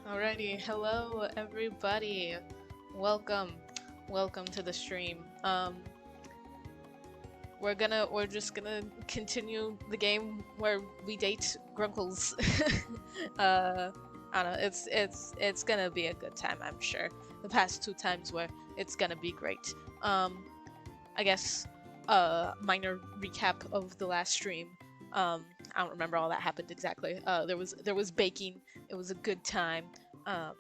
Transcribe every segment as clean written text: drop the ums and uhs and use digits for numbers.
Alrighty, hello everybody. Welcome. Welcome to the stream. We're just gonna continue the game where we date Grunkles. I don't know, it's gonna be a good time, I'm sure. The past two times where it's gonna be great. I guess minor recap of the last stream. I don't remember all that happened exactly. There was baking. It was a good time. Um,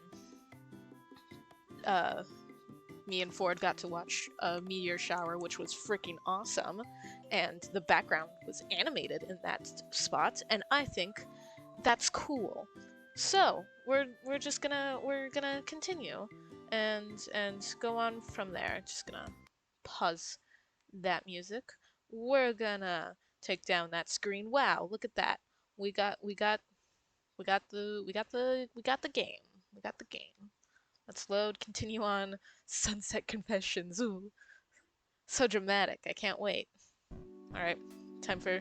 uh, Me and Ford got to watch a meteor shower, which was freaking awesome, and the background was animated in that spot, and I think that's cool. So we're gonna continue and go on from there. Just gonna pause that music. We're gonna take down that screen. Wow, look at that. We got we got we got the game. We got the game. Let's load, continue on. Sunset Confessions. Ooh, so dramatic. I can't wait. Alright, time for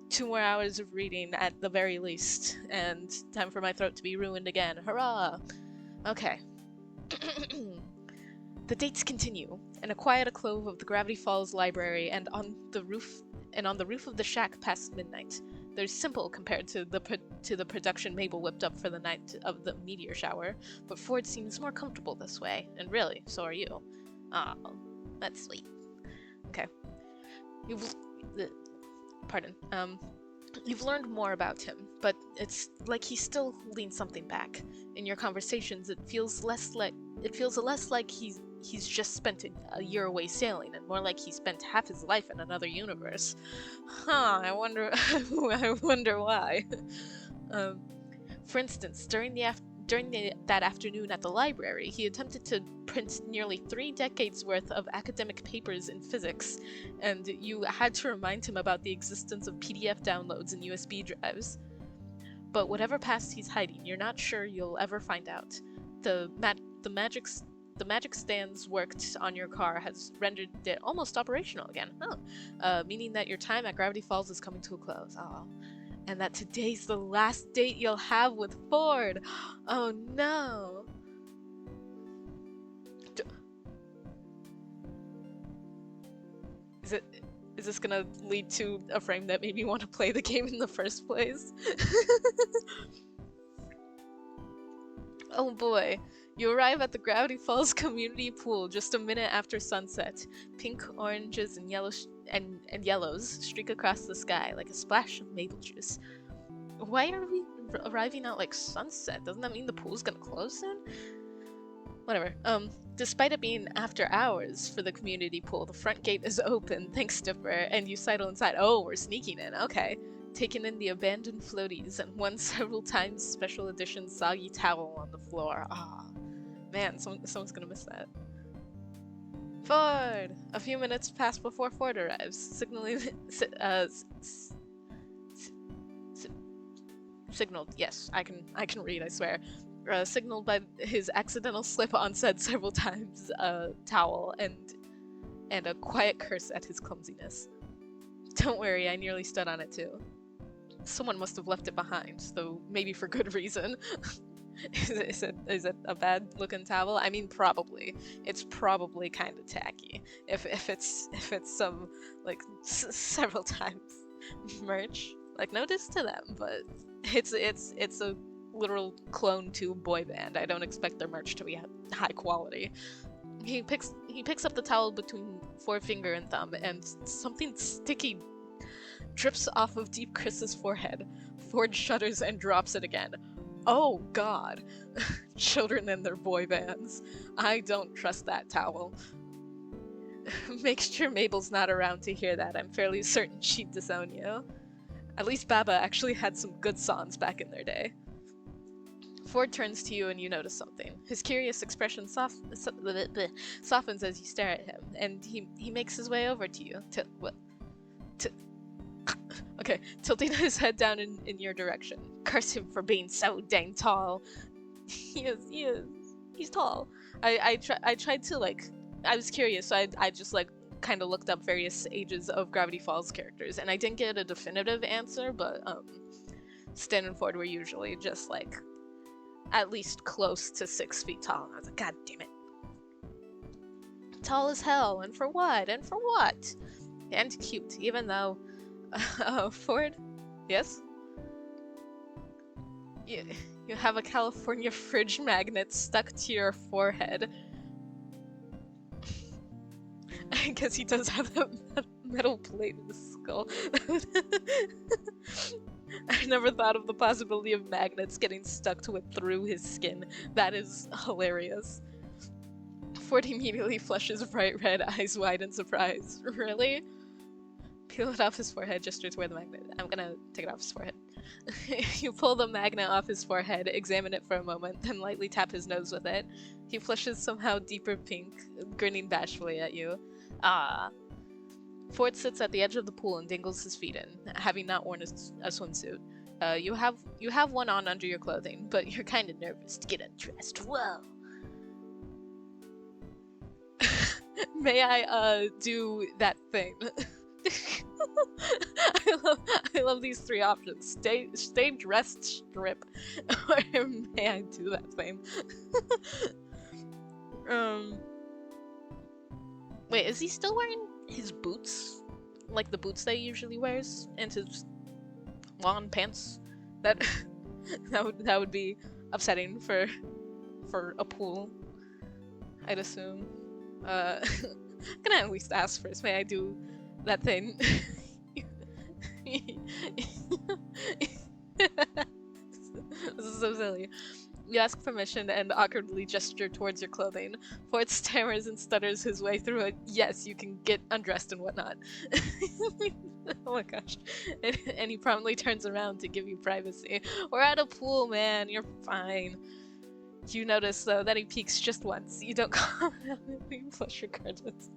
2 more hours of reading at the very least, and time for my throat to be ruined again. Hurrah! Okay. The dates continue. In a quiet alcove of the Gravity Falls library and on the roof of the shack past midnight. They're simple compared to the production Mabel whipped up for the night of the meteor shower, but Ford seems more comfortable this way, and really, so are you. Oh, that's sweet. Okay. You've pardon. You've learned more about him, but it's like he's still holding something back. In your conversations, it feels less like he's just spent a year away sailing, and more like he spent half his life in another universe. Huh? I wonder. I wonder why. Um, for instance, that afternoon at the library, he attempted to print nearly 3 decades worth of academic papers in physics, and you had to remind him about the existence of PDF downloads and USB drives. But whatever past he's hiding, you're not sure you'll ever find out. The magic stands worked on your car has rendered it almost operational again. Meaning that your time at Gravity Falls is coming to a close. Oh. And that today's the last date you'll have with Ford. Oh no. Is this gonna lead to a frame that made me want to play the game in the first place? Oh boy. You arrive at the Gravity Falls community pool just a minute after sunset. Pink, oranges, and yellows streak across the sky like a splash of maple juice. Why are we arriving at like sunset? Doesn't that mean the pool's gonna close soon? Whatever. Despite it being after hours for the community pool, the front gate is open, thanks Dipper, and you sidle inside. Oh, we're sneaking in, okay. Taking in the abandoned floaties and one several times special edition soggy towel on the floor. Ah, man, someone's gonna miss that. Ford! A few minutes pass before Ford arrives, signaling, signaled, yes, I can read, I swear. Signaled by his accidental slip on said several times towel and a quiet curse at his clumsiness. Don't worry, I nearly stood on it too. Someone must have left it behind, though maybe for good reason. Is it a bad looking towel? I mean, probably. It's probably kind of tacky. If it's some like several times merch. Like, no diss to them, but it's a literal clone to boy band. I don't expect their merch to be high quality. He picks up the towel between forefinger and thumb, and something sticky drips off of Deep Chris's forehead. Ford shudders and drops it again. Oh God. Children and their boy bands. I don't trust that towel. Make sure Mabel's not around to hear that. I'm fairly certain she'd disown you. At least Baba actually had some good songs back in their day. Ford turns to you and you notice something. His curious expression softens as you stare at him, and he makes his way over to you. Okay, tilting his head down in your direction. Curse him for being so dang tall. He is. He's tall. I tried to, like, I was curious, so I just, like, kind of looked up various ages of Gravity Falls characters, and I didn't get a definitive answer, but, Stan and Ford were usually just, like, at least close to 6 feet tall. And I was like, God damn it. Tall as hell, and for what? And for what? And cute, even though Ford? Yes? You have a California fridge magnet stuck to your forehead. I guess he does have that metal plate in his skull. I never thought of the possibility of magnets getting stuck to it through his skin. That is hilarious. Ford immediately flushes bright red, eyes wide in surprise. Really? Peel it off his forehead, gesture toward the magnet. I'm gonna take it off his forehead. You pull the magnet off his forehead, examine it for a moment, then lightly tap his nose with it. He flushes somehow deeper pink, grinning bashfully at you. Ah. Ford sits at the edge of the pool and dangles his feet in, having not worn a swimsuit. You have one on under your clothing, but you're kind of nervous to get undressed. Whoa. May I do that thing? I love these three options. Stay dressed, strip, or may I do that thing? Wait, is he still wearing his boots? Like the boots that he usually wears? And his lawn pants? That would be upsetting for a pool, I'd assume. I'm gonna at least ask first, may I do that thing? This is so silly. You ask permission and awkwardly gesture towards your clothing. Ford stammers and stutters his way through it. Yes, you can get undressed and whatnot. Oh my gosh. And he promptly turns around to give you privacy. We're at a pool, man. You're fine. You notice, though, that he peeks just once. You don't confidently flush your curtains.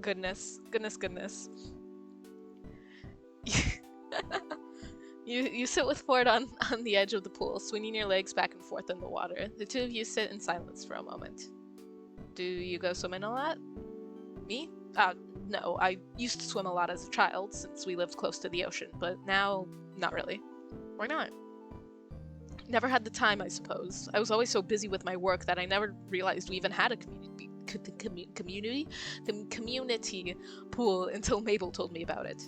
Goodness. You sit with Ford on the edge of the pool, swinging your legs back and forth in the water. The two of you sit in silence for a moment. Do you go swimming a lot? Me? No. I used to swim a lot as a child, since we lived close to the ocean, but now, not really. Why not? Never had the time, I suppose. I was always so busy with my work that I never realized we even had a community pool until Mabel told me about it.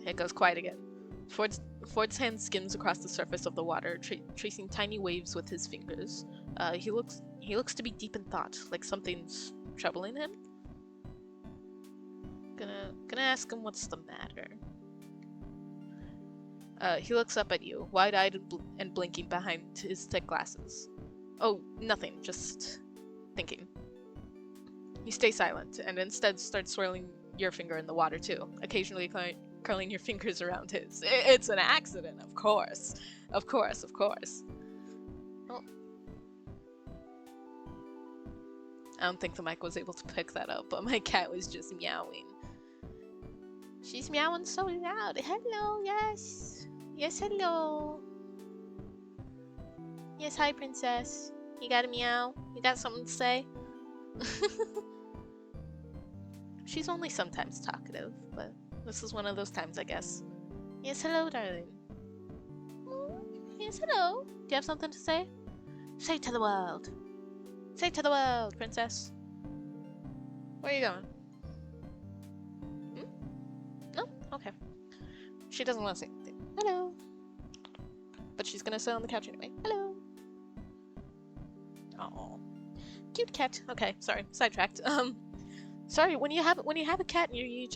It goes quiet again. Ford's hand skims across the surface of the water, tracing tiny waves with his fingers. He looks to be deep in thought, like something's troubling him. Gonna ask him what's the matter. He looks up at you, wide-eyed and blinking behind his thick glasses. Oh, nothing, just thinking. You stay silent, and instead start swirling your finger in the water too, occasionally curling your fingers around his. It's an accident, of course. Of course. Oh. I don't think the mic was able to pick that up, but my cat was just meowing. She's meowing so loud. Hello, yes. Yes, hello. Yes, hi, princess. You got a meow? You got something to say? She's only sometimes talkative, but this is one of those times, I guess. Yes, hello, darling. Yes, hello. Do you have something to say? Say it to the world. Say it to the world, princess. Where are you going? No? Okay. She doesn't want to say anything. Hello. But she's gonna sit on the couch anyway. Hello. Oh, cute cat. Okay, sorry, sidetracked. Sorry. When you have a cat, you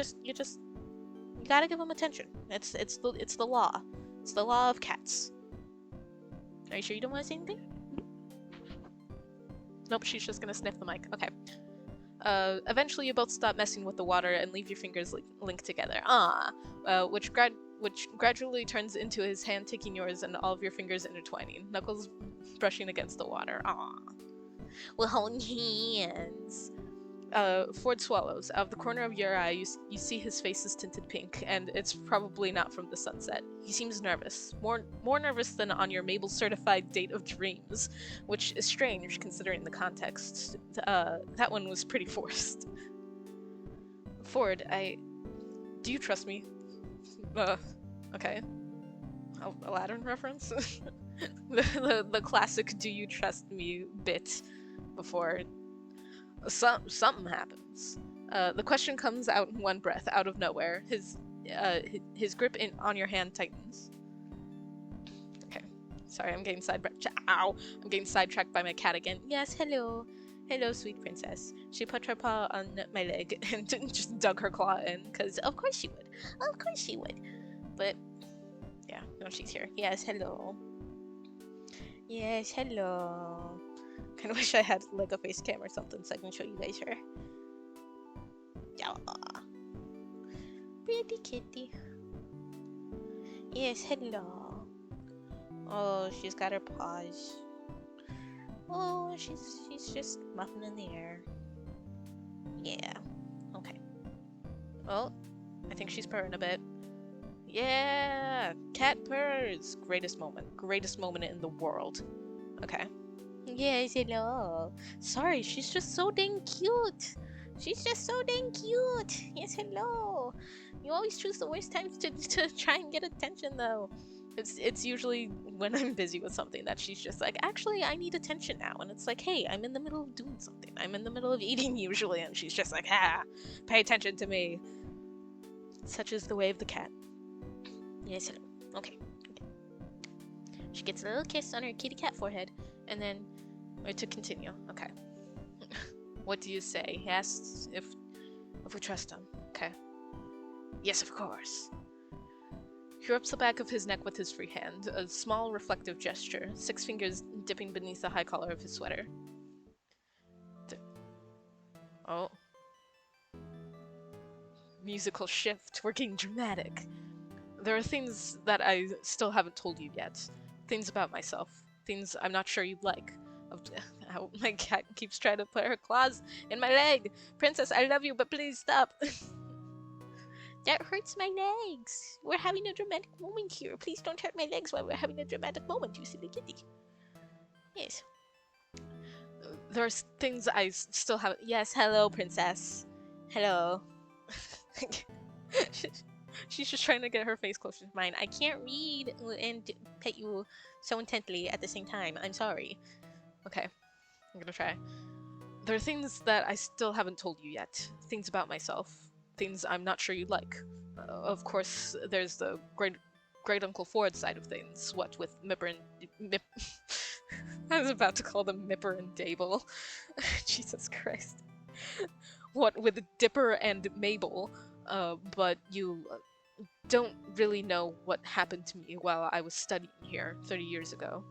gotta give them attention. It's the law. It's the law of cats. Are you sure you don't want to say anything? Nope, she's just gonna sniff the mic. Okay. Eventually you both stop messing with the water and leave your fingers linked together. Which gradually turns into his hand taking yours and all of your fingers intertwining, knuckles brushing against the water. We'll hold hands. Ford swallows. Out of the corner of your eye, you see his face is tinted pink, and it's probably not from the sunset. He seems nervous. More nervous than on your Mabel certified date of dreams, which is strange considering the context. That one was pretty forced. Ford, do you trust me? Okay. Aladdin reference? the classic "Do you trust me?" bit before something happens. The question comes out in one breath, out of nowhere. His grip on your hand tightens. Okay, sorry, I'm getting sidetracked. Ow! I'm getting sidetracked by my cat again. Yes, hello. Hello, sweet princess. She put her paw on my leg and just dug her claw in, because of course she would. Of course she would. But, yeah, no, she's here. Yes, hello. Yes, hello. Kind of wish I had like a face cam or something so I can show you guys her. Yeah. Pretty kitty. Yes, hello. Oh, she's got her paws. Oh, she's just muffin in the air. Yeah. Okay. Oh, I think she's purring a bit. Yeah! Cat purrs! Greatest moment. Greatest moment in the world. Okay. Yes, hello. Sorry, she's just so dang cute. She's just so dang cute. Yes, hello. You always choose the worst times to try and get attention, though. It's usually when I'm busy with something that she's just like, actually, I need attention now. And it's like, hey, I'm in the middle of doing something. I'm in the middle of eating usually, and she's just like, pay attention to me. Such is the way of the cat. Yes, hello. Okay. She gets a little kiss on her kitty cat forehead, and then we're to continue. Okay. What do you say? He asks if we trust him. Okay. Yes, of course. He rubs the back of his neck with his free hand, a small reflective gesture, 6 fingers dipping beneath the high collar of his sweater. Oh. Musical shift. We're getting dramatic. There are things that I still haven't told you yet. Things about myself. Things I'm not sure you'd like. How my cat keeps trying to put her claws in my leg. Princess, I love you, but please stop. That hurts my legs. We're having a dramatic moment here. Please don't hurt my legs while we're having a dramatic moment, you silly kitty. Yes. There's things I still haven't. Yes, hello, princess. Hello. She's just trying to get her face closer to mine. I can't read and pet you so intently at the same time. I'm sorry. Okay, I'm gonna try. There are things that I still haven't told you yet. Things about myself. Things I'm not sure you'd like. Of course, there's the great Uncle Ford side of things. What with Mipper and Mip. I was about to call them Mipper and Dable. Jesus Christ. What with Dipper and Mabel. But you don't really know what happened to me while I was studying here 30 years ago.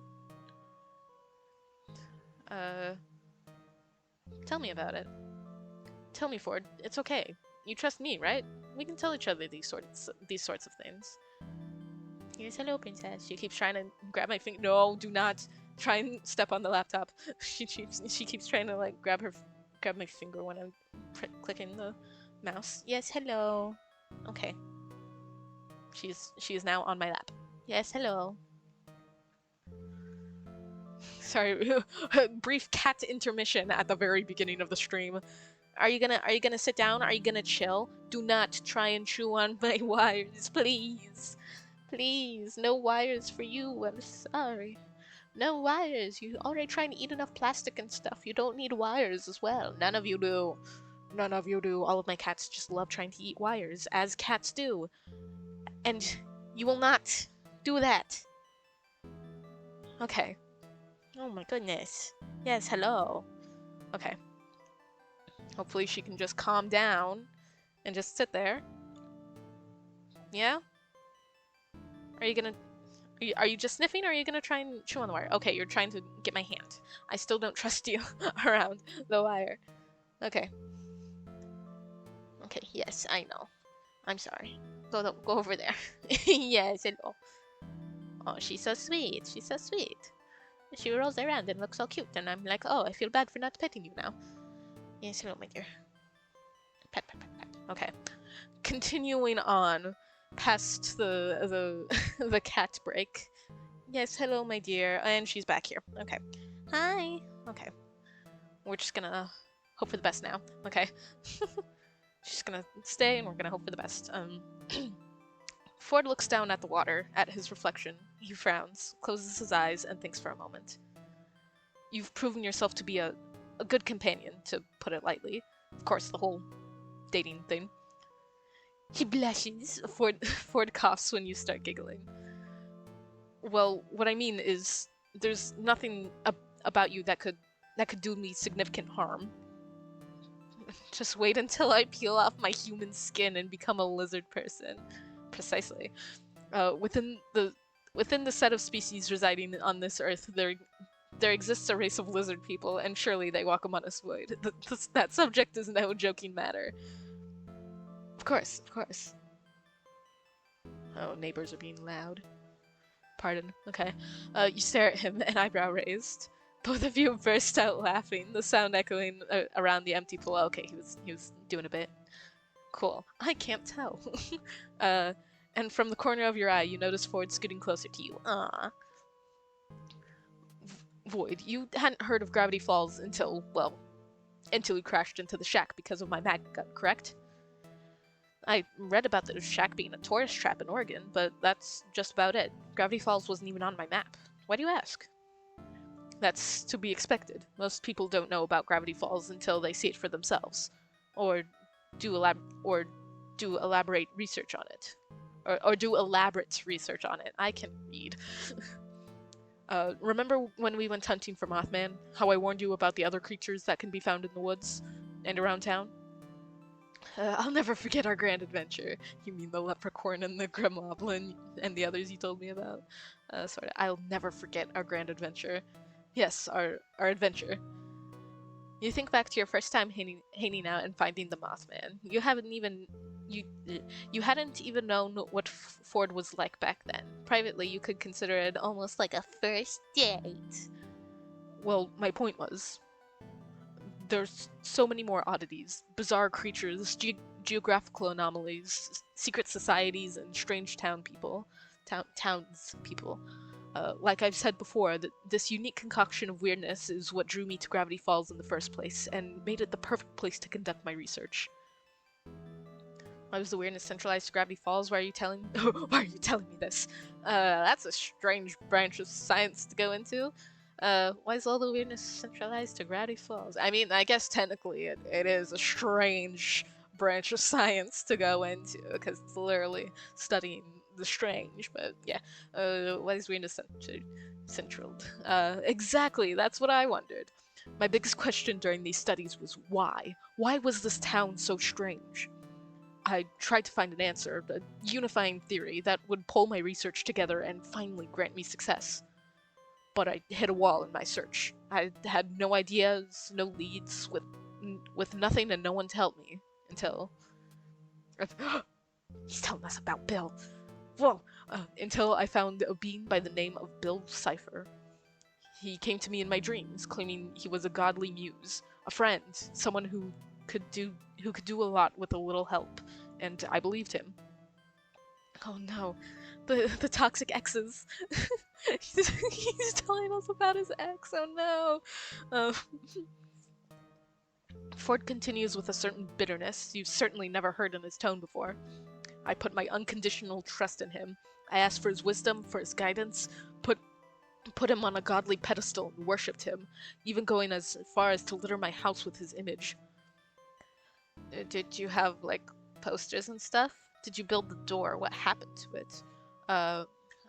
Tell me about it. Tell me, Ford. It's okay. You trust me, right? We can tell each other these sorts of things. Yes, hello, princess. She keeps trying to grab my finger. No, do not try and step on the laptop. She keeps trying to like grab my finger when I'm clicking the mouse. Yes, hello. Okay. She is now on my lap. Yes, hello. Sorry, brief cat intermission at the very beginning of the stream. Are you gonna sit down? Are you gonna chill? Do not try and chew on my wires, please. Please, no wires for you. I'm sorry. No wires. You already trying to eat enough plastic and stuff. You don't need wires as well. None of you do. None of you do. All of my cats just love trying to eat wires, as cats do. And you will not do that. Okay. Oh my goodness. Yes, hello. Okay. Hopefully she can just calm down and just sit there. Yeah? Are you just sniffing, or are you gonna try and chew on the wire? Okay, you're trying to get my hand. I still don't trust you around the wire. Okay. Okay, yes, I know. I'm sorry. Go over there. Yes, hello. Oh, she's so sweet. She's so sweet. She rolls around and looks so cute, and I'm like, oh, I feel bad for not petting you now. Yes, hello, my dear. Pet, pet, pet, pet. Okay. Continuing on past the the cat break. Yes, hello, my dear. And she's back here. Okay. Hi. Okay. We're just gonna hope for the best now. Okay. She's gonna stay, and we're gonna hope for the best. Ford looks down at the water, at his reflection. He frowns, closes his eyes, and thinks for a moment. You've proven yourself to be a good companion, to put it lightly. Of course, the whole dating thing. He blushes. Ford coughs when you start giggling. Well, what I mean is, there's nothing about you that could do me significant harm. Just wait until I peel off my human skin and become a lizard person. Precisely. Within the set of species residing on this earth, there exists a race of lizard people, and surely they walk among us void. That subject is no joking matter. Of course. Oh, neighbors are being loud. Pardon. Okay. You stare at him, an eyebrow raised. Both of you burst out laughing, the sound echoing around the empty pool. Okay, he was doing a bit. Cool. I can't tell. And from the corner of your eye, you notice Ford scooting closer to you. Void, you hadn't heard of Gravity Falls until you crashed into the shack because of my magnet gun, correct? I read about the shack being a tourist trap in Oregon, but that's just about it. Gravity Falls wasn't even on my map. Why do you ask? That's to be expected. Most people don't know about Gravity Falls until they see it for themselves, or do elaborate research on it, or do elaborate research on it. I can read. Remember when we went hunting for Mothman? How I warned you about the other creatures that can be found in the woods and around town? I'll never forget our grand adventure. You mean the leprechaun and the gremlin and the others you told me about? Sorry, I'll never forget our grand adventure. Yes, our adventure. You think back to your first time hanging out and finding the Mothman. You hadn't even known what Ford was like back then. Privately, you could consider it almost like a first date. Well, my point was, there's so many more oddities, bizarre creatures, geographical anomalies, secret societies, and strange townspeople. Like I've said before, this unique concoction of weirdness is what drew me to Gravity Falls in the first place, and made it the perfect place to conduct my research. Why was the weirdness centralized to Gravity Falls? Why are you telling me this? That's a strange branch of science to go into. Why is all the weirdness centralized to Gravity Falls? I mean, I guess technically it is a strange branch of science to go into, because it's literally studying the strange, but yeah. Why is weirdness centraled? Exactly, that's what I wondered. My biggest question during these studies was why? Why was this town so strange? I tried to find an answer, a unifying theory that would pull my research together and finally grant me success. But I hit a wall in my search. I had no ideas, no leads, with nothing and no one to help me, until... He's telling us about Bill. Whoa! Until I found a being by the name of Bill Cipher. He came to me in my dreams, claiming he was a godly muse, a friend, someone who could do a lot with a little help, and I believed him. Oh no, the toxic exes. He's telling us about his ex. Oh no. Ford continues with a certain bitterness you've certainly never heard in his tone before. I put my unconditional trust in him. I asked for his wisdom, for his guidance, put him on a godly pedestal and worshipped him, even going as far as to litter my house with his image. Did you have, like, posters and stuff? Did you build the door? What happened to it?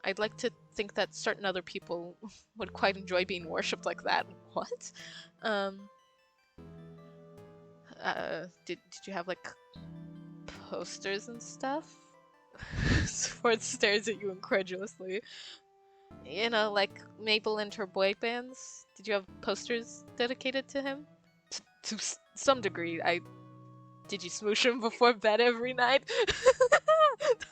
I'd like to think that certain other people would quite enjoy being worshipped like that. What? Did you have, like, posters and stuff? Ford stares at you incredulously. You know, like Maple and her boy bands? Did you have posters dedicated to him? To some degree. Did you smoosh him before bed every night?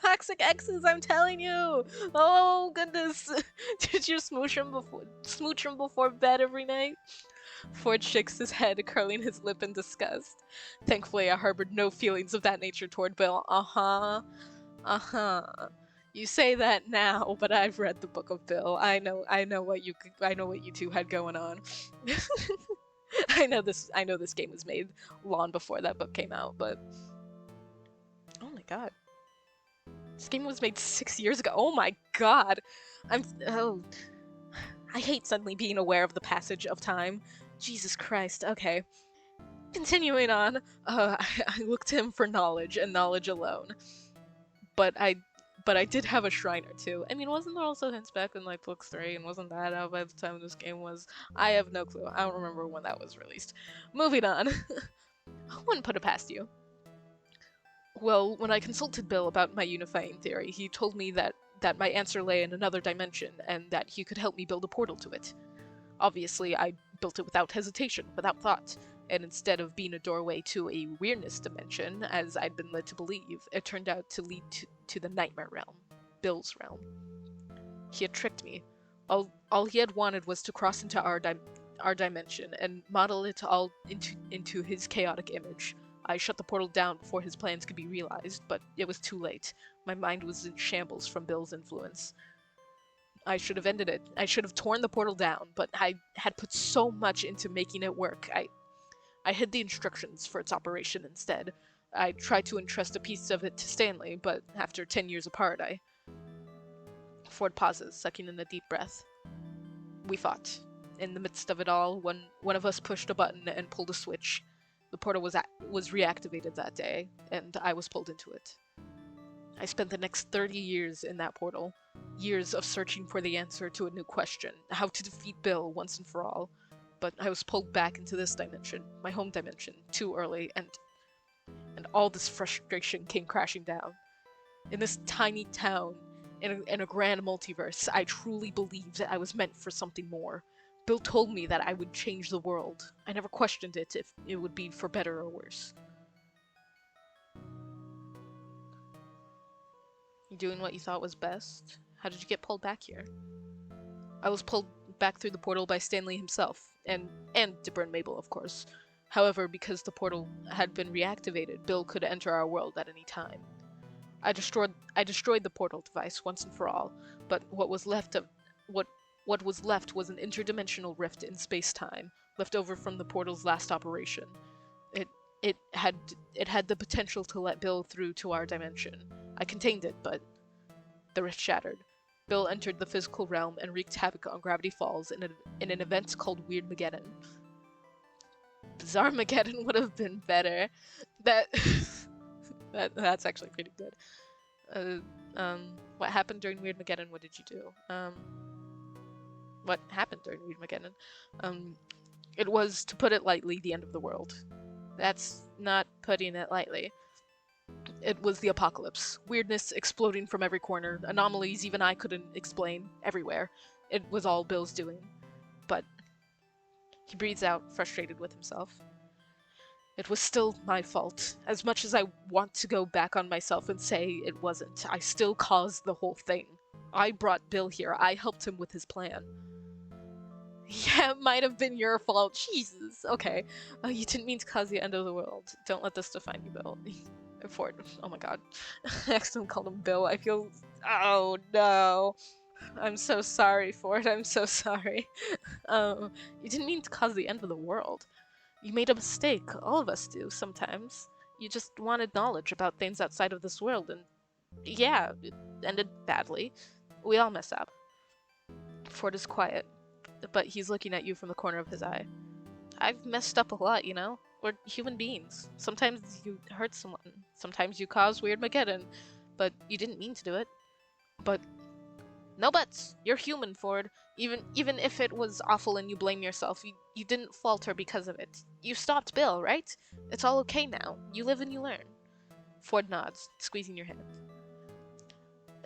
Toxic exes, I'm telling you! Oh goodness! Did you smooch him before bed every night? Ford shakes his head, curling his lip in disgust. Thankfully, I harbored no feelings of that nature toward Bill. Uh-huh. You say that now, but I've read the Book of Bill. I know what you two had going on. I know this game was made long before that book came out, but oh my god. This game was made 6 years ago. Oh my god. Oh. I hate suddenly being aware of the passage of time. Jesus Christ. Okay. Continuing on, I looked to him for knowledge and knowledge alone. But I did have a shrine or two. I mean, wasn't there also hints back in like book 3, and wasn't that out by the time this game was? I have no clue. I don't remember when that was released. Moving on. I wouldn't put it past you. Well, when I consulted Bill about my unifying theory, he told me that my answer lay in another dimension, and that he could help me build a portal to it. Obviously, I built it without hesitation, without thought, and instead of being a doorway to a weirdness dimension, as I'd been led to believe, it turned out to lead to the nightmare realm, Bill's realm. He had tricked me. All he had wanted was to cross into our dimension and model it all into his chaotic image. I shut the portal down before his plans could be realized, but it was too late. My mind was in shambles from Bill's influence. I should have ended it. I should have torn the portal down, but I had put so much into making it work. I hid the instructions for its operation instead. I tried to entrust a piece of it to Stanley, but after 10 years apart, Ford pauses, sucking in a deep breath. We fought. In the midst of it all, one of us pushed a button and pulled a switch. The portal was reactivated that day, and I was pulled into it. I spent the next 30 years in that portal. Years of searching for the answer to a new question, how to defeat Bill once and for all. But I was pulled back into this dimension, my home dimension, too early, and all this frustration came crashing down. In this tiny town, in a grand multiverse, I truly believed that I was meant for something more. Bill told me that I would change the world. I never questioned it if it would be for better or worse. You doing what you thought was best? How did you get pulled back here? I was pulled back through the portal by Stanley himself, and Dipper and Mabel, of course. However, because the portal had been reactivated, Bill could enter our world at any time. I destroyed the portal device once and for all, but what was left was an interdimensional rift in space-time, left over from the portal's last operation. It had the potential to let Bill through to our dimension. I contained it, but the rift shattered. Bill entered the physical realm and wreaked havoc on Gravity Falls in an event called Weirdmageddon. Bizarremageddon would have been better. That's actually pretty good. What happened during Weirdmageddon? What did you do? What happened during Weirdmageddon? It was, to put it lightly, the end of the world. That's not putting it lightly. It was the apocalypse. Weirdness exploding from every corner, anomalies even I couldn't explain, everywhere. It was all Bill's doing. But he breathes out, frustrated with himself. It was still my fault. As much as I want to go back on myself and say it wasn't, I still caused the whole thing. I brought Bill here. I helped him with his plan. Yeah, it might have been your fault. Jesus. Okay. You didn't mean to cause the end of the world. Don't let this define you, Bill. Ford. Oh my god. I accidentally called him Bill. I feel... Oh no. I'm so sorry, Ford. I'm so sorry. You didn't mean to cause the end of the world. You made a mistake. All of us do, sometimes. You just wanted knowledge about things outside of this world, and... Yeah, it ended badly. We all mess up. Ford is quiet, but he's looking at you from the corner of his eye. I've messed up a lot, you know? We're human beings. Sometimes you hurt someone. Sometimes you cause Weirdmageddon. But you didn't mean to do it. But... No buts! You're human, Ford. Even if it was awful and you blame yourself, you didn't falter because of it. You stopped Bill, right? It's all okay now. You live and you learn. Ford nods, squeezing your hand.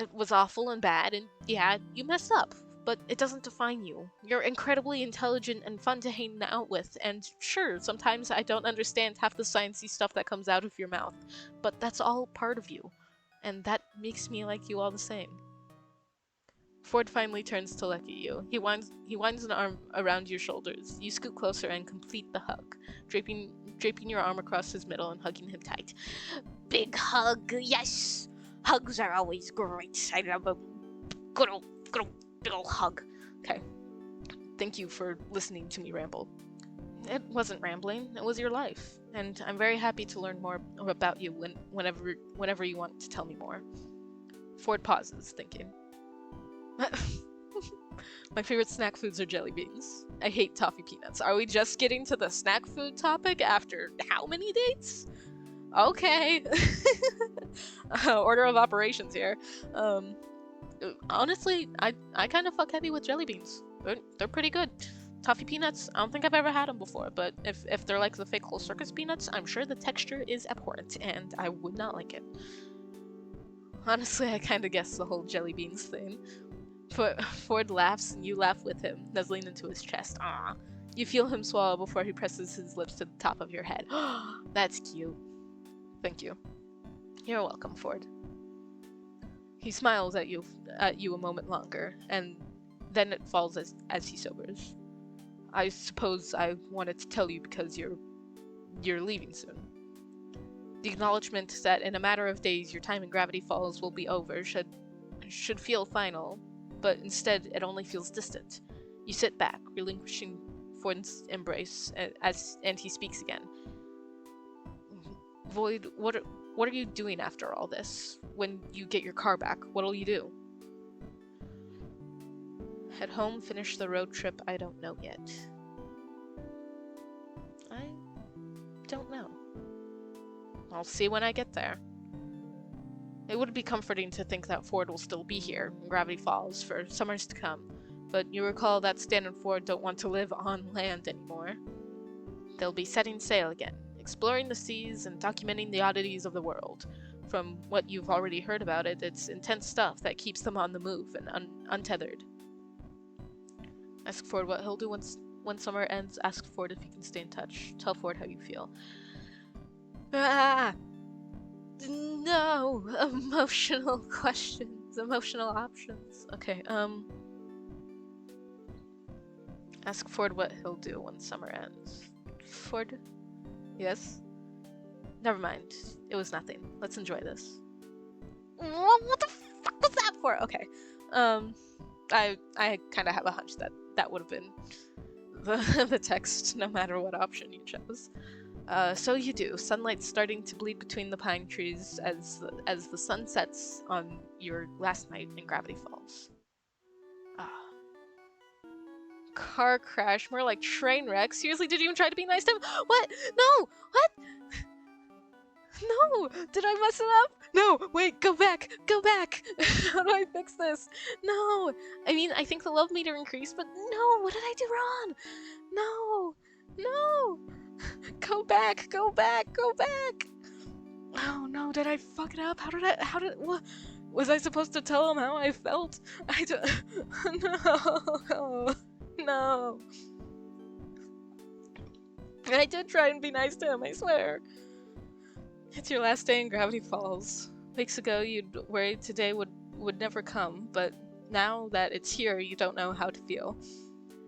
It was awful and bad, and yeah, you messed up. But it doesn't define you. You're incredibly intelligent and fun to hang out with, and sure, sometimes I don't understand half the sciencey stuff that comes out of your mouth, but that's all part of you, and that makes me like you all the same. Ford finally turns to look at you. He winds an arm around your shoulders. You scoot closer and complete the hug, draping your arm across his middle and hugging him tight. Big hug, yes! Hugs are always great. I love a good old big ol' hug. Okay. Thank you for listening to me ramble. It wasn't rambling, it was your life. And I'm very happy to learn more about you whenever you want to tell me more. Ford pauses, thinking. My favorite snack foods are jelly beans. I hate toffee peanuts. Are we just getting to the snack food topic after how many dates? Okay. Order of operations here. Honestly, I kind of fuck heavy with jelly beans. They're pretty good. Toffee peanuts, I don't think I've ever had them before, but if they're like the fake whole circus peanuts, I'm sure the texture is abhorrent, and I would not like it. Honestly, I kind of guessed the whole jelly beans thing. Ford laughs, and you laugh with him, nuzzling into his chest. Ah, you feel him swallow before he presses his lips to the top of your head. That's cute. Thank you. You're welcome, Ford. He smiles at you a moment longer, and then it falls as he sobers. I suppose I wanted to tell you because you're leaving soon. The acknowledgement that in a matter of days your time in Gravity Falls will be over should feel final, but instead it only feels distant. You sit back, relinquishing Ford's embrace, and he speaks again. Void, what are you doing after all this? When you get your car back, what'll you do? Head home, finish the road trip, I don't know yet. I don't know. I'll see when I get there. It would be comforting to think that Ford will still be here in Gravity Falls for summers to come, but you recall that Stan and Ford don't want to live on land anymore. They'll be setting sail again, exploring the seas and documenting the oddities of the world. From what you've already heard about it, it's intense stuff that keeps them on the move and untethered. Ask Ford what he'll do when summer ends. Ask Ford if you can stay in touch. Tell Ford how you feel. No! Emotional questions. Emotional options. Okay, ask Ford what he'll do when summer ends. Ford? Yes? Never mind. It was nothing. Let's enjoy this. What the fuck was that for? Okay. I kind of have a hunch that would have been the text, no matter what option you chose. So you do. Sunlight's starting to bleed between the pine trees as the sun sets on your last night in Gravity Falls. Car crash, more like train wreck. Seriously, did you even try to be nice to him? What? No! What? No! Did I mess it up? No! Wait, go back! Go back! How do I fix this? No! I mean, I think the love meter increased, but no! What did I do wrong? No! No! Go back! Go back! Go back! Oh no, did I fuck it up? What? Was I supposed to tell him how I felt? No! No! I did try and be nice to him, I swear. It's your last day in Gravity Falls. Weeks ago, you'd worried today would never come, but now that it's here, you don't know how to feel.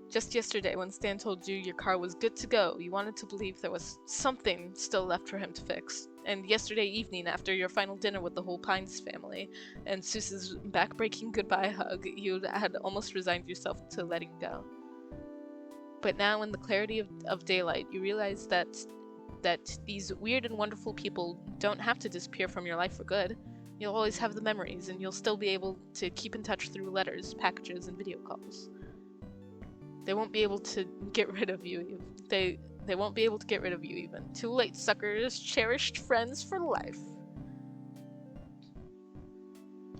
Just yesterday, when Stan told you your car was good to go, you wanted to believe there was something still left for him to fix. And yesterday evening, after your final dinner with the whole Pines family, and Seuss's back-breaking goodbye hug, you had almost resigned yourself to letting go. But now, in the clarity of daylight, you realize that these weird and wonderful people don't have to disappear from your life for good. You'll always have the memories, and you'll still be able to keep in touch through letters, packages, and video calls. They won't be able to get rid of you. They won't be able to get rid of you even. Too late, suckers. Cherished friends for life.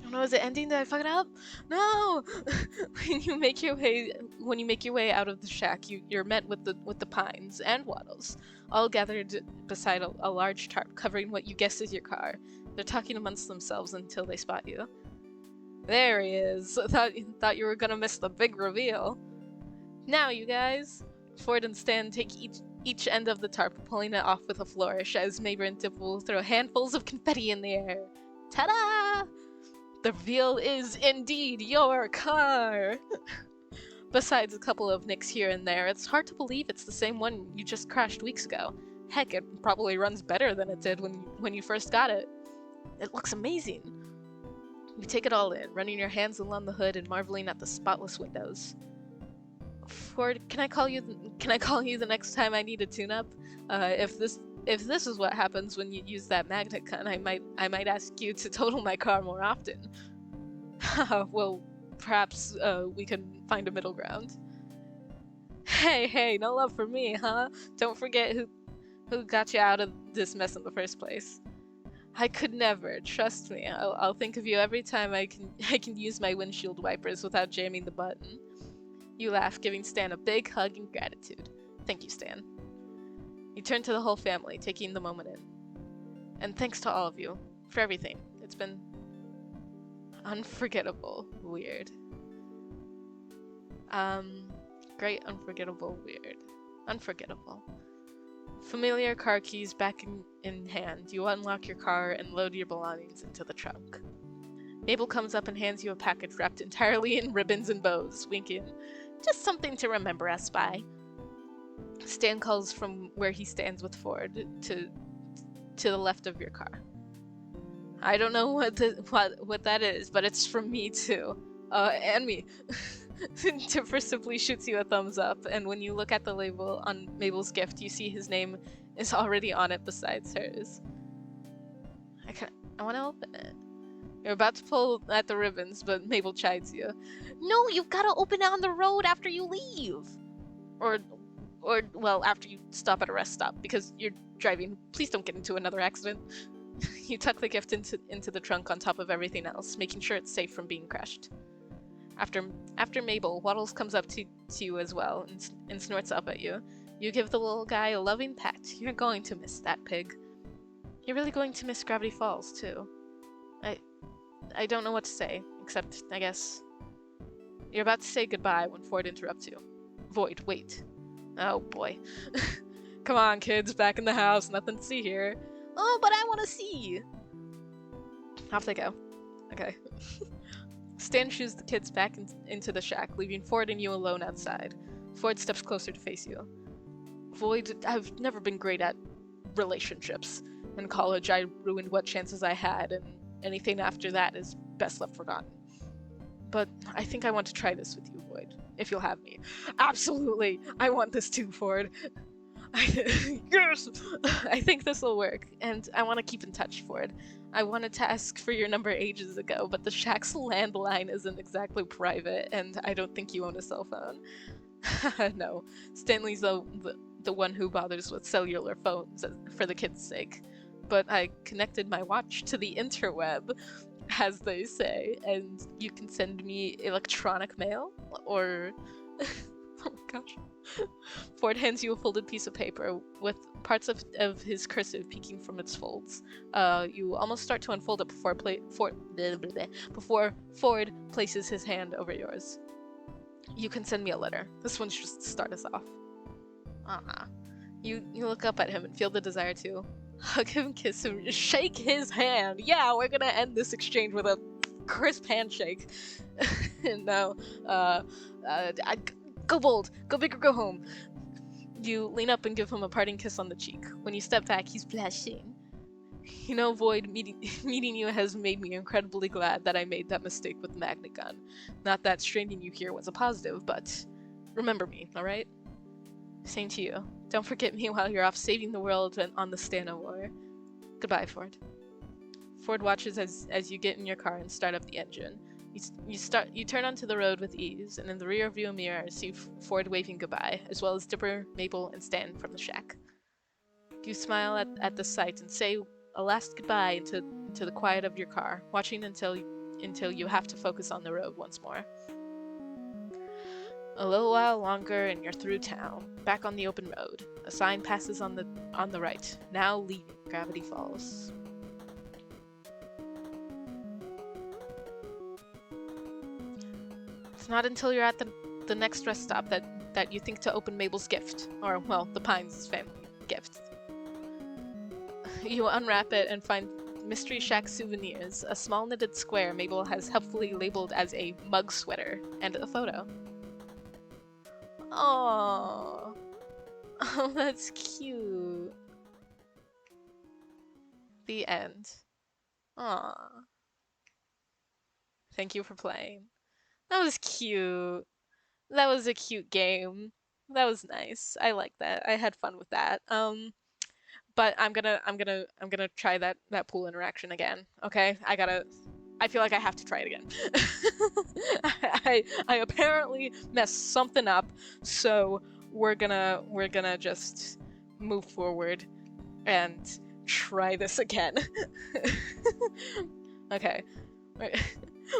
Oh no, is it ending? Did I fuck it up? No! When you make your way out of the shack, you're met with the Pines and Waddles, all gathered beside a large tarp covering what you guess is your car. They're talking amongst themselves until they spot you. There he is. Thought you were gonna miss the big reveal. Now, you guys. Ford and Stan take each end of the tarp, pulling it off with a flourish as Maber and Dip will throw handfuls of confetti in the air. Ta-da! The reveal is indeed your car! Besides a couple of nicks here and there, it's hard to believe it's the same one you just crashed weeks ago. Heck, it probably runs better than it did when you first got it. It looks amazing. You take it all in, running your hands along the hood and marveling at the spotless windows. Ford, can I call you the next time I need a tune-up? If this is what happens when you use that magnet gun, I might ask you to total my car more often. Well, perhaps we can find a middle ground. Hey, no love for me, huh? Don't forget who got you out of this mess in the first place. I could never. Trust me. I'll think of you every time I can I can use my windshield wipers without jamming the button. You laugh, giving Stan a big hug in gratitude. Thank you, Stan. You turn to the whole family, taking the moment in. And thanks to all of you for everything. It's been unforgettable, weird. Great, unforgettable, weird. Unforgettable. Familiar car keys back in hand, you unlock your car and load your belongings into the trunk. Mabel comes up and hands you a package wrapped entirely in ribbons and bows, winking. Just something to remember us by. Stan calls from where he stands with Ford to the left of your car. I don't know what that is, but it's from me too. And me. Tipper simply shoots you a thumbs up, and when you look at the label on Mabel's gift, you see his name is already on it besides hers. I want to open it. You're about to pull at the ribbons, but Mabel chides you. No, you've got to open it on the road after you leave. Or, well, after you stop at a rest stop, because you're driving. Please don't get into another accident. You tuck the gift into the trunk on top of everything else, making sure it's safe from being crushed. After Mabel, Waddles comes up to you as well and snorts up at you. You give the little guy a loving pat. You're going to miss that pig. You're really going to miss Gravity Falls, too. I don't know what to say, except, I guess... You're about to say goodbye when Ford interrupts you. Void, wait. Oh, boy. Come on, kids, back in the house, nothing to see here. Oh, but I want to see! Off they go. Okay. Stan shoos the kids back into the shack, leaving Ford and you alone outside. Ford steps closer to face you. Void, I've never been great at relationships. In college, I ruined what chances I had, and anything after that is best left forgotten. But I think I want to try this with you, Void, if you'll have me. Absolutely! I want this too, Ford. Yes! I think this will work, and I want to keep in touch, Ford. I wanted to ask for your number ages ago, but the shack's landline isn't exactly private, and I don't think you own a cell phone. No, Stanley's the one who bothers with cellular phones for the kids' sake. But I connected my watch to the interweb, as they say, and you can send me electronic mail, or... Oh my gosh. Ford hands you a folded piece of paper with parts of his cursive peeking from its folds. You almost start to unfold it before Ford places his hand over yours. You can send me a letter. This one's just to start us off. You look up at him and feel the desire to hug him, kiss him, shake his hand. Yeah, we're gonna end this exchange with a crisp handshake. No, go bold, go big or go home. You lean up and give him a parting kiss on the cheek. When you step back, he's blushing. You know, Void, meeting you has made me incredibly glad that I made that mistake with the magnet gun. Not that straining you here was a positive, but remember me, alright? Same to you. Don't forget me while you're off saving the world and on the Stana War. Goodbye, Ford. Ford watches as you get in your car and start up the engine. You turn onto the road with ease, and in the rearview mirror see Ford waving goodbye, as well as Dipper, Mabel, and Stan from the shack. You smile at the sight and say a last goodbye into the quiet of your car, watching until you have to focus on the road once more. A little while longer and you're through town, back on the open road. A sign passes on the right, now leaving Gravity Falls. It's not until you're at the next rest stop that you think to open Mabel's gift, or, well, the Pines family gift. You unwrap it and find Mystery Shack souvenirs, a small knitted square Mabel has helpfully labeled as a mug sweater, and a photo. Aww. Oh, that's cute. The end. Aww. Thank you for playing. That was cute. That was a cute game. That was nice. I like that. I had fun with that. But I'm gonna try that pool interaction again. Okay? I gotta I feel like I have to try it again. I apparently messed something up, so we're gonna just move forward and try this again. Okay.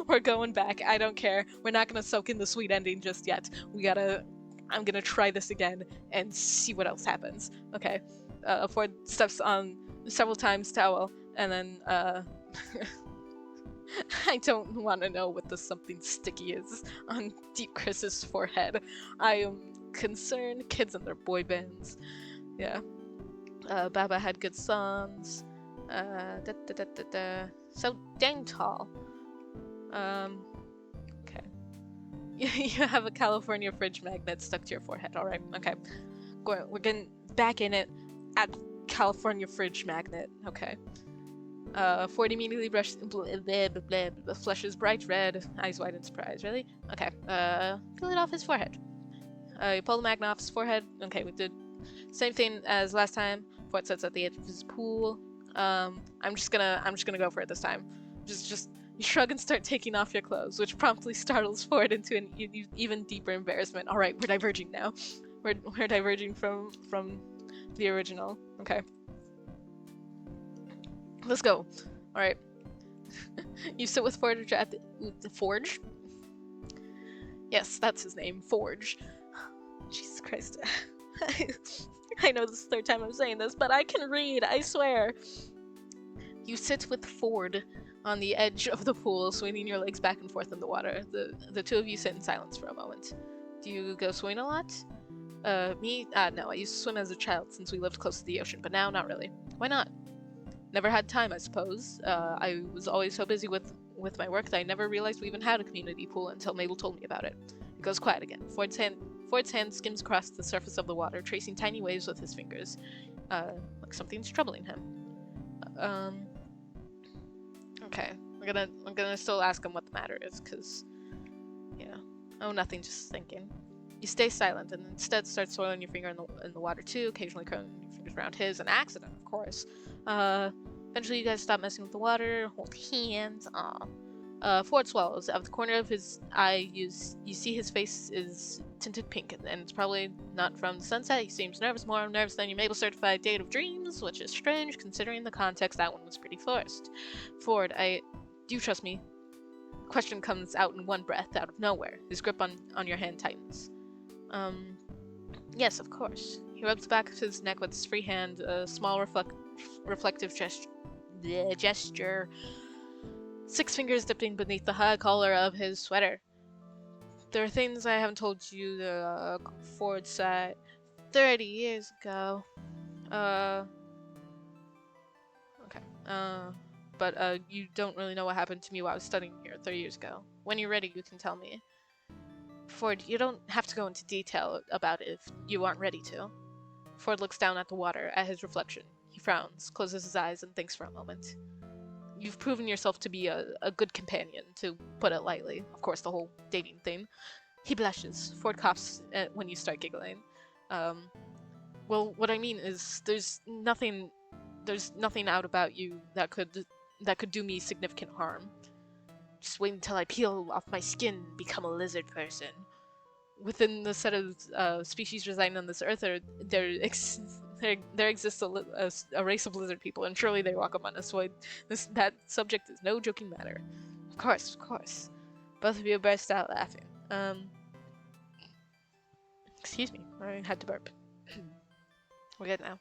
We're going back. I don't care. We're not gonna soak in the sweet ending just yet. I'm gonna try this again and see what else happens. Okay. Ford steps on several times towel, and then, I don't want to know what the something sticky is on Deep Chris's forehead. I am concerned. Kids and their boy bands. Yeah. Baba had good songs. So dang tall. Okay. You have a California fridge magnet stuck to your forehead. Alright, okay. We're getting back in it at California fridge magnet. Okay. Ford immediately flushes bright red, eyes wide in surprise. Really? Okay. Peel it off his forehead. You pull the magnet off his forehead. Okay, we did same thing as last time. Ford sits at the edge of his pool. I'm just gonna go for it this time. Just you shrug and start taking off your clothes, which promptly startles Ford into an even deeper embarrassment. All right, we're diverging now. We're diverging from the original. Okay. Let's go. All right. You sit with Forge at the Forge. Yes, that's his name, Forge. Jesus Christ. I know this is the third time I'm saying this, but I can read, I swear. You sit with Ford on the edge of the pool, swinging your legs back and forth in the water. The two of you sit in silence for a moment. Do you go swimming a lot? Me? No, I used to swim as a child since we lived close to the ocean, but now not really. Why not? Never had time, I suppose. I was always so busy with my work that I never realized we even had a community pool until Mabel told me about it. It goes quiet again. Ford's hand skims across the surface of the water, tracing tiny waves with his fingers. Like something's troubling him. Okay. I'm gonna still ask him what the matter is, cause, yeah. Oh, nothing, just thinking. You stay silent and instead start soiling your finger in the water too, occasionally curling your fingers around his. An accident, of course. Eventually you guys stop messing with the water, hold hands. Ford swallows. Out of the corner of his eye, you see his face is tinted pink, and it's probably not from the sunset. He seems nervous, more nervous than your Mabel-certified date of dreams, which is strange considering the context that one was pretty forced. Ford, do you trust me? The question comes out in one breath, out of nowhere. His grip on your hand tightens. Yes, of course. He rubs the back of his neck with his free hand, a small reflective gesture. 6 fingers dipping beneath the high collar of his sweater. There are things I haven't told you, Ford sighed. 30 years ago. Okay. But you don't really know what happened to me while I was studying here 30 years ago. When you're ready, you can tell me. Ford, you don't have to go into detail about it if you aren't ready to. Ford looks down at the water, at his reflection. He frowns, closes his eyes, and thinks for a moment. You've proven yourself to be a good companion, to put it lightly. Of course, the whole dating thing. He blushes. Ford coughs when you start giggling. Well, what I mean is, there's nothing out about you that could do me significant harm. Just wait until I peel off my skin and become a lizard person. Within the set of species residing on this earth, there exists a race of lizard people, and surely they walk among us. So that subject is no joking matter. Of course. Both of you burst out laughing. Excuse me, I had to burp. We're good now.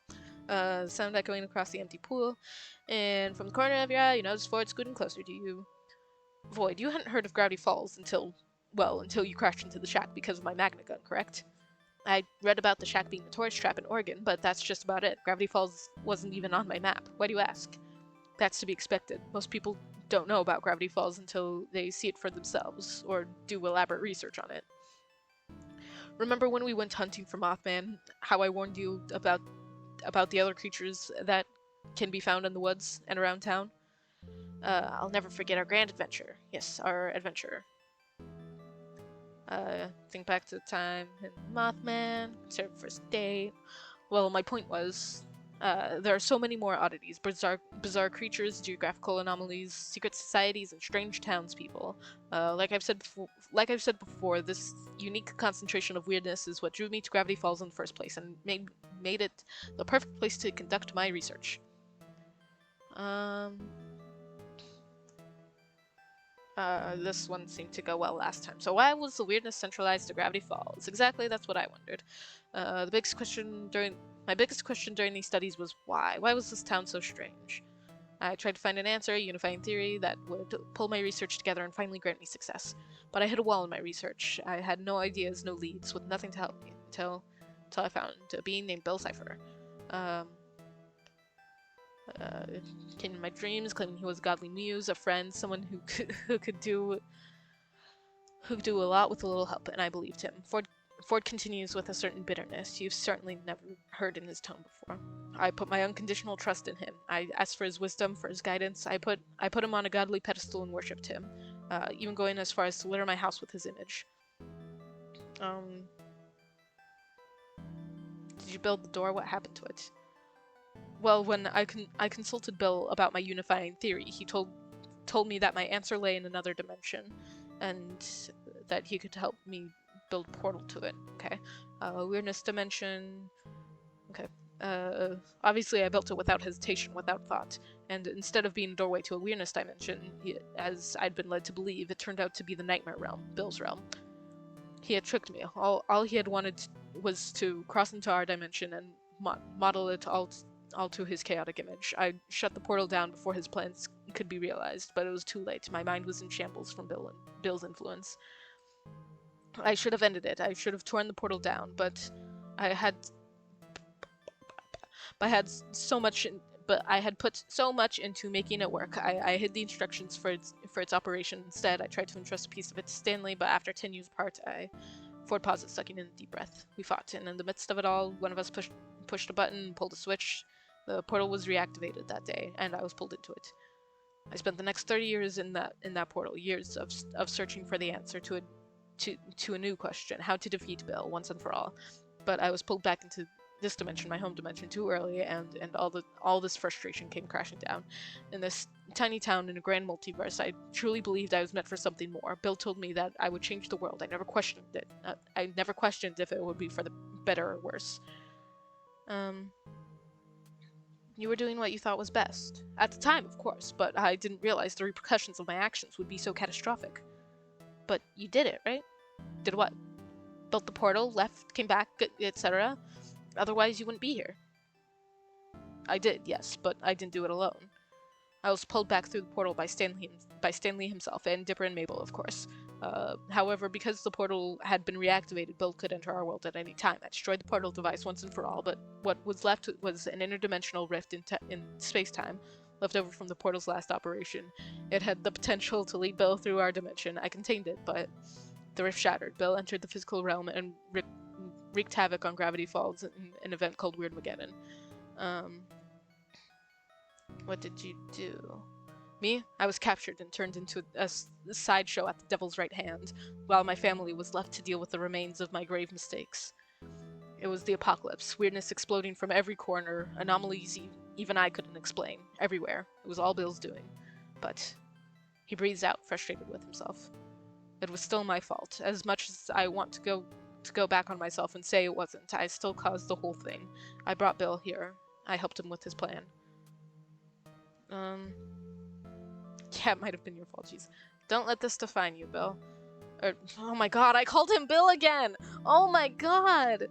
Sound echoing across the empty pool, and from the corner of your eye, you notice Ford scooting closer to you. Void, you hadn't heard of Gravity Falls until you crashed into the shack because of my magnet gun, correct? I read about the shack being a tourist trap in Oregon, but that's just about it. Gravity Falls wasn't even on my map. Why do you ask? That's to be expected. Most people don't know about Gravity Falls until they see it for themselves, or do elaborate research on it. Remember when we went hunting for Mothman, how I warned you about the other creatures that can be found in the woods and around town? I'll never forget our grand adventure. Yes, our adventure. Think back to the time in Mothman, served first date. Well, my point was, There are so many more oddities, bizarre creatures, geographical anomalies, secret societies, and strange townspeople. Like I've said before, this unique concentration of weirdness is what drew me to Gravity Falls in the first place, and made it the perfect place to conduct my research. This one seemed to go well last time. So why was the weirdness centralized to Gravity Falls? Exactly, that's what I wondered. My biggest question during these studies was why? Why was this town so strange? I tried to find an answer, a unifying theory that would pull my research together and finally grant me success. But I hit a wall in my research. I had no ideas, no leads, with nothing to help me until I found a being named Bill Cipher. Came in my dreams, claiming he was a godly muse, a friend, someone who could do a lot with a little help, and I believed him. Ford continues with a certain bitterness you've certainly never heard in his tone before. I put my unconditional trust in him. I asked for his wisdom, for his guidance. I put him on a godly pedestal and worshipped him, even going as far as to litter my house with his image. Did you build the door? What happened to it? Well, when I consulted Bill about my unifying theory, he told me that my answer lay in another dimension, and that he could help me build a portal to it. Okay, weirdness dimension. Okay, obviously I built it without hesitation, without thought, and instead of being a doorway to a weirdness dimension, as I'd been led to believe, it turned out to be the nightmare realm, Bill's realm. He had tricked me. All he had wanted was to cross into our dimension and model it all to his chaotic image. I shut the portal down before his plans could be realized, but it was too late. My mind was in shambles from Bill's influence. I should have ended it. I should have torn the portal down, but I had put so much into making it work. I hid the instructions for its operation. Instead, I tried to entrust a piece of it to Stanley, but after 10 years apart, Ford paused, sucking in a deep breath. We fought, and in the midst of it all, one of us pushed a button, pulled a switch. The portal was reactivated that day, and I was pulled into it. I spent the next 30 years in that portal, years of searching for the answer to a new question: how to defeat Bill once and for all. But I was pulled back into this dimension, my home dimension, too early, and all this frustration came crashing down. In this tiny town in a grand multiverse, I truly believed I was meant for something more. Bill told me that I would change the world. I never questioned it. I never questioned if it would be for the better or worse. You were doing what you thought was best. At the time, of course, but I didn't realize the repercussions of my actions would be so catastrophic. But you did it, right? Did what? Built the portal, left, came back, etc. Otherwise, you wouldn't be here. I did, yes, but I didn't do it alone. I was pulled back through the portal by Stanley himself, and Dipper and Mabel, of course. However, because the portal had been reactivated, Bill could enter our world at any time. I destroyed the portal device once and for all, but what was left was an interdimensional rift in space-time, left over from the portal's last operation. It had the potential to lead Bill through our dimension. I contained it, but the rift shattered. Bill entered the physical realm and wreaked havoc on Gravity Falls in an event called Weirdmageddon. What did you do? Me? I was captured and turned into a sideshow at the devil's right hand, while my family was left to deal with the remains of my grave mistakes. It was the apocalypse, weirdness exploding from every corner, anomalies even I couldn't explain, everywhere. It was all Bill's doing. But he breathes out, frustrated with himself. It was still my fault. As much as I want to go back on myself and say it wasn't, I still caused the whole thing. I brought Bill here. I helped him with his plan. Yeah, it might have been your fault, jeez. Don't let this define you, Bill. Oh my god, I called him Bill again! Oh my god!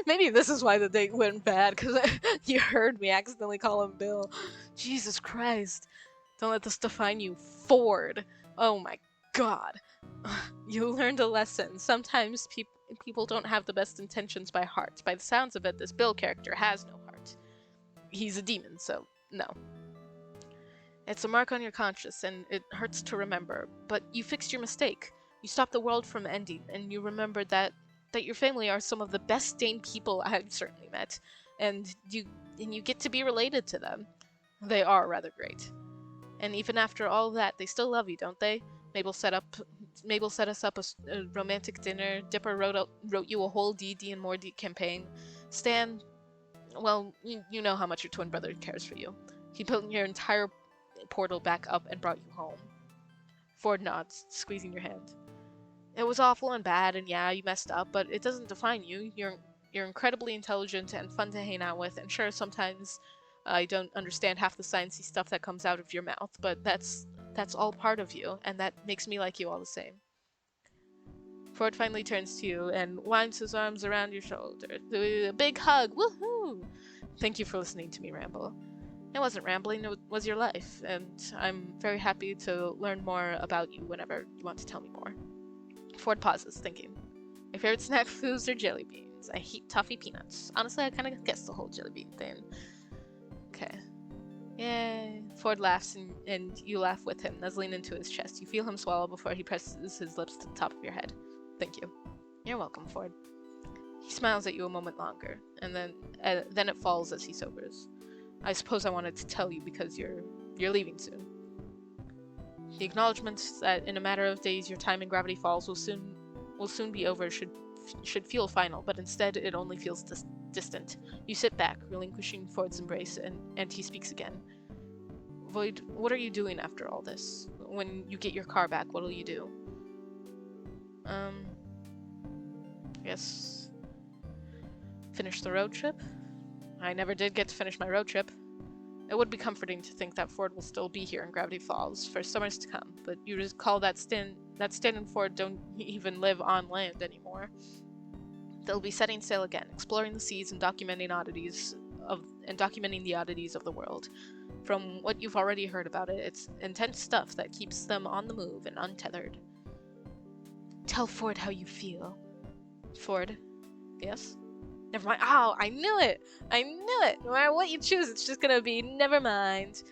Maybe this is why the date went bad, because you heard me accidentally call him Bill. Jesus Christ. Don't let this define you, Ford. Oh my god. You learned a lesson. Sometimes people don't have the best intentions by heart. By the sounds of it, this Bill character has no heart. He's a demon, so no. It's a mark on your conscience, and it hurts to remember, but you fixed your mistake. You stopped the world from ending, and you remembered that your family are some of the best Dane people I've certainly met, and you get to be related to them. They are rather great. And even after all that, they still love you, don't they? Mabel set us up a romantic dinner. Dipper wrote you a whole D&D and more D campaign. Stan Well, you know how much your twin brother cares for you. He built your entire portal back up and brought you home. Ford nods, squeezing your hand. It was awful and bad, and yeah, you messed up, but it doesn't define you. You're incredibly intelligent and fun to hang out with, and sure, sometimes I don't understand half the sciencey stuff that comes out of your mouth, but that's all part of you, and that makes me like you all the same. Ford finally turns to you and winds his arms around your shoulder. A big hug, woohoo! Thank you for listening to me ramble. It wasn't rambling, it was your life, and I'm very happy to learn more about you whenever you want to tell me more. Ford pauses, thinking. My favorite snack foods are jelly beans. I hate toffee peanuts. Honestly, I kind of guessed the whole jelly bean thing. Okay. Yay. Ford laughs, and you laugh with him, nuzzling into his chest. You feel him swallow before he presses his lips to the top of your head. Thank you. You're welcome, Ford. He smiles at you a moment longer, and then it falls as he sobers. I suppose I wanted to tell you because you're leaving soon. The acknowledgement that in a matter of days your time in Gravity Falls will soon be over should feel final, but instead it only feels distant. You sit back, relinquishing Ford's embrace, and he speaks again. Void, what are you doing after all this? When you get your car back, what'll you do? I guess finish the road trip? I never did get to finish my road trip. It would be comforting to think that Ford will still be here in Gravity Falls for summers to come, but you recall that Stan and Ford don't even live on land anymore. They'll be setting sail again, exploring the seas and documenting the oddities of the world. From what you've already heard about it, it's intense stuff that keeps them on the move and untethered. Tell Ford how you feel. Ford, yes? Never mind. Oh, I knew it! I knew it! No matter what you choose, it's just gonna be never mind.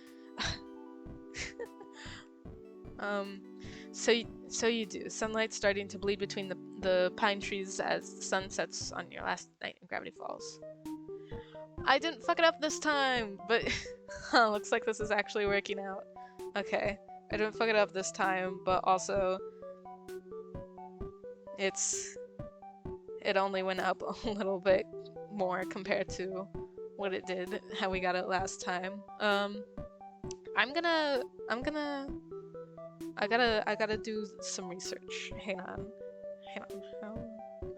So you do. Sunlight starting to bleed between the pine trees as the sun sets on your last night in Gravity Falls. I didn't fuck it up this time, but looks like this is actually working out. Okay, I didn't fuck it up this time, but also it only went up a little bit more compared to what it did, how we got it last time. I gotta do some research. Hang on.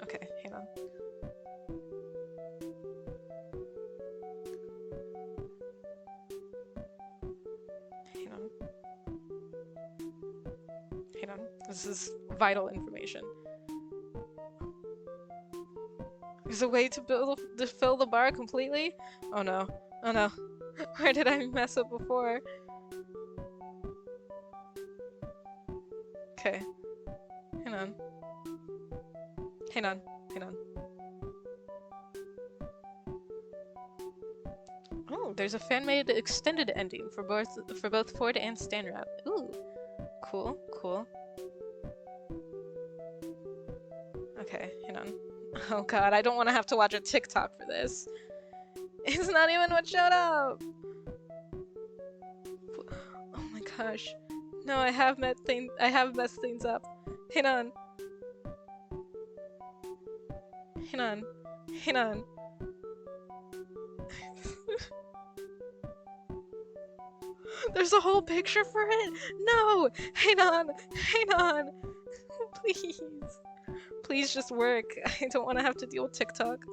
Okay, hang on. Hang on. This is vital information. There's a way to fill the bar completely? Oh no. Oh no. Where did I mess up before? Okay. Hang on. Oh, there's a fan-made extended ending for both Ford and Stanrat. Ooh. Cool. Okay, hang on. Oh god, I don't want to have to watch a TikTok for this. It's not even what showed up! Oh my gosh. No, I have messed things up. Hang on. There's a whole picture for it? No! Hang on! Please. Please just work. I don't want to have to deal with TikTok.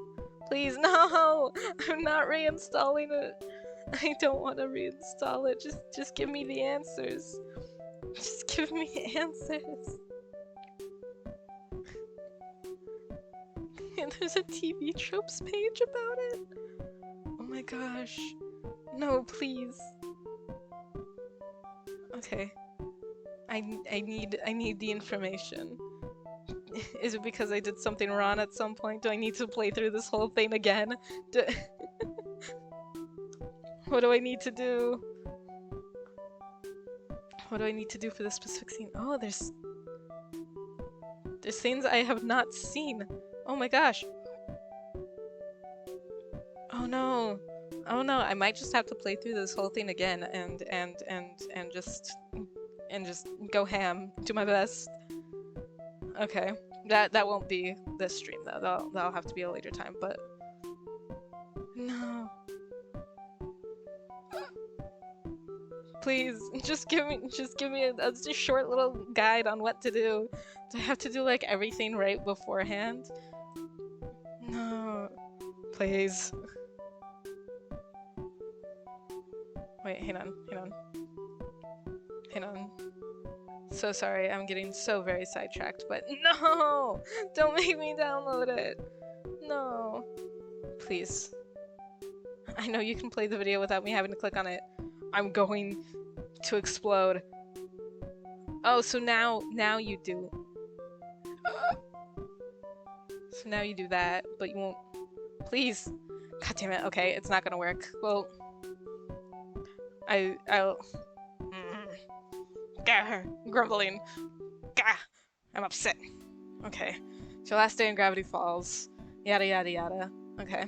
Please, no! I'm not reinstalling it. I don't want to reinstall it. Just give me the answers. Just give me answers. And there's a TV tropes page about it. Oh my gosh. No, please. Okay. I need the information. Is it because I did something wrong at some point? Do I need to play through this whole thing again? What do I need to do? What do I need to do for this specific scene? Oh, there's scenes I have not seen. Oh my gosh. Oh no. Oh no, I might just have to play through this whole thing again and just go ham. Do my best. Okay. That won't be this stream though. That'll have to be a later time, but No. Please, just give me a short little guide on what to do. Do I have to do like everything right beforehand? No. Please. Wait, hang on. So sorry, I'm getting so very sidetracked, but no! Don't make me download it! No. Please. I know you can play the video without me having to click on it. I'm going to explode. Oh, so now you do. So now you do that, but you won't. Please. God damn it. Okay, it's not gonna work. Well, I'll. Gah, grumbling. Gah, I'm upset. Okay. It's your last day in Gravity Falls. Yada yada yada. Okay.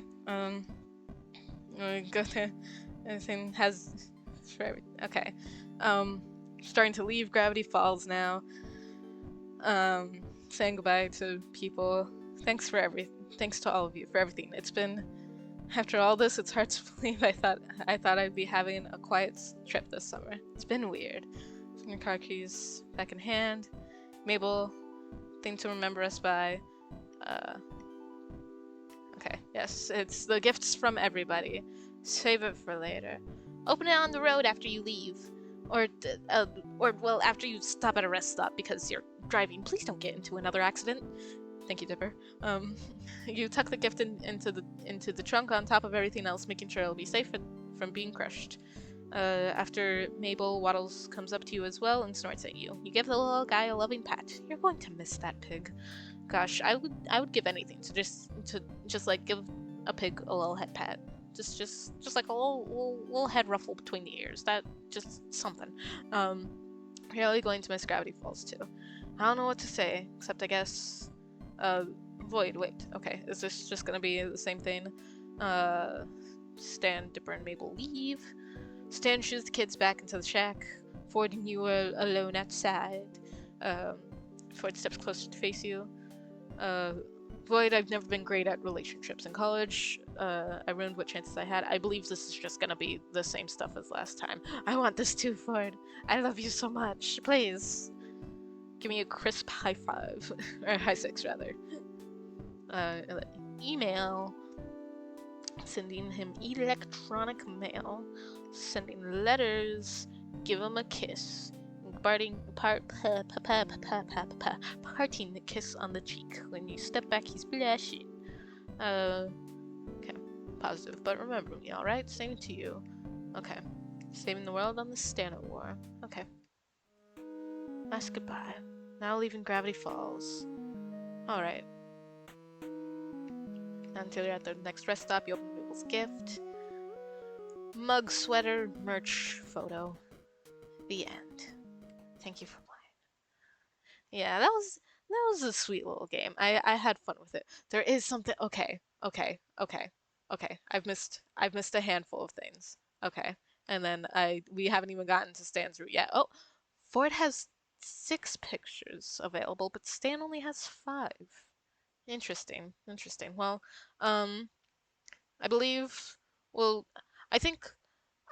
Go to. Everything has. Okay. Starting to leave Gravity Falls now. Saying goodbye to people. Thanks to all of you for everything. It's been, after all this, it's hard to believe I thought I'd be having a quiet trip this summer. It's been weird. Your car keys back in hand. Mabel, thing to remember us by. Okay, yes, it's the gifts from everybody. Save it for later. Open it on the road after you leave. Or well, after you stop at a rest stop because you're driving. Please don't get into another accident. Thank you, Dipper. You tuck the gift into the trunk on top of everything else, making sure it'll be safe from being crushed. After Mabel, Waddles comes up to you as well and snorts at you. You give the little guy a loving pat. You're going to miss that pig. Gosh, I would give anything to just like give a pig a little head pat. Just like a little head ruffle between the ears. That just something. You're really going to miss Gravity Falls too. I don't know what to say, except I guess Void, wait, okay. Is this just gonna be the same thing? Stan, Dipper, and Mabel leave. Stan shoos the kids back into the shack. Ford and you are alone outside. Ford steps closer to face you. Void, I've never been great at relationships in college. I ruined what chances I had. I believe this is just gonna be the same stuff as last time. I want this too, Ford. I love you so much. Please. Give me a crisp high five. Or high six, rather. Email. Sending him electronic mail. Sending letters. Give him a kiss. Parting the kiss on the cheek. When you step back, he's blushing. Okay. Positive. But remember me, alright? Same to you. Okay. Saving the world on the Stano War. Okay. Last goodbye. Now leaving Gravity Falls. Alright. Until you're at the next rest stop, you open Mabel's gift. Mug, sweater, merch, photo. The end. Thank you for playing. Yeah, that was a sweet little game. I had fun with it. There is something. Okay. I've missed a handful of things. Okay, and then we haven't even gotten to Stan's route yet. Oh, Ford has 6 pictures available, but Stan only has 5. Interesting. Well, I believe. Well, I think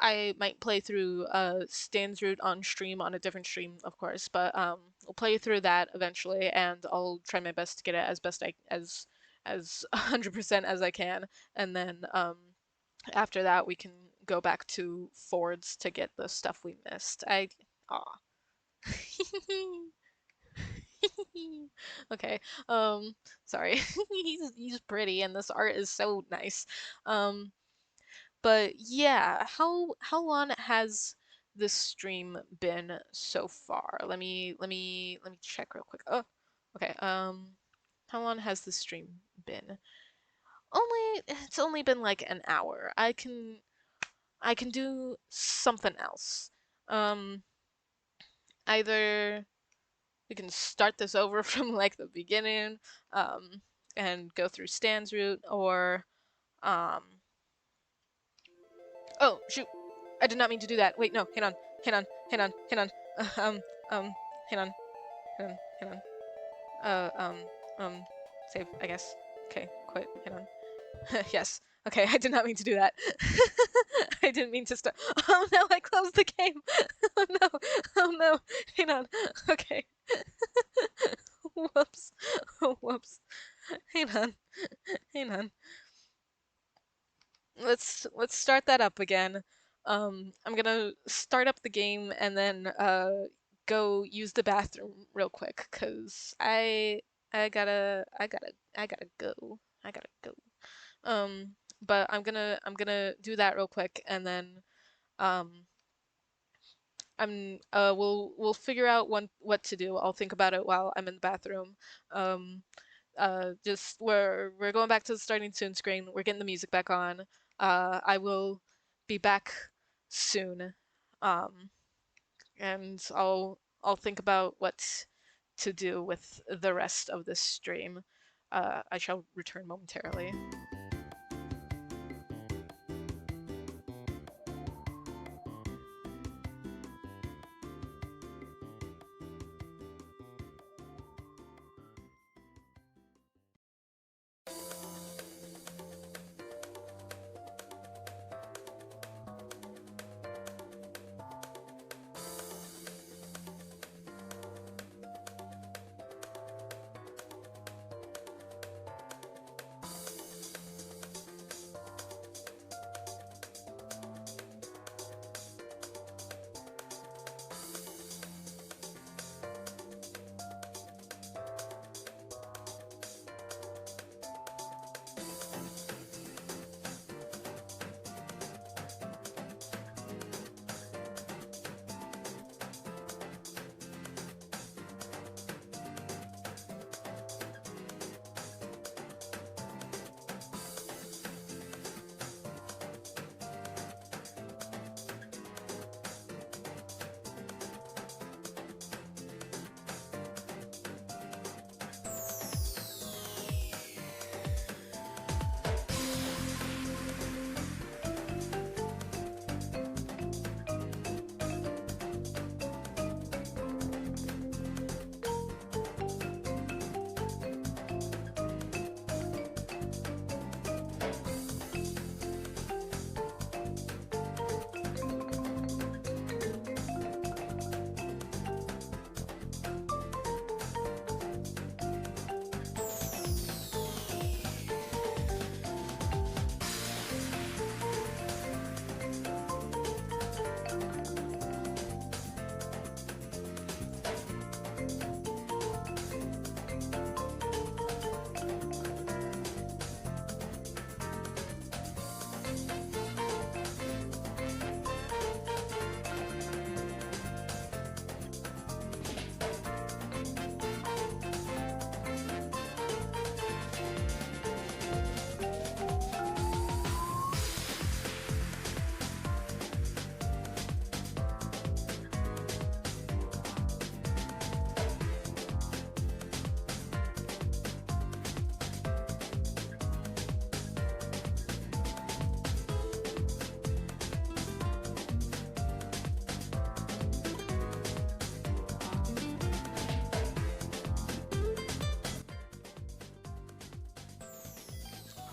I might play through Stan's route on stream, on a different stream, of course, but we'll play through that eventually, and I'll try my best to get it as best as 100% as I can, and then after that we can go back to Ford's to get the stuff we missed. Aw. Okay. Sorry. He's pretty, and this art is so nice. But yeah, how long has this stream been so far? Let me check real quick. Oh, okay. How long has this stream been? It's only been like an hour. I can do something else. Either we can start this over from like the beginning, and go through Stan's route, or oh shoot, I did not mean to do that. Wait, no, hang on. Um, hang on. Uh, um, save, I guess. Okay, quit. Hang on. Yes. Okay, I did not mean to do that. I didn't mean to start. Oh no, I closed the game. Oh no, oh no. Hang on. Okay. Whoops. Oh, whoops. Hang on. Hang on. Let's start that up again. I'm gonna start up the game and then go use the bathroom real quick, cause I gotta go. I gotta go. But I'm gonna do that real quick, and then um we'll figure out what to do. I'll think about it while I'm in the bathroom. Um, just we're going back to the starting soon screen. We're getting the music back on. I will be back soon. Um, and I'll think about what to do with the rest of this stream. I shall return momentarily.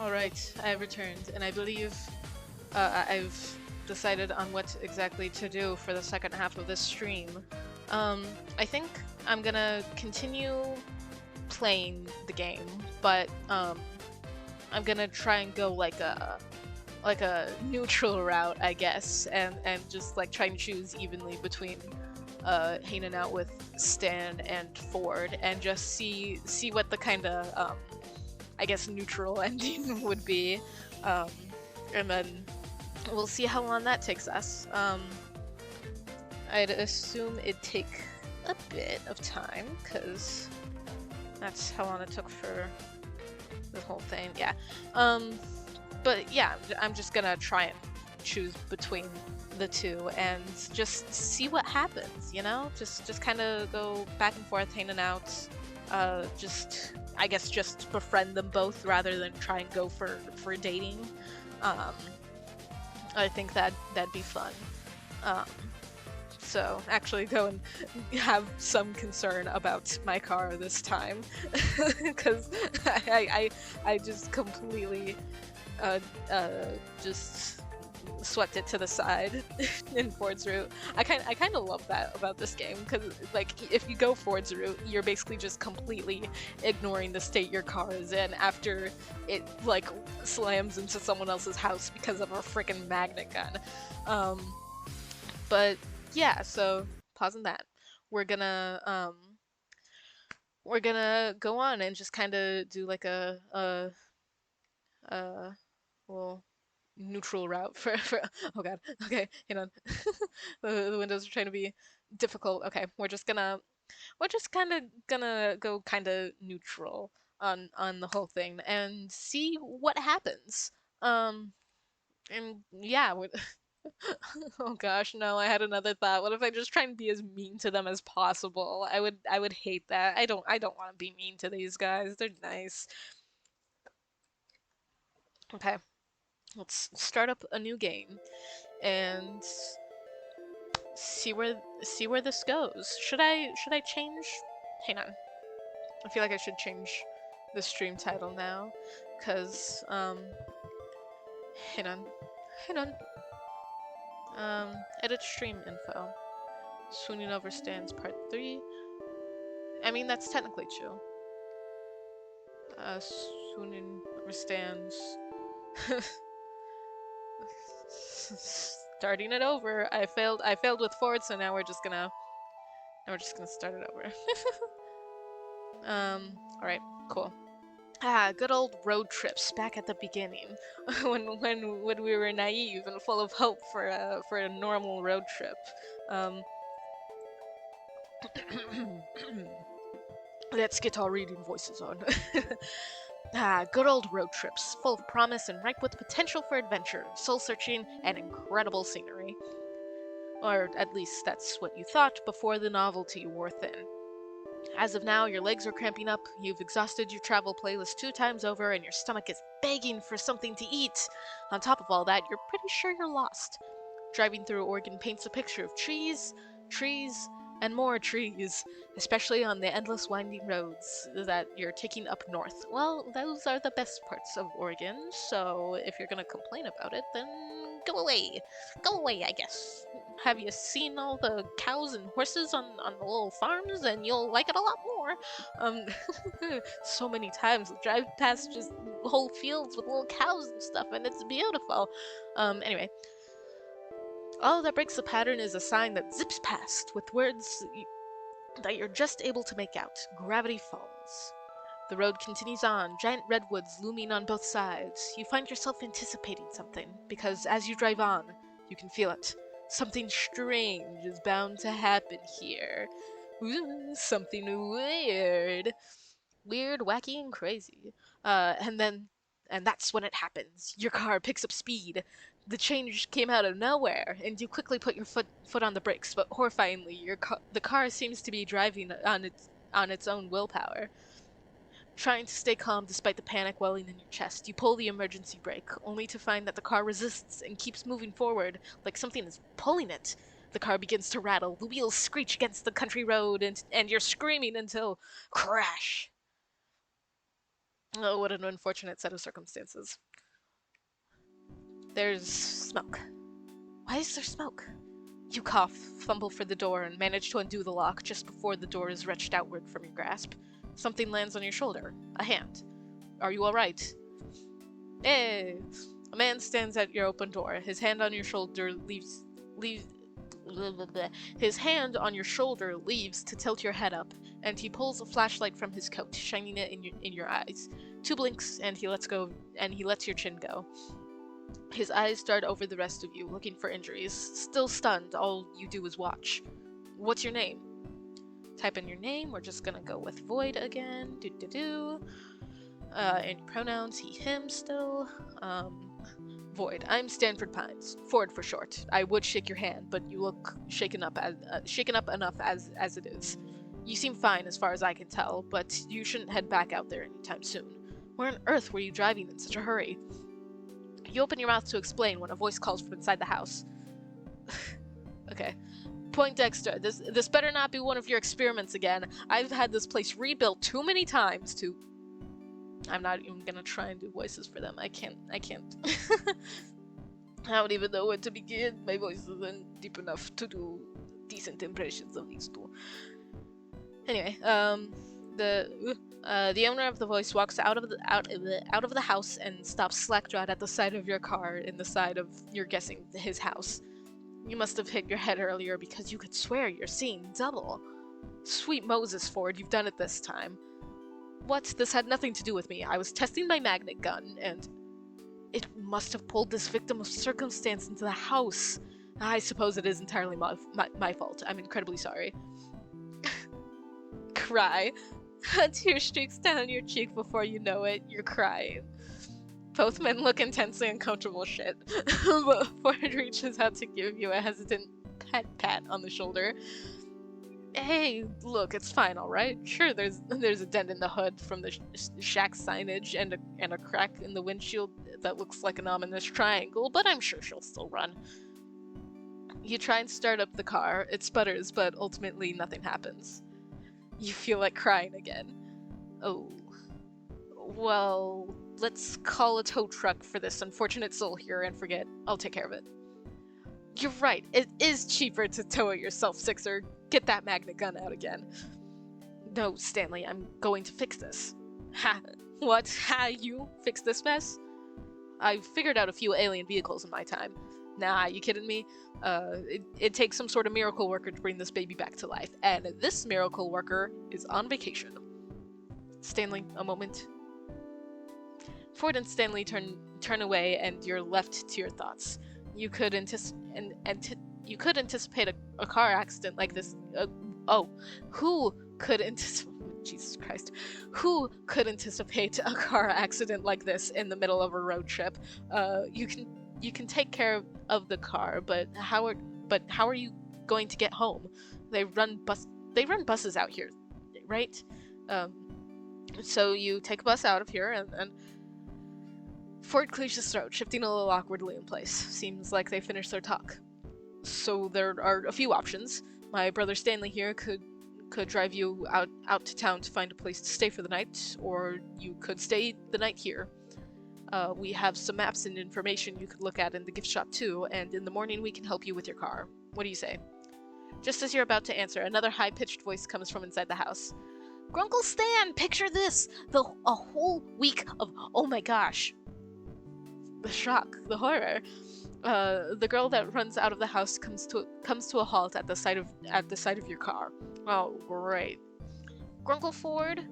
All right, I have returned, and I believe I've decided on what exactly to do for the second half of this stream. I think I'm gonna continue playing the game, but I'm gonna try and go like a neutral route, I guess, and just like try and choose evenly between hanging out with Stan and Ford, and just see what the kind of I guess neutral ending would be, and then we'll see how long that takes us. I'd assume it'd take a bit of time, because that's how long it took for the whole thing. Yeah. But yeah, I'm just gonna try and choose between the two and just see what happens, you know? Just kind of go back and forth, hanging out. I guess just befriend them both rather than try and go for dating. I think that'd be fun. So actually go and have some concern about my car this time, because I just completely just swept it to the side in Ford's route. I kind of love that about this game, because like if you go Ford's route, you're basically just completely ignoring the state your car is in after it like slams into someone else's house because of a freaking magnet gun. But yeah, so pausing that, we're gonna go on and just kind of do like a well, neutral route for oh god, okay, hang on. The windows are trying to be difficult. Okay, we're just kind of gonna go kind of neutral on the whole thing and see what happens. And yeah, oh gosh, no, I had another thought. What if I just try and be as mean to them as possible? I would hate that. I don't want to be mean to these guys. They're nice. Okay, let's start up a new game and see where this goes. Should I change? Hang on. I feel like I should change the stream title now, cause hang on, hang on. Edit stream info. Swooning Over Stans Part 3. I mean, that's technically true. Swooning Over Stans. Starting it over. I failed with Ford, so now we're just gonna start it over. Alright, cool. Good old road trips back at the beginning, when we were naive and full of hope for a normal road trip. Let's get our reading voices on. Good old road trips, full of promise and ripe with potential for adventure, soul-searching, and incredible scenery. Or at least that's what you thought before the novelty wore thin. As of now, your legs are cramping up, you've exhausted your travel playlist 2 times over, and your stomach is begging for something to eat. On top of all that, you're pretty sure you're lost. Driving through Oregon paints a picture of trees, and more trees, especially on the endless winding roads that you're taking up north. Well, those are the best parts of Oregon, so if you're gonna complain about it, then go away. Go away, I guess. Have you seen all the cows and horses on the little farms? Then you'll like it a lot more. So many times I drive past just whole fields with little cows and stuff, and it's beautiful. Anyway. All that breaks the pattern is a sign that zips past with words that you're just able to make out. Gravity Falls. The road continues on, giant redwoods looming on both sides. You find yourself anticipating something, because as you drive on, you can feel it. Something strange is bound to happen here. Ooh, something weird. Weird, wacky, and crazy. And that's when it happens. Your car picks up speed. The change came out of nowhere, and you quickly put your foot on the brakes, but horrifyingly, the car seems to be driving on its own willpower. Trying to stay calm despite the panic welling in your chest, you pull the emergency brake, only to find that the car resists and keeps moving forward, like something is pulling it. The car begins to rattle, the wheels screech against the country road, and you're screaming until crash. Oh, what an unfortunate set of circumstances. There's smoke. Why is there smoke? You cough, fumble for the door, and manage to undo the lock just before the door is wrenched outward from your grasp. Something lands on your shoulder. A hand. Are you alright? Hey! A man stands at your open door. His hand on your shoulder leaves to tilt your head up, and he pulls a flashlight from his coat, shining it in your eyes. 2 blinks, and he lets your chin go. His eyes dart over the rest of you, looking for injuries. Still stunned, all you do is watch. What's your name? Type in your name. We're just gonna go with Void again. And pronouns, he, him still. Void. I'm Stanford Pines. Ford for short. I would shake your hand, but you look shaken up enough as it is. You seem fine as far as I can tell, but you shouldn't head back out there anytime soon. Where on earth were you driving in such a hurry? You open your mouth to explain when a voice calls from inside the house. Okay. Poindexter, this better not be one of your experiments again. I've had this place rebuilt too many times to... I'm not even gonna try and do voices for them. I can't. I don't even know where to begin. My voice isn't deep enough to do decent impressions of these two. Anyway, the owner of the voice walks out of the house and stops slackjawed at the side of your car in the side of, you're guessing, his house. You must have hit your head earlier because you could swear you're seeing double. Sweet Moses, Ford, you've done it this time. What? This had nothing to do with me. I was testing my magnet gun, and it must have pulled this victim of circumstance into the house. I suppose it is entirely my fault. I'm incredibly sorry. Cry. A tear streaks down your cheek before you know it. You're crying. Both men look intensely uncomfortable shit, but Ford reaches out to give you a hesitant pat on the shoulder. Hey, look, it's fine, all right. Sure, there's a dent in the hood from the shack signage and a crack in the windshield that looks like an ominous triangle, but I'm sure she'll still run. You try and start up the car. It sputters, but ultimately nothing happens. You feel like crying again. Oh. Well, let's call a tow truck for this unfortunate soul here and forget. I'll take care of it. You're right. It is cheaper to tow it yourself, Sixer. Get that magnet gun out again. No, Stanley, I'm going to fix this. Ha! What? Ha, you fix this mess? I've figured out a few alien vehicles in my time. Nah, you kidding me? It takes some sort of miracle worker to bring this baby back to life, and this miracle worker is on vacation. Stanley, a moment. Ford and Stanley turn away, and you're left to your thoughts. You could anticipate a car accident like this. Who could anticipate? Jesus Christ, who could anticipate a car accident like this in the middle of a road trip? You can take care of the car, but how are you going to get home? They run buses out here, right? So you take a bus out of here, and Ford clears his throat, shifting a little awkwardly in place. Seems like they finished their talk. So there are a few options. My brother Stanley here could drive you out to town to find a place to stay for the night, or you could stay the night here. We have some maps and information you could look at in the gift shop too, and in the morning we can help you with your car. What do you say? Just as you're about to answer, another high-pitched voice comes from inside the house. Grunkle Stan, picture this! A whole week of, oh my gosh. The shock, the horror. The girl that runs out of the house comes to a halt at the side of your car. Oh, great. Grunkle Ford?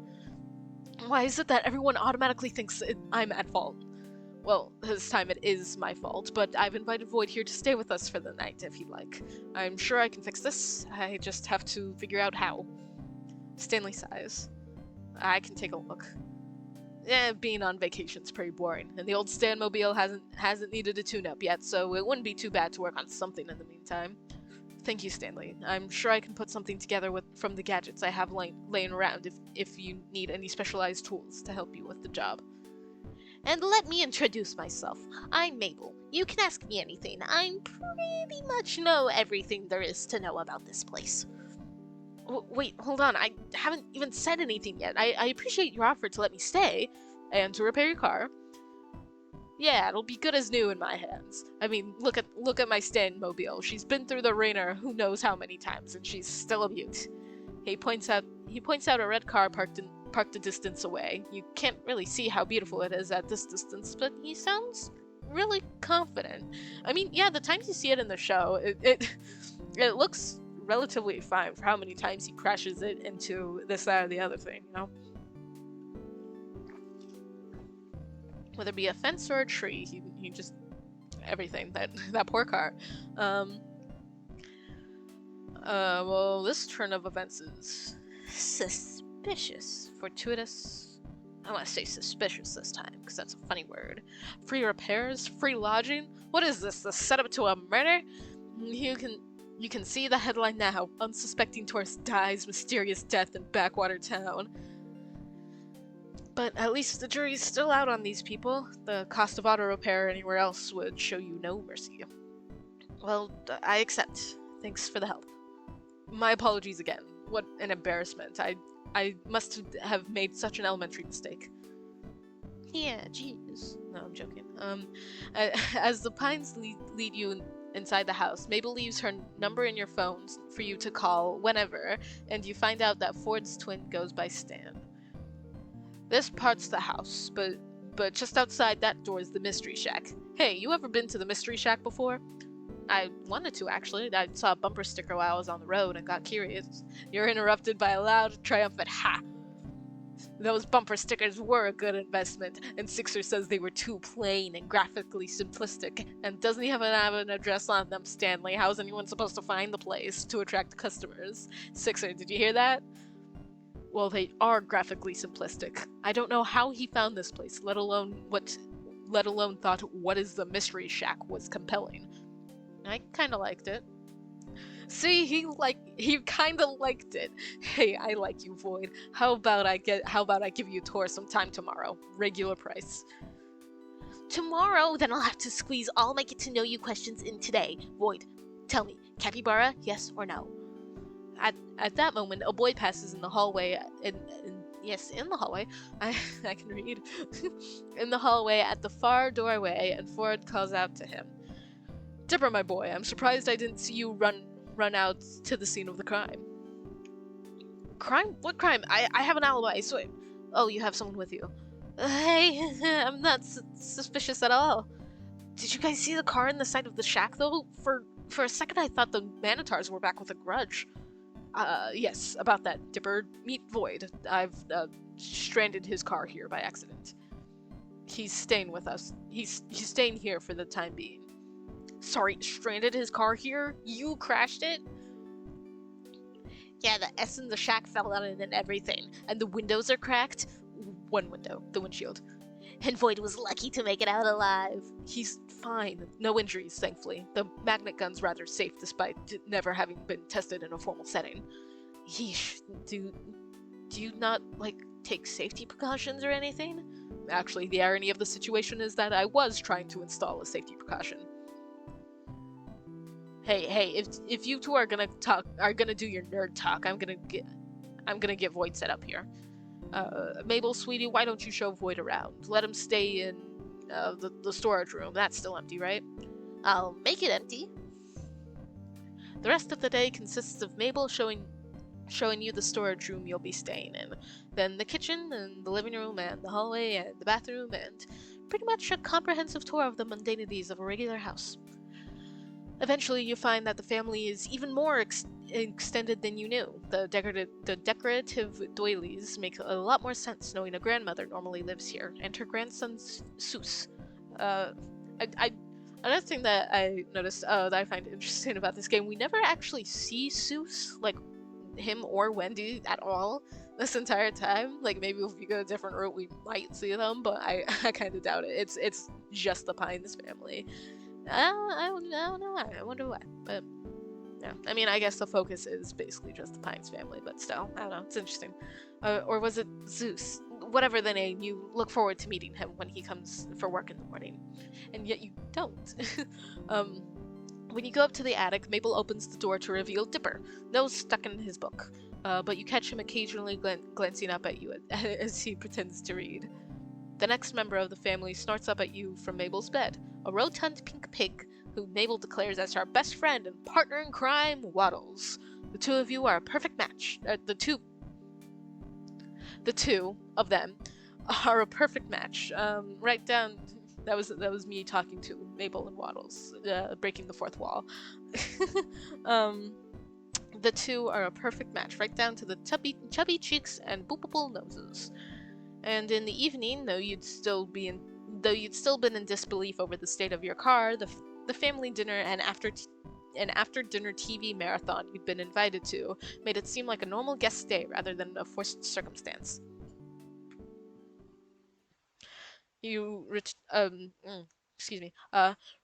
Why is it that everyone automatically thinks I'm at fault? Well, this time it is my fault, but I've invited Void here to stay with us for the night, if he'd like. I'm sure I can fix this. I just have to figure out how. Stanley sighs. I can take a look. Being on vacation's pretty boring, and the old Stanmobile hasn't needed a tune-up yet, so it wouldn't be too bad to work on something in the meantime. Thank you, Stanley. I'm sure I can put something together from the gadgets I have laying around if you need any specialized tools to help you with the job. And let me introduce myself. I'm Mabel. You can ask me anything. I pretty much know everything there is to know about this place. Wait, hold on. I haven't even said anything yet. I appreciate your offer to let me stay and to repair your car. Yeah, it'll be good as new in my hands. I mean, look at my Stanmobile. She's been through the ringer who knows how many times, and she's still a beaut. He points out a red car parked a distance away. You can't really see how beautiful it is at this distance, but he sounds really confident. I mean, yeah, the times you see it in the show, it looks relatively fine for how many times he crashes it into this, that, or the other thing, you know? Whether it be a fence or a tree, he just... everything. That poor car. Well, this turn of events is suspicious. Fortuitous. I want to say suspicious this time, because that's a funny word. Free repairs? Free lodging? What is this? The setup to a murder? You can see the headline now. Unsuspecting tourist dies mysterious death in backwater town. But at least the jury's still out on these people. The cost of auto repair anywhere else would show you no mercy. Well, I accept. Thanks for the help. My apologies again. What an embarrassment. I must have made such an elementary mistake. Yeah, jeez. No, I'm joking. As the pines lead you inside the house, Mabel leaves her number in your phone for you to call whenever, and you find out that Ford's twin goes by Stan. This part's the house, but just outside that door is the Mystery Shack. Hey, you ever been to the Mystery Shack before? I wanted to, actually. I saw a bumper sticker while I was on the road and got curious. You're interrupted by a loud, triumphant ha! Those bumper stickers were a good investment, and Sixer says they were too plain and graphically simplistic. And doesn't he have an address on them, Stanley? How's anyone supposed to find the place to attract customers? Sixer, did you hear that? Well, they are graphically simplistic. I don't know how he found this place, let alone thought what is the Mystery Shack was compelling. I kinda liked it. See, he kinda liked it. Hey, I like you, Void. How about I give you a tour sometime tomorrow? Regular price. Tomorrow? Then I'll have to squeeze all my get-to-know-you questions in today. Void, tell me, capybara, yes or no? At that moment, a boy passes in the hallway, in the hallway. I can read. In the hallway at the far doorway, and Ford calls out to him. Dipper, my boy, I'm surprised I didn't see you run out to the scene of the crime. Crime? What crime? I have an alibi, so Oh, you have someone with you. Hey, I'm not suspicious at all. Did you guys see the car in the side of the shack, though? For a second I thought the Manitars were back with a grudge. Yes, about that, Dipper. Meet Void. I've, stranded his car here by accident. He's staying with us. He's staying here for the time being. Sorry, stranded his car here? You crashed it? Yeah, the S in the shack fell out and everything. And the windows are cracked. One window, the windshield. And Void was lucky to make it out alive. He's fine. No injuries, thankfully. The magnet gun's rather safe despite never having been tested in a formal setting. Yeesh. Do you not, take safety precautions or anything? Actually, the irony of the situation is that I was trying to install a safety precaution. Hey, if you two are gonna do your nerd talk, I'm gonna get Void set up here. Mabel, sweetie, why don't you show Void around? Let him stay in the storage room. That's still empty, right? I'll make it empty. The rest of the day consists of Mabel showing you the storage room you'll be staying in, then the kitchen and the living room and the hallway and the bathroom, and pretty much a comprehensive tour of the mundanities of a regular house. Eventually, you find that the family is even more extended than you knew. The decorative doilies make a lot more sense knowing a grandmother normally lives here, and her grandson Seuss. Another thing that I noticed that I find interesting about this game, we never actually see Seuss, him or Wendy at all this entire time. Maybe if we go a different route, we might see them, but I kind of doubt it. It's just the Pines family. I don't know why. I wonder why. But yeah, I mean, I guess the focus is basically just the Pines family, but still, I don't know. It's interesting. Or was it Zeus? Whatever the name, you look forward to meeting him when he comes for work in the morning, and yet you don't. When you go up to the attic, Mabel opens the door to reveal Dipper, nose stuck in his book. But you catch him occasionally glancing up at you as he pretends to read. The next member of the family snorts up at you from Mabel's bed, a rotund pink pig who Mabel declares as her best friend and partner in crime, Waddles. The two of you are a perfect match. The two of them are a perfect match. Right down. That was me talking to Mabel and Waddles, breaking the fourth wall. The two are a perfect match, right down to the chubby cheeks and boopable noses. And in the evening, though you'd still been in disbelief over the state of your car, the family dinner and after dinner TV marathon you'd been invited to made it seem like a normal guest stay rather than a forced circumstance.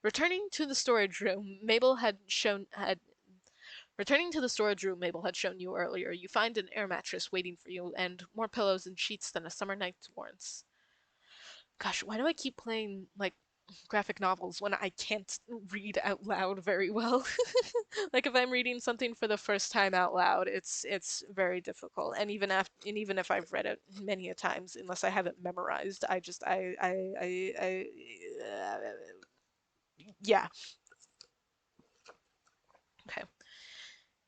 Returning to the storage room Mabel had shown you earlier, you find an air mattress waiting for you and more pillows and sheets than a summer night warrants. Gosh, why do I keep playing graphic novels when I can't read out loud very well. Like if I'm reading something for the first time out loud, it's very difficult. And even if I've read it many a times, unless I have it memorized, I just yeah. Okay.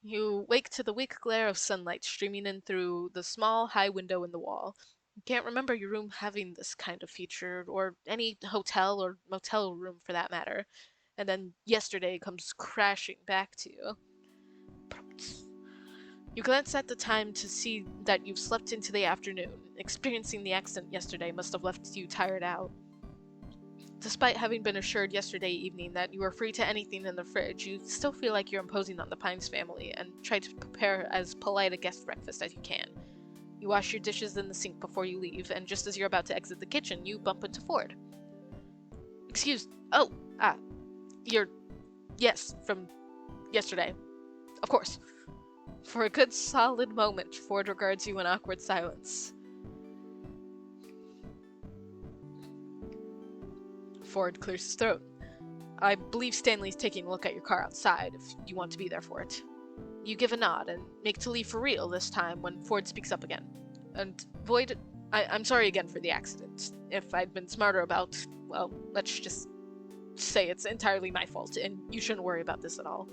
You wake to the weak glare of sunlight streaming in through the small, high window in the wall. You can't remember your room having this kind of feature, or any hotel or motel room for that matter. And then yesterday comes crashing back to you. You glance at the time to see that you've slept into the afternoon. Experiencing the accident yesterday must have left you tired out. Despite having been assured yesterday evening that you are free to anything in the fridge, you still feel like you're imposing on the Pines family and try to prepare as polite a guest breakfast as you can. You wash your dishes in the sink before you leave, and just as you're about to exit the kitchen, you bump into Ford. You're... Yes, from yesterday. Of course. For a good solid moment, Ford regards you in awkward silence. Ford clears his throat. I believe Stanley's taking a look at your car outside, if you want to be there for it. You give a nod and make to leave for real this time when Ford speaks up again. And Void, I'm sorry again for the accident. If I'd been smarter about, well, let's just say it's entirely my fault, and you shouldn't worry about this at all.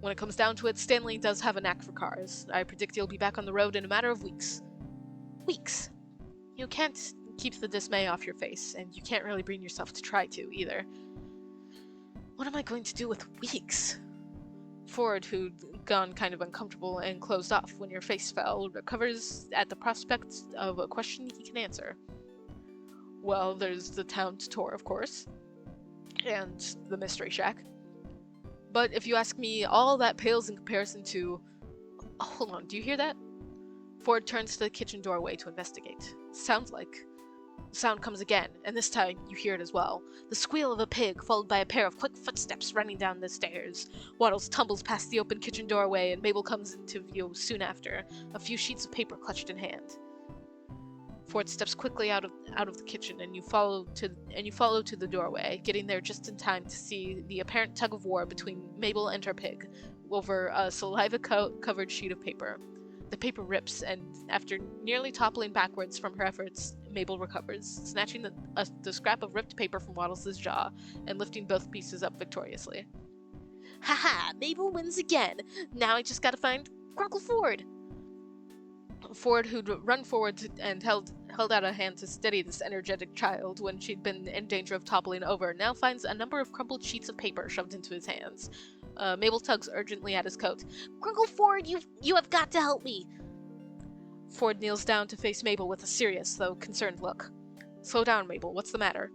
When it comes down to it, Stanley does have a knack for cars. I predict he'll be back on the road in a matter of weeks. Weeks? You can't keep the dismay off your face, and you can't really bring yourself to try to, either. What am I going to do with weeks? Ford, who'd gone kind of uncomfortable and closed off when your face fell, recovers at the prospect of a question he can answer. Well, there's the town to tour, of course, and the Mystery Shack. But if you ask me, all that pales in comparison to... Oh, hold on, do you hear that? Ford turns to the kitchen doorway to investigate. Sounds like... The sound comes again, and this time you hear it as well. The squeal of a pig, followed by a pair of quick footsteps running down the stairs. Waddles tumbles past the open kitchen doorway, and Mabel comes into view soon after, a few sheets of paper clutched in hand. Ford steps quickly out of the kitchen, and you follow to the doorway, getting there just in time to see the apparent tug of war between Mabel and her pig over a saliva-covered sheet of paper. The paper rips, and after nearly toppling backwards from her efforts, Mabel recovers, snatching the scrap of ripped paper from Waddles' jaw and lifting both pieces up victoriously. Haha! Mabel wins again! Now I just gotta find Grunkle Ford! Ford, who'd run forward and held out a hand to steady this energetic child when she'd been in danger of toppling over, now finds a number of crumpled sheets of paper shoved into his hands. Mabel tugs urgently at his coat. Grunkle Ford, you have got to help me! Ford kneels down to face Mabel with a serious, though concerned look. Slow down, Mabel. What's the matter?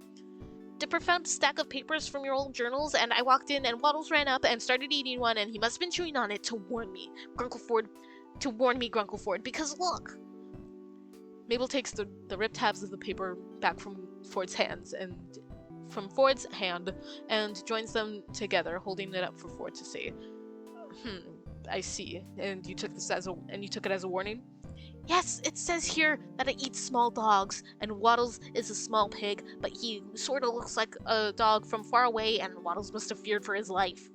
Dipper found a stack of papers from your old journals, and I walked in, and Waddles ran up and started eating one, and he must have been chewing on it to warn me. Grunkle Ford, because look! Mabel takes the ripped halves of the paper back from Ford's hand and joins them together, holding it up for Ford to see. I see. And you took it as a warning? Yes, it says here that it eats small dogs, and Waddles is a small pig, but he sort of looks like a dog from far away, and Waddles must have feared for his life.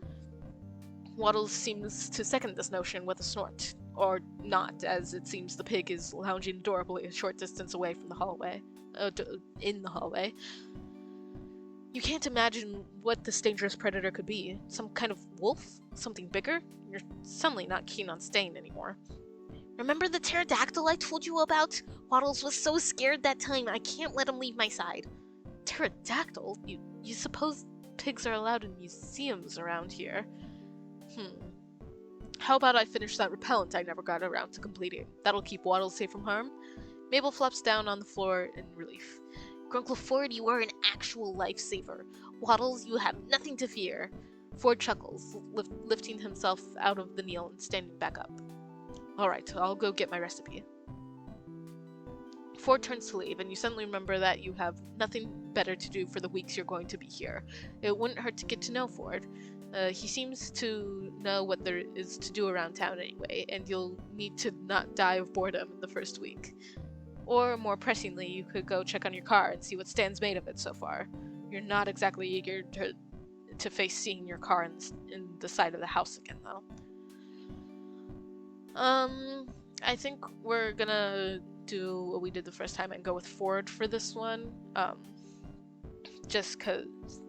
Waddles seems to second this notion with a snort. Or not, as it seems the pig is lounging adorably a short distance away from the hallway. In the hallway. You can't imagine what this dangerous predator could be. Some kind of wolf? Something bigger? You're suddenly not keen on staying anymore. Remember the pterodactyl I told you about? Waddles was so scared that time, I can't let him leave my side. Pterodactyl? You suppose pigs are allowed in museums around here? How about I finish that repellent I never got around to completing? That'll keep Waddles safe from harm. Mabel flops down on the floor in relief. Grunkle Ford, you are an actual lifesaver. Waddles, you have nothing to fear. Ford chuckles, lifting himself out of the kneel and standing back up. Alright, I'll go get my recipe. Ford turns to leave, and you suddenly remember that you have nothing better to do for the weeks you're going to be here. It wouldn't hurt to get to know Ford. He seems to know what there is to do around town anyway, and you'll need to not die of boredom in the first week. Or, more pressingly, you could go check on your car and see what Stan's made of it so far. You're not exactly eager to face seeing your car in the side of the house again, though. I think we're gonna do what we did the first time and go with Ford for this one.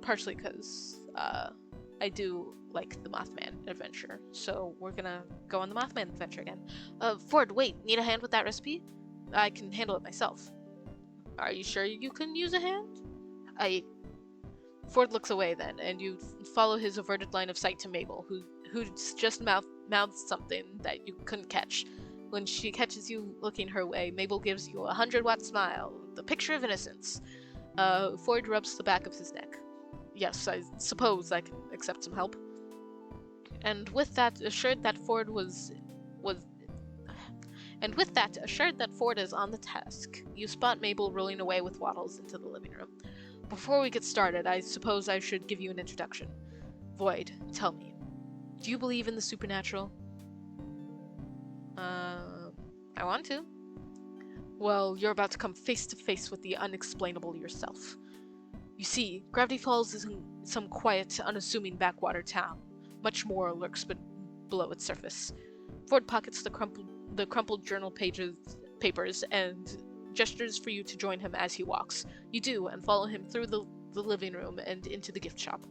Partially because I do like the Mothman adventure, so we're gonna go on the Mothman adventure again. Ford, wait, need a hand with that recipe? I can handle it myself. Are you sure you can use a hand? Ford looks away then, and you follow his averted line of sight to Mabel, who's just mouths something that you couldn't catch. When she catches you looking her way, Mabel gives you a 100-watt smile, the picture of innocence. Ford rubs the back of his neck. Yes, I suppose I can accept some help. And with that, assured that Ford is on the task, you spot Mabel rolling away with Waddles into the living room. Before we get started, I suppose I should give you an introduction. Void, tell me, do you believe in the supernatural? I want to. Well, you're about to come face to face with the unexplainable yourself. You see, Gravity Falls isn't some quiet, unassuming backwater town. Much more lurks below its surface. Ford pockets the crumpled journal papers and gestures for you to join him as he walks. You do, and follow him through the living room and into the gift shop.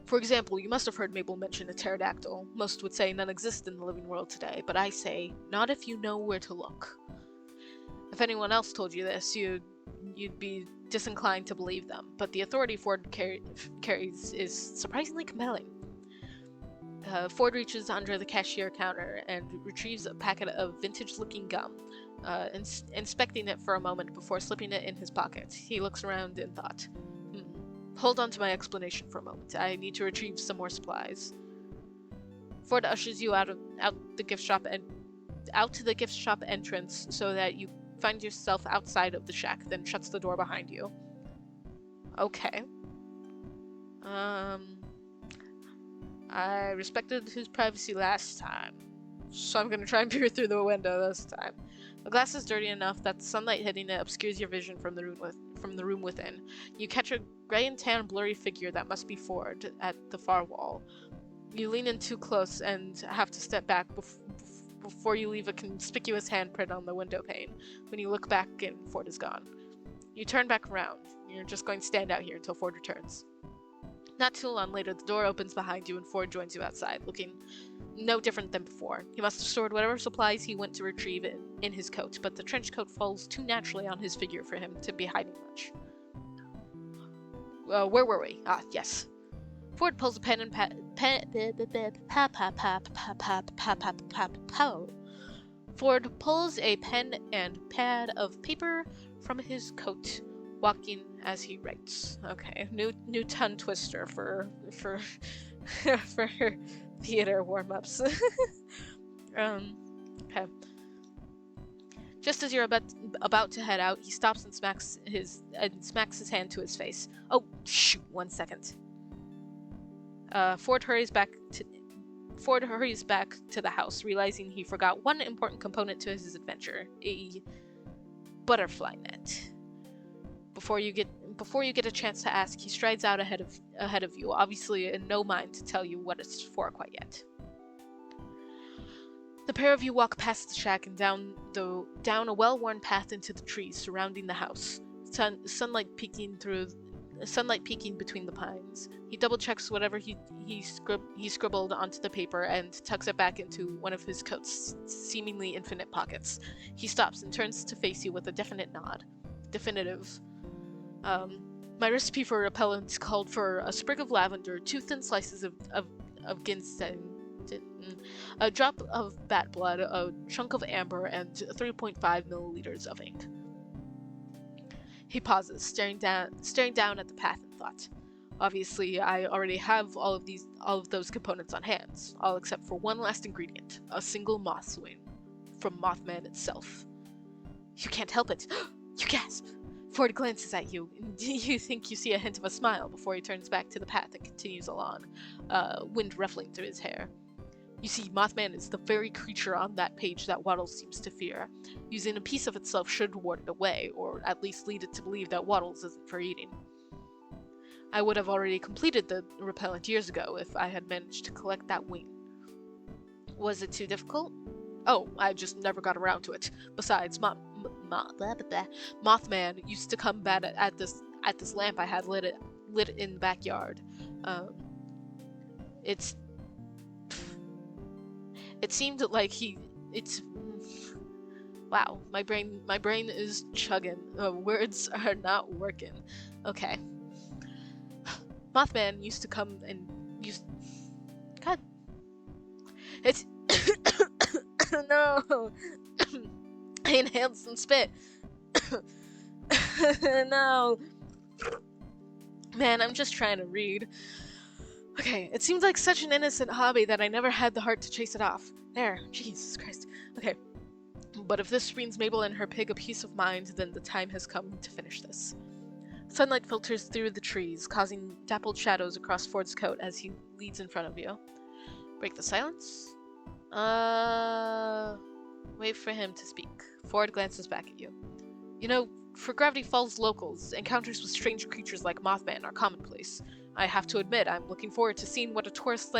For example, you must have heard Mabel mention a pterodactyl. Most would say none exist in the living world today, but I say, not if you know where to look. If anyone else told you this, you'd be disinclined to believe them, but the authority Ford carries is surprisingly compelling. Ford reaches under the cashier counter and retrieves a packet of vintage-looking gum, inspecting it for a moment before slipping it in his pocket. He looks around in thought. Hold on to my explanation for a moment. I need to retrieve some more supplies. Ford ushers you out the gift shop and out to the gift shop entrance so that you find yourself outside of the shack, then shuts the door behind you. Okay. I respected his privacy last time, so I'm gonna try and peer through the window this time. The glass is dirty enough that the sunlight hitting it obscures your vision from the room within. You catch a gray and tan blurry figure that must be Ford at the far wall. You lean in too close and have to step back before you leave a conspicuous handprint on the window pane. When you look back in, Ford is gone. You turn back around. You're just going to stand out here until Ford returns. Not too long later, the door opens behind you and Ford joins you outside, looking no different than before. He must have stored whatever supplies he went to retrieve in his coat, but the trench coat falls too naturally on his figure for him to be hiding much. Where were we? Ah, yes. Ford pulls a pen and Ford pulls a pen and pad of paper from his coat, walking as he writes. Okay, new tongue twister for for theater warm-ups. Okay. Just as you're about to head out, he stops and smacks his hand to his face. Oh, shoot! 1 second. Ford hurries back to the house, realizing he forgot one important component to his adventure: a butterfly net. Before you get a chance to ask, he strides out ahead of you, obviously in no mind to tell you what it's for quite yet. The pair of you walk past the shack and down a well-worn path into the trees surrounding the house. Sunlight peeking between the pines. He double-checks whatever he scribbled onto the paper and tucks it back into one of his coat's seemingly infinite pockets. He stops and turns to face you with a definite nod. Definitive. My recipe for repellent called for a sprig of lavender, 2 thin slices of ginseng, a drop of bat blood, a chunk of amber, and 3.5 milliliters of ink. He pauses, staring down at the path in thought. Obviously, I already have all of those components on hand, all except for one last ingredient, a single moth's wing, from Mothman itself. You can't help it. You gasp. Ford glances at you, and you think you see a hint of a smile before he turns back to the path and continues along, wind ruffling through his hair. You see, Mothman is the very creature on that page that Waddles seems to fear. Using a piece of itself should ward it away, or at least lead it to believe that Waddles isn't for eating. I would have already completed the repellent years ago if I had managed to collect that wing. Was it too difficult? Oh, I just never got around to it. Besides, Mothman used to come bad at this lamp I had lit in the backyard. It seemed like wow, my brain is chugging. Words are not working. Okay. Mothman used to come and God. It's no. I inhaled some spit. No. Man, I'm just trying to read. Okay, it seems like such an innocent hobby that I never had the heart to chase it off. There, Jesus Christ. Okay, but if this brings Mabel and her pig a peace of mind, then the time has come to finish this. Sunlight filters through the trees, causing dappled shadows across Ford's coat as he leads in front of you. Break the silence? Wait for him to speak. Ford glances back at you. You know, for Gravity Falls locals, encounters with strange creatures like Mothman are commonplace. I have to admit, I'm looking forward to seeing what a tourist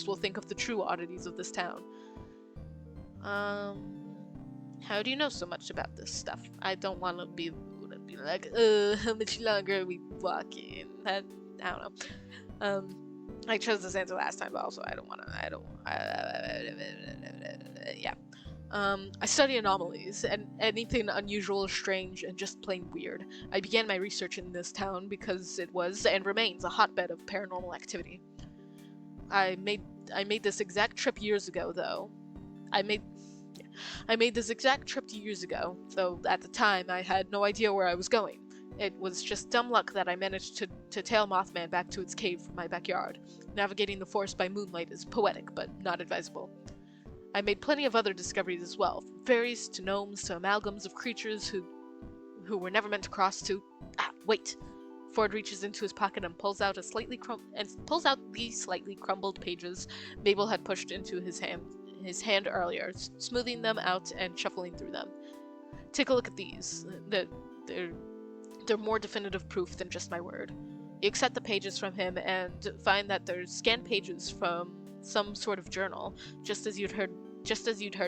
will think of the true oddities of this town. How do you know so much about this stuff? I don't want to be like, how much longer are we walking? I don't know. I chose this answer last time, but also yeah. I study anomalies, and anything unusual, strange, and just plain weird. I began my research in this town because it was, and remains, a hotbed of paranormal activity. I made this exact trip years ago, though. I made this exact trip years ago, though at the time I had no idea where I was going. It was just dumb luck that I managed to tail Mothman back to its cave from my backyard. Navigating the forest by moonlight is poetic, but not advisable. I made plenty of other discoveries as well, from fairies to gnomes to amalgams of creatures who were never meant to cross to... wait! Ford reaches into his pocket and pulls out the slightly crumbled pages Mabel had pushed into his hand earlier, smoothing them out and shuffling through them. Take a look at these. They're more definitive proof than just my word. You accept the pages from him and find that they're scanned pages from some sort of journal, just as you'd heard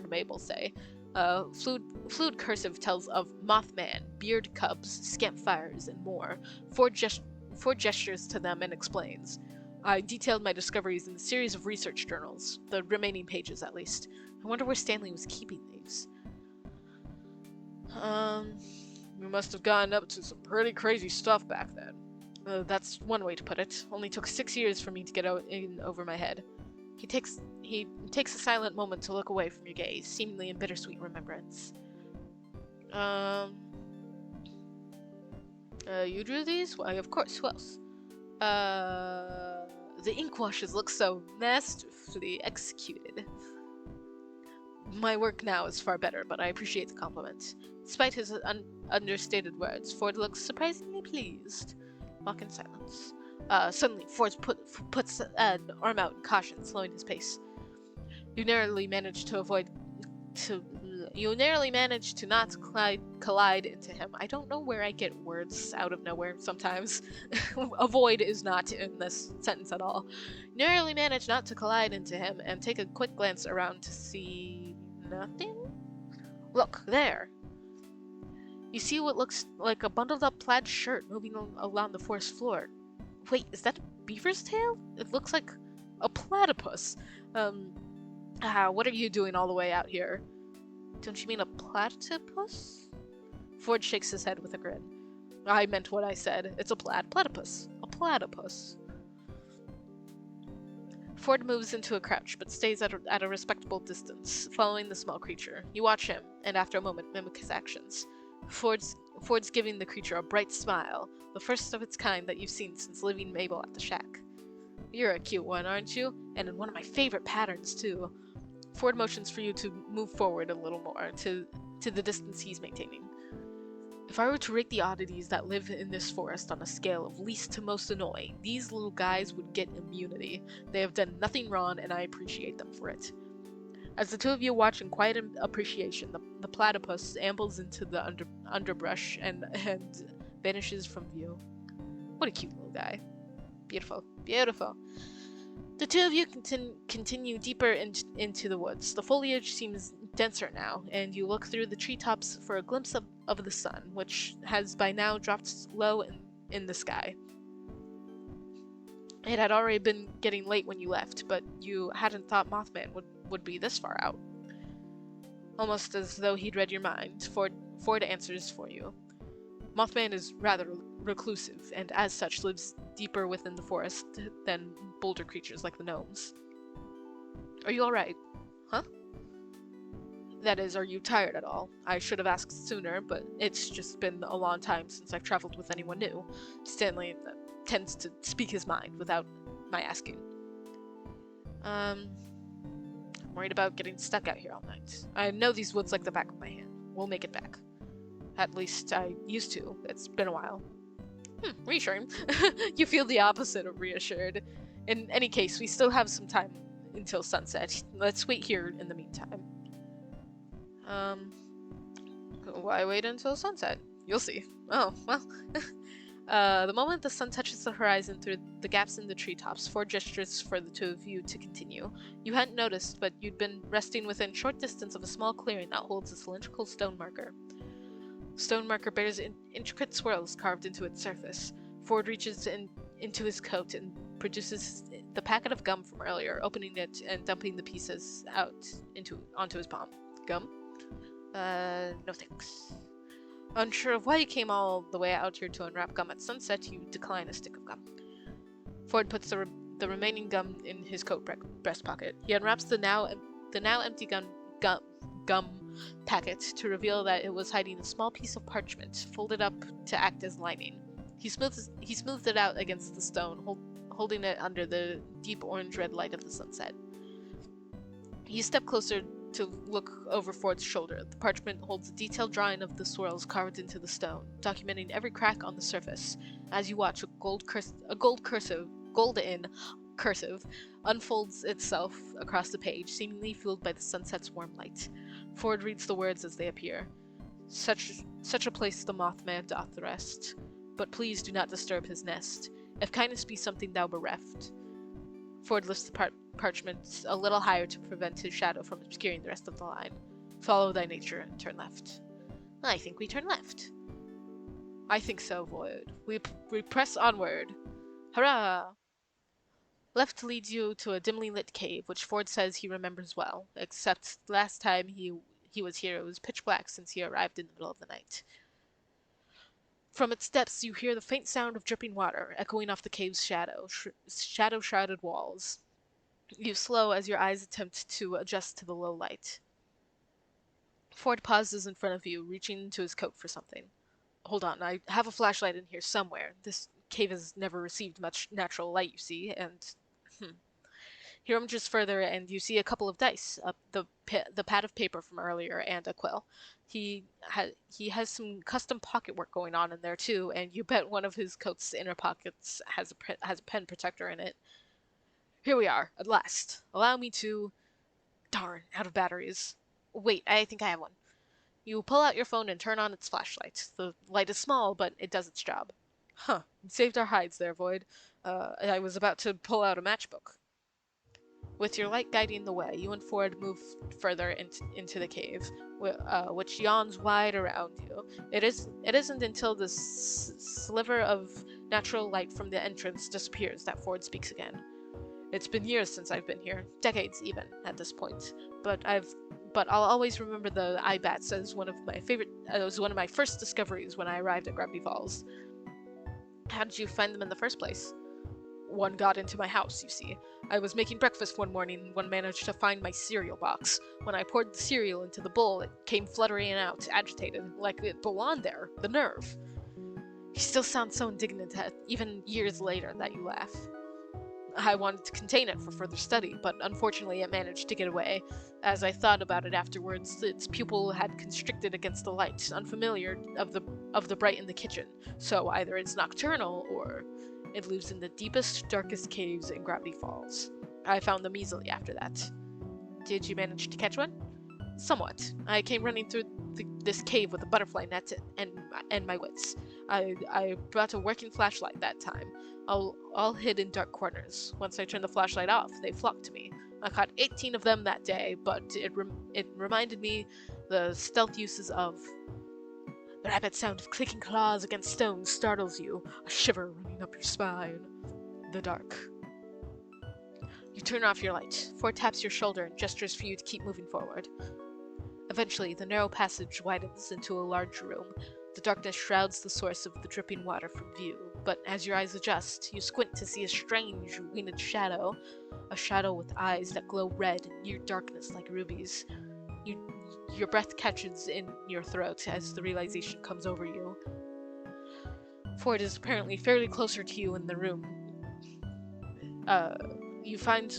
Mabel say. Fluid cursive tells of Mothman, beard cubs, scamp fires, and more. Ford gestures to them and explains. I detailed my discoveries in a series of research journals, the remaining pages at least. I wonder where Stanley was keeping these. We must have gotten up to some pretty crazy stuff back then. That's one way to put it. Only took 6 years for me to get in over my head. He takes a silent moment to look away from your gaze, seemingly in bittersweet remembrance. You drew these? Why, of course, who else? The ink washes look so masterfully executed. My work now is far better, but I appreciate the compliment. Despite his understated words, Ford looks surprisingly pleased. Walk in silence. Suddenly, Ford puts an arm out in caution, slowing his pace. You narrowly manage to not collide into him. I don't know where I get words out of nowhere sometimes. Avoid is not in this sentence at all. You narrowly manage not to collide into him and take a quick glance around to see nothing? Look, there! You see what looks like a bundled up plaid shirt moving along the forest floor. Wait, is that a beaver's tail? It looks like a platypus. What are you doing all the way out here? Don't you mean a platypus? Ford shakes his head with a grin. I meant what I said. It's a platypus. A platypus. Ford moves into a crouch, but stays at a respectable distance, following the small creature. You watch him, and after a moment mimic his actions. Ford's giving the creature a bright smile, the first of its kind that you've seen since leaving Mabel at the shack. You're a cute one, aren't you? And in one of my favorite patterns, too. Ford motions for you to move forward a little more, to the distance he's maintaining. If I were to rate the oddities that live in this forest on a scale of least to most annoying, these little guys would get immunity. They have done nothing wrong, and I appreciate them for it. As the two of you watch in quiet appreciation, the platypus ambles into the underbrush and vanishes from view. What a cute little guy. Beautiful, beautiful. The two of you continue deeper into the woods. The foliage seems denser now, and you look through the treetops for a glimpse of the sun, which has by now dropped low in the sky. It had already been getting late when you left, but you hadn't thought Mothman would be this far out. Almost as though he'd read your mind, Ford answers for you. Mothman is rather reclusive, and as such lives deeper within the forest than bolder creatures like the gnomes. Are you alright? Huh? That is, are you tired at all? I should have asked sooner, but it's just been a long time since I've traveled with anyone new. Stanley tends to speak his mind without my asking. I'm worried about getting stuck out here all night. I know these woods like the back of my hand. We'll make it back. At least I used to. It's been a while. Reassuring. You feel the opposite of reassured. In any case, we still have some time until sunset. Let's wait here in the meantime. Why wait until sunset? You'll see. Oh, well. The moment the sun touches the horizon through the gaps in the treetops, Ford gestures for the two of you to continue. You hadn't noticed, but you'd been resting within short distance of a small clearing that holds a cylindrical stone marker. Stone marker bears intricate swirls carved into its surface. Ford reaches into his coat and produces the packet of gum from earlier, opening it and dumping the pieces out onto his palm. Gum? No thanks. Unsure of why you came all the way out here to unwrap gum at sunset, you decline a stick of gum. Ford puts the remaining gum in his coat breast pocket. He unwraps the now empty gum packet to reveal that it was hiding a small piece of parchment folded up to act as lining. He smoothed it out against the stone, holding it under the deep orange-red light of the sunset. You step closer to look over Ford's shoulder. The parchment holds a detailed drawing of the swirls carved into the stone, documenting every crack on the surface. As you watch, a golden cursive unfolds itself across the page, seemingly fueled by the sunset's warm light. Ford reads the words as they appear. Such a place the Mothman doth rest. But please do not disturb his nest. If kindness be something thou bereft. Ford lifts the parchment a little higher to prevent his shadow from obscuring the rest of the line. Follow thy nature and turn left. I think we turn left. I think so, Void. We press onward. Hurrah! Left leads you to a dimly lit cave, which Ford says he remembers well, except last time he was here it was pitch black since he arrived in the middle of the night. From its depths you hear the faint sound of dripping water, echoing off the cave's shadow-shrouded walls. You slow as your eyes attempt to adjust to the low light. Ford pauses in front of you, reaching into his coat for something. Hold on, I have a flashlight in here somewhere. This cave has never received much natural light, you see, and... He rummages further, and you see a couple of dice, the pad of paper from earlier, and a quill. He has some custom pocket work going on in there too, and you bet one of his coat's inner pockets has a pen protector in it. Here we are, at last. Allow me to... Darn, out of batteries. Wait, I think I have one. You pull out your phone and turn on its flashlight. The light is small, but it does its job. Huh, saved our hides there, Void. I was about to pull out a matchbook. With your light guiding the way, you and Ford move further into the cave, which yawns wide around you. It isn't until the sliver of natural light from the entrance disappears that Ford speaks again. It's been years since I've been here, decades even, at this point. But I'll always remember the eye bats as one of my first discoveries when I arrived at Gravity Falls. How did you find them in the first place? One got into my house, you see. I was making breakfast one morning and one managed to find my cereal box. When I poured the cereal into the bowl, it came fluttering out, agitated, like it belonged there. The nerve. You still sound so indignant even years later that you laugh. I wanted to contain it for further study, but unfortunately it managed to get away. As I thought about it afterwards, its pupil had constricted against the light, unfamiliar of the bright in the kitchen. So either it's nocturnal, or it lives in the deepest, darkest caves in Gravity Falls. I found them easily after that. Did you manage to catch one? Somewhat. I came running through this cave with a butterfly net and my wits. I brought a working flashlight that time, all hid in dark corners. Once I turned the flashlight off, they flocked to me. I caught 18 of them that day, but it reminded me the stealth uses of... The rapid sound of clicking claws against stones startles you, a shiver running up your spine. The dark. You turn off your light. Ford taps your shoulder and gestures for you to keep moving forward. Eventually, the narrow passage widens into a large room. The darkness shrouds the source of the dripping water from view, but as your eyes adjust, you squint to see a strange, winged shadow. A shadow with eyes that glow red in near darkness like rubies. Your breath catches in your throat as the realization comes over you. Ford is apparently fairly closer to you in the room. You find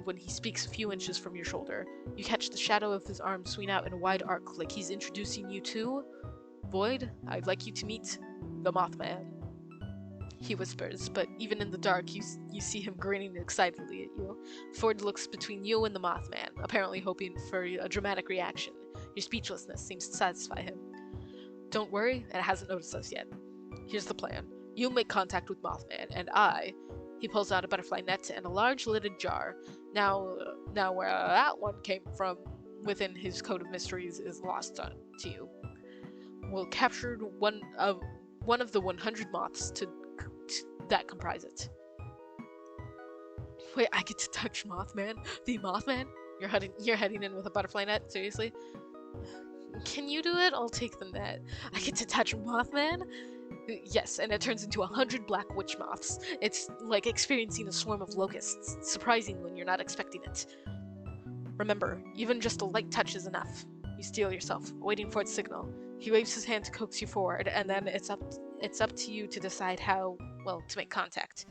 when he speaks a few inches from your shoulder. You catch the shadow of his arm swing out in a wide arc, like he's introducing you to... Void, I'd like you to meet the Mothman. He whispers, but even in the dark, you see him grinning excitedly at you. Ford looks between you and the Mothman, apparently hoping for a dramatic reaction. Your speechlessness seems to satisfy him. Don't worry, it hasn't noticed us yet. Here's the plan. You make contact with Mothman, and He pulls out a butterfly net and a large lidded jar. Now where that one came from within his code of mysteries is lost to you. We'll capture one of the 100 moths that comprise it. Wait, I get to touch Mothman? The Mothman? You're heading in with a butterfly net? Seriously? Can you do it? I'll take the net. I get to touch Mothman? Yes, and it turns into 100 black witch moths. It's like experiencing a swarm of locusts, surprising when you're not expecting it. Remember, even just a light touch is enough. You steel yourself, waiting for its signal. He waves his hand to coax you forward, and then it's up to you to decide how, well, to make contact.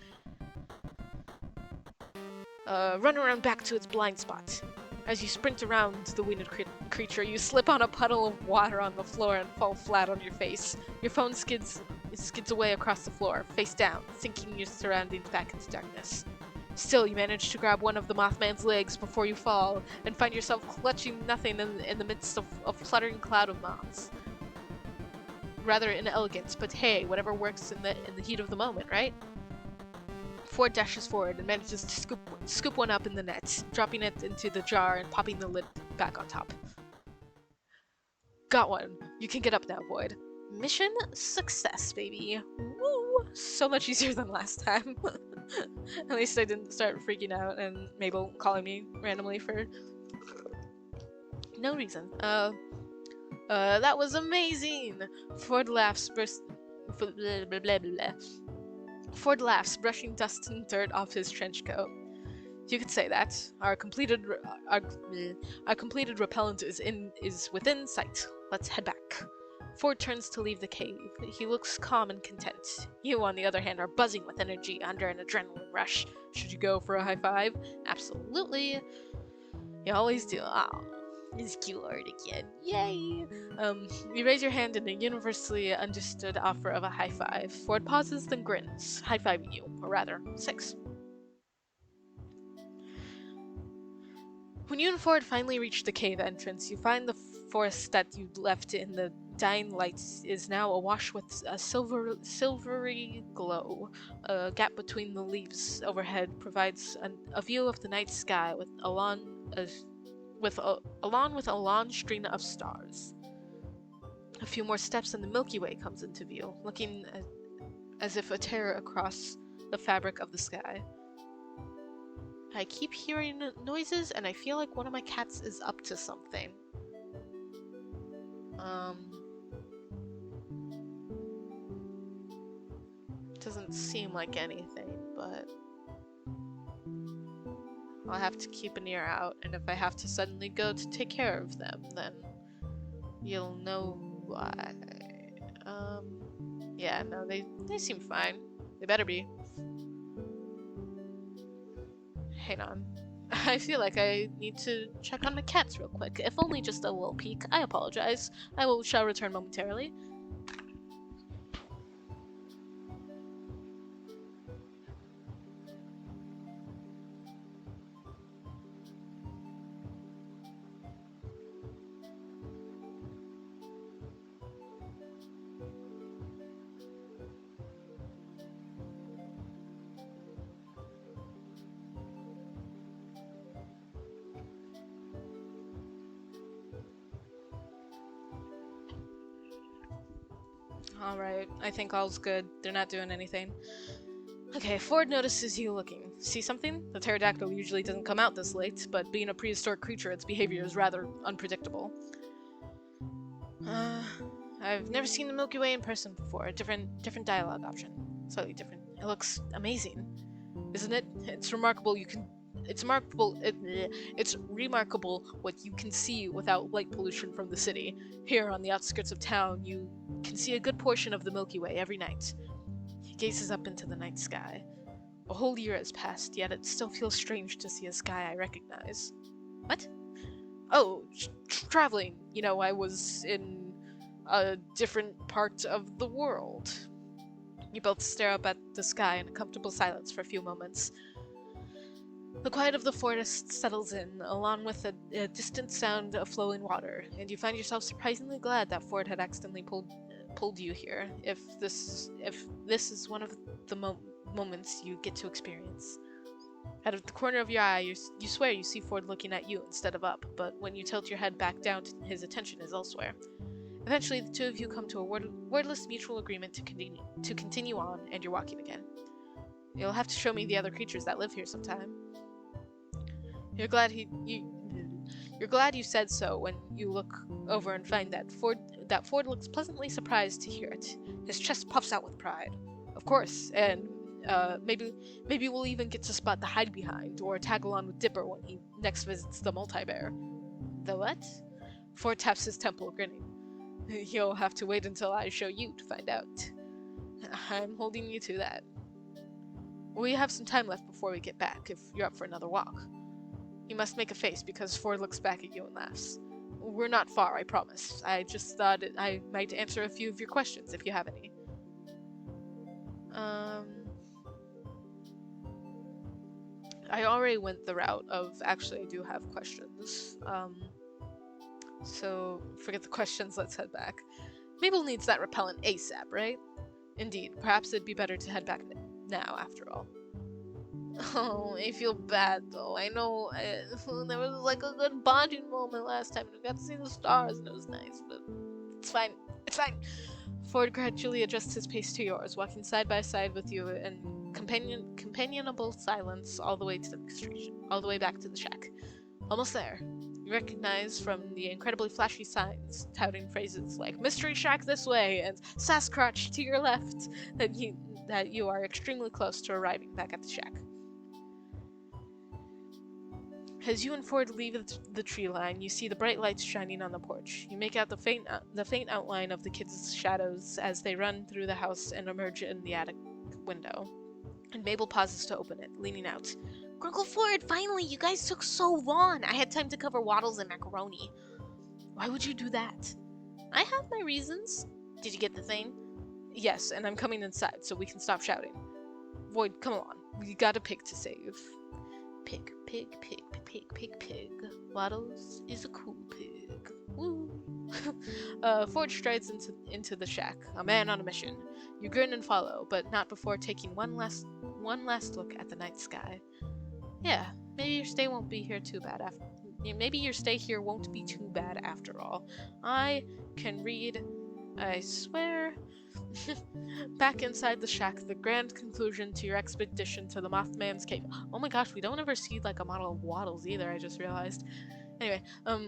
Run around back to its blind spot. As you sprint around the winged creature, you slip on a puddle of water on the floor and fall flat on your face. Your phone skids away across the floor, face down, sinking your surroundings back into darkness. Still, you manage to grab one of the Mothman's legs before you fall, and find yourself clutching nothing in the midst of a fluttering cloud of moths. Rather inelegant, but hey, whatever works in the heat of the moment, right? Ford dashes forward and manages to scoop one up in the net, dropping it into the jar and popping the lid back on top. Got one. You can get up now, Void. Mission success, baby. Woo! So much easier than last time. At least I didn't start freaking out and Mabel calling me randomly for no reason. That was amazing! Ford laughs, Ford laughs, brushing dust and dirt off his trench coat. You could say that. Our completed repellent is within sight. Let's head back. Ford turns to leave the cave. He looks calm and content. You, on the other hand, are buzzing with energy under an adrenaline rush. Should you go for a high five? Absolutely. You always do. Oh, it's cured again. Yay! You raise your hand in a universally understood offer of a high five. Ford pauses, then grins, high-fiving you, or rather, 6. When you and Ford finally reach the cave entrance, you find the forest that you left in the dying lights is now awash with a silvery glow. A gap between the leaves overhead provides a view of the night sky with a long string of stars. A few more steps and the Milky Way comes into view, looking as if a tear across the fabric of the sky. I keep hearing noises, and I feel like one of my cats is up to something. Doesn't seem like anything, but I'll have to keep an ear out, and if I have to suddenly go to take care of them, then you'll know why. Yeah, no, they seem fine. They better be. Hang on. I feel like I need to check on the cats real quick. If only just a little peek. I apologize. Shall return momentarily. Alright, I think all's good. They're not doing anything. Okay, Ford notices you looking. See something? The pterodactyl usually doesn't come out this late, but being a prehistoric creature, its behavior is rather unpredictable. I've never seen the Milky Way in person before. Different dialogue option. Slightly different. It looks amazing, isn't it? It's remarkable it's remarkable what you can see without light pollution from the city. Here on the outskirts of town, you can see a good portion of the Milky Way every night. He gazes up into the night sky. A whole year has passed, yet it still feels strange to see a sky I recognize. What? Oh, traveling. You know, I was in a different part of the world. You both stare up at the sky in a comfortable silence for a few moments. The quiet of the forest settles in, along with a distant sound of flowing water, and you find yourself surprisingly glad that Ford had accidentally pulled you here, if this is one of the moments you get to experience. Out of the corner of your eye, you swear you see Ford looking at you instead of up, but when you tilt your head back down, his attention is elsewhere. Eventually, the two of you come to a wordless mutual agreement to continue on, and you're walking again. You'll have to show me the other creatures that live here sometime. You're glad you said so when you look over and find that Ford looks pleasantly surprised to hear it. His chest puffs out with pride. Of course, and maybe we'll even get to spot the hide behind or tag along with Dipper when he next visits the multi-bear. The what? Ford taps his temple, grinning. You'll have to wait until I show you to find out. I'm holding you to that. We have some time left before we get back, if you're up for another walk. You must make a face because Ford looks back at you and laughs. We're not far, I promise. I just thought I might answer a few of your questions if you have any. I already went the route of actually I do have questions. So forget the questions, let's head back. Mabel needs that repellent ASAP, right? Indeed, perhaps it'd be better to head back now, after all. Oh, I feel bad though. I know there was like a good bonding moment last time. We got to see the stars and it was nice, but it's fine. It's fine. Ford gradually adjusts his pace to yours, walking side by side with you in companionable silence all the way back to the shack. Almost there. You recognize from the incredibly flashy signs touting phrases like "Mystery Shack this way" and "Sasquatch to your left" that you are extremely close to arriving back at the shack. As you and Ford leave the tree line, you see the bright lights shining on the porch. You make out the faint outline of the kids' shadows as they run through the house and emerge in the attic window. And Mabel pauses to open it, leaning out. Grunkle, Ford, finally! You guys took so long! I had time to cover waddles and macaroni. Why would you do that? I have my reasons. Did you get the thing? Yes, and I'm coming inside so we can stop shouting. Void, come on. We got a pig to save. Pig. Waddles is a cool pig. Woo! Ford strides into the shack, a man on a mission. You grin and follow, but not before taking one last look at the night sky. Yeah, maybe your stay won't be here too bad after. Maybe your stay here won't be too bad after all. I can read, I swear. Back inside the shack, the grand conclusion to your expedition to the Mothman's cave. Oh my gosh, we don't ever see like a model of Waddles either, I just realized. Anyway, at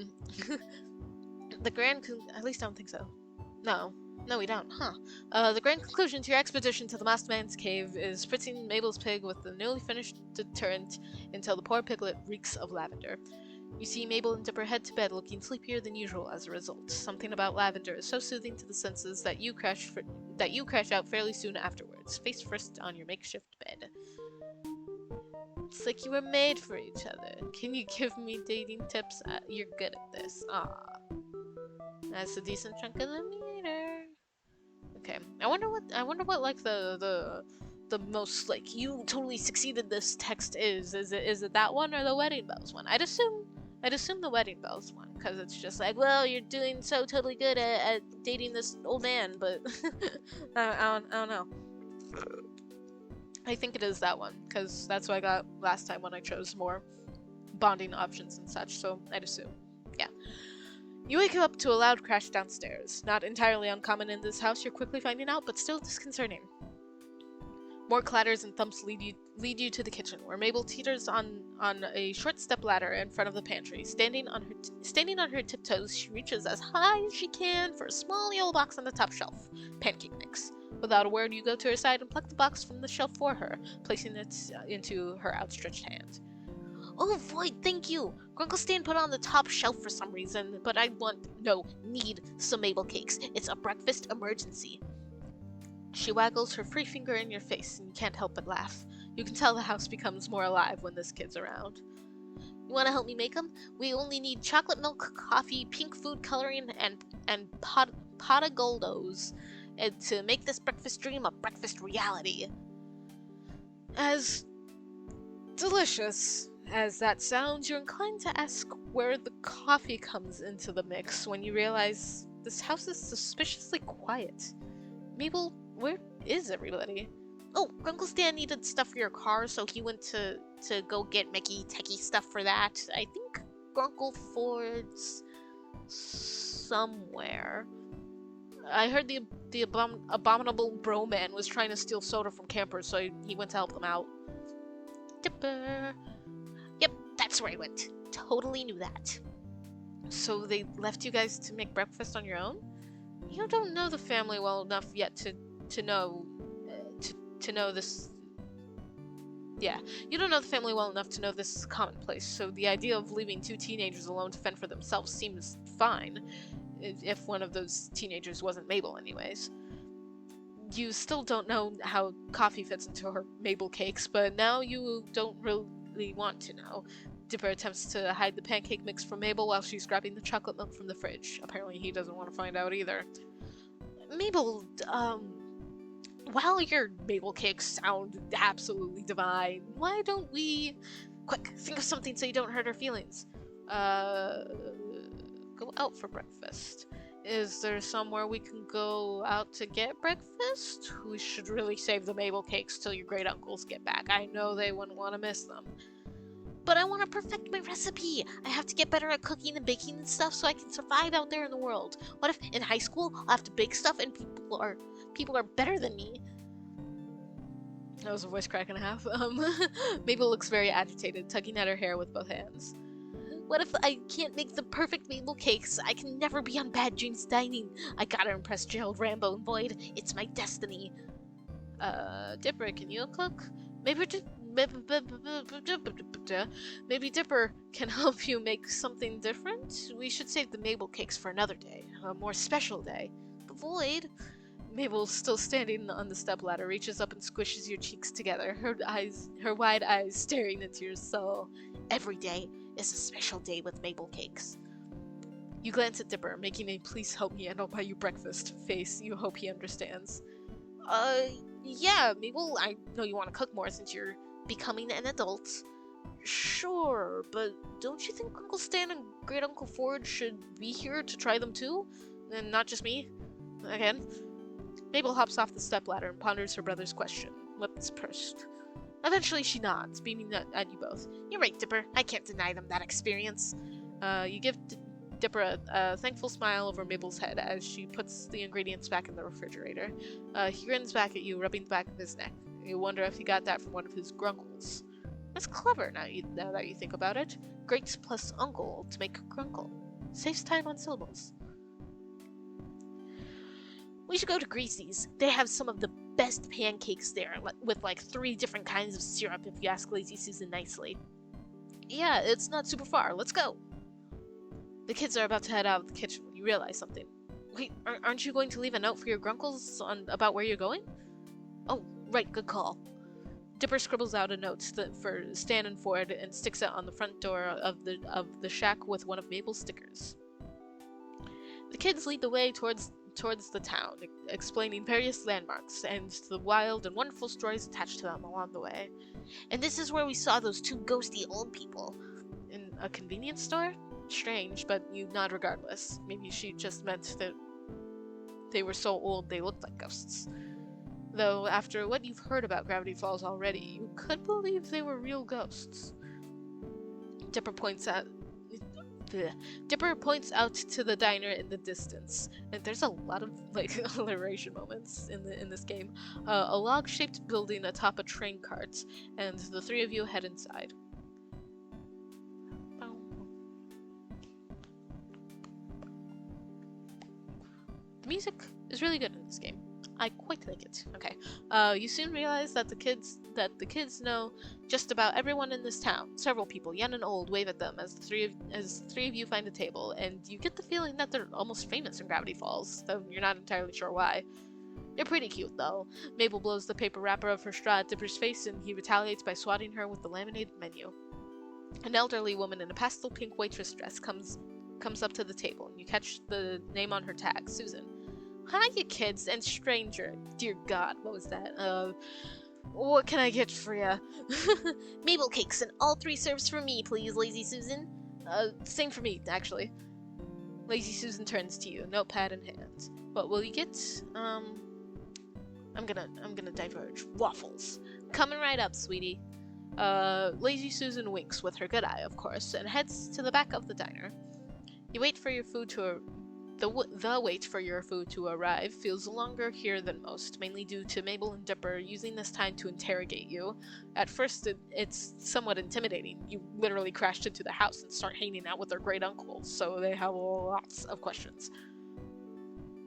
least I don't think so. No, we don't, huh? The grand conclusion to your expedition to the Mothman's cave is spritzing Mabel's pig with the newly finished deterrent until the poor piglet reeks of lavender. You see Mabel and Dipper head to bed looking sleepier than usual as a result. Something about lavender is so soothing to the senses that you crash out fairly soon afterwards, face first on your makeshift bed. It's like you were made for each other. Can you give me dating tips? You're good at this. Ah, that's a decent chunk of the meter. Okay, I wonder what like the most like you totally succeeded this text is. Is it that one or the wedding bells one? I'd assume the wedding bells one, because it's just like, well, you're doing so totally good at dating this old man, but I don't know. I think it is that one, because that's what I got last time when I chose more bonding options and such, so I'd assume. Yeah. You wake up to a loud crash downstairs. Not entirely uncommon in this house, you're quickly finding out, but still disconcerting. More clatters and thumps lead you to the kitchen, where Mabel teeters on a short step ladder in front of the pantry. Standing on her tiptoes, she reaches as high as she can for a small yellow box on the top shelf. Pancake mix. Without a word, you go to her side and pluck the box from the shelf for her, placing it into her outstretched hand. Oh, Void, thank you! Grunkle Stan put on the top shelf for some reason, but I need some Mabel cakes. It's a breakfast emergency. She waggles her free finger in your face, and you can't help but laugh. You can tell the house becomes more alive when this kid's around. You want to help me make them? We only need chocolate milk, coffee, pink food coloring, and pot of goldos to make this breakfast dream a breakfast reality. As delicious as that sounds, you're inclined to ask where the coffee comes into the mix when you realize this house is suspiciously quiet. Mabel, where is everybody? Oh, Grunkle Stan needed stuff for your car, so he went to go get Mickey techie stuff for that. I think Grunkle Ford's somewhere. I heard the abominable bro man was trying to steal soda from campers, so he went to help them out. Dipper. Yep, that's where he went. Totally knew that. So they left you guys to make breakfast on your own? You don't know the family well enough yet to know this. Yeah, you don't know the family well enough to know this is commonplace, so the idea of leaving two teenagers alone to fend for themselves seems fine, if one of those teenagers wasn't Mabel anyways. You still don't know how coffee fits into her Mabel cakes, but now you don't really want to know. Dipper attempts to hide the pancake mix from Mabel while she's grabbing the chocolate milk from the fridge. Apparently he doesn't want to find out either. Mabel, while your Mabel cakes sound absolutely divine, why don't we... Quick, think of something so you don't hurt her feelings. Go out for breakfast. Is there somewhere we can go out to get breakfast? We should really save the Mabel cakes till your great uncles get back. I know they wouldn't want to miss them. But I want to perfect my recipe. I have to get better at cooking and baking and stuff so I can survive out there in the world. What if in high school I'll have to bake stuff and people are better than me? That was a voice crack and a half. Mabel looks very agitated, tugging at her hair with both hands. What if I can't make the perfect Mabel cakes? I can never be on Bad Dreams Dining. I gotta impress Gerald, Rambo, and Void. It's my destiny. Dipper, can you cook? Maybe Dipper can help you make something different? We should save the Mabel cakes for another day. A more special day. But Void... Mabel, still standing on the stepladder, reaches up and squishes your cheeks together, her wide eyes staring into your soul. Every day is a special day with Mabel cakes. You glance at Dipper, making a please help me and I'll buy you breakfast face you hope he understands. Yeah, Mabel, I know you want to cook more since you're becoming an adult. Sure, but don't you think Uncle Stan and Great Uncle Ford should be here to try them too? And not just me? Again? Mabel hops off the stepladder and ponders her brother's question, lips pursed. Eventually she nods, beaming at you both. You're right, Dipper. I can't deny them that experience. You give Dipper a thankful smile over Mabel's head as she puts the ingredients back in the refrigerator. He grins back at you, rubbing the back of his neck. You wonder if he got that from one of his grunkles. That's clever now that you think about it. Great plus uncle to make grunkle. Saves time on syllables. We should go to Greasy's. They have some of the best pancakes there, with like 3 different kinds of syrup if you ask Lazy Susan nicely. Yeah, it's not super far. Let's go. The kids are about to head out of the kitchen when you realize something. Wait, aren't you going to leave a note for your grunkles about where you're going? Oh, right, good call. Dipper scribbles out a note for Stan and Ford and sticks it on the front door of the shack with one of Mabel's stickers. The kids lead the way towards the town, explaining various landmarks and the wild and wonderful stories attached to them along the way. And this is where we saw those two ghosty old people. In a convenience store? Strange, but you nod regardless. Maybe she just meant that they were so old they looked like ghosts. Though, after what you've heard about Gravity Falls already, you could believe they were real ghosts. Dipper points out to the diner in the distance, and there's a lot of alliteration moments in this game. A log-shaped building atop a train cart, and the three of you head inside. The music is really good in this game. I quite like it. Okay. You soon realize that the kids know just about everyone in this town. Several people, young and old, wave at them as the three of you find a table, and you get the feeling that they're almost famous in Gravity Falls, though you're not entirely sure why. They're pretty cute, though. Mabel blows the paper wrapper of her straw at Dipper's face, and he retaliates by swatting her with the laminated menu. An elderly woman in a pastel pink waitress dress comes up to the table, and you catch the name on her tag, Susan. Hiya, kids, and stranger. Dear God, what was that? What can I get for ya? Mabel cakes and all 3 serves for me, please, Lazy Susan. Same for me, actually. Lazy Susan turns to you, notepad in hand. What will you get? I'm gonna diverge. Waffles. Coming right up, sweetie. Lazy Susan winks with her good eye, of course, and heads to the back of the diner. You wait for your food to The wait for your food to arrive feels longer here than most, mainly due to Mabel and Dipper using this time to interrogate you. At first, it's somewhat intimidating. You literally crashed into the house and start hanging out with their great uncles, so they have lots of questions.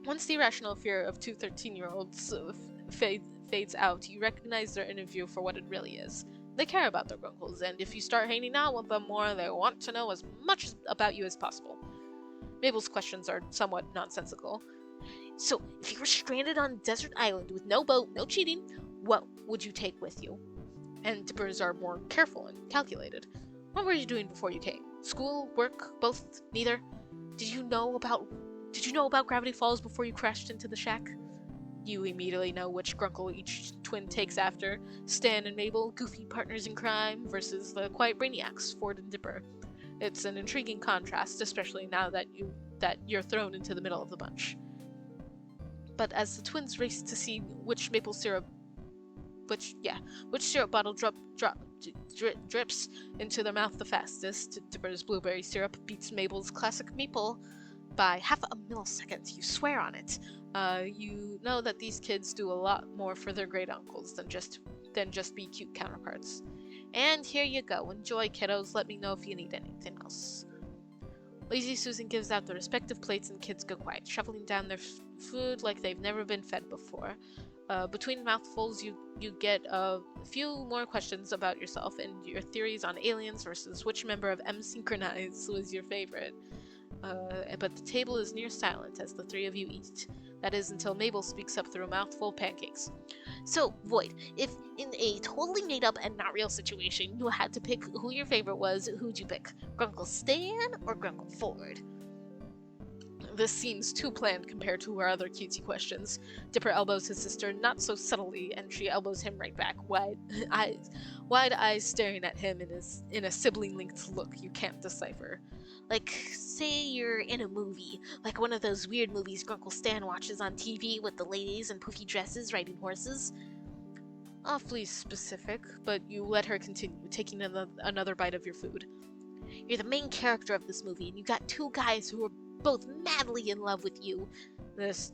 Once the irrational fear of two 13-year-olds fades out, you recognize their interview for what it really is. They care about their uncles, and if you start hanging out with them more, they want to know as much about you as possible. Mabel's questions are somewhat nonsensical. So, if you were stranded on a desert island with no boat, no cheating, what would you take with you? And Dippers are more careful and calculated. What were you doing before you came? School? Work? Both? Neither? Did you know about Gravity Falls before you crashed into the shack? You immediately know which Grunkle each twin takes after. Stan and Mabel, goofy partners in crime, versus the quiet brainiacs, Ford and Dipper. It's an intriguing contrast, especially now that you're thrown into the middle of the bunch. But as the twins race to see which syrup bottle drips into their mouth the fastest, Dipper's blueberry syrup beats Mabel's classic maple by half a millisecond. You swear on it. You know that these kids do a lot more for their great uncles than just be cute counterparts. And here you go. Enjoy, kiddos. Let me know if you need anything else. Lazy Susan gives out the respective plates and kids go quiet, shoveling down their food like they've never been fed before. Between mouthfuls, you get a few more questions about yourself and your theories on aliens versus which member of M Synchronize was your favorite. But the table is near silent as the three of you eat. That is until Mabel speaks up through a mouthful of pancakes. So, Void, if in a totally made-up and not real situation you had to pick who your favorite was, who'd you pick? Grunkle Stan or Grunkle Ford? This seems too planned compared to her other cutesy questions. Dipper elbows his sister not so subtly, and she elbows him right back, wide eyes staring at him in a sibling-linked look you can't decipher. Like, say you're in a movie, like one of those weird movies Grunkle Stan watches on TV with the ladies in poofy dresses riding horses. Awfully specific, but you let her continue, taking another bite of your food. You're the main character of this movie, and you got 2 guys who are both madly in love with you. This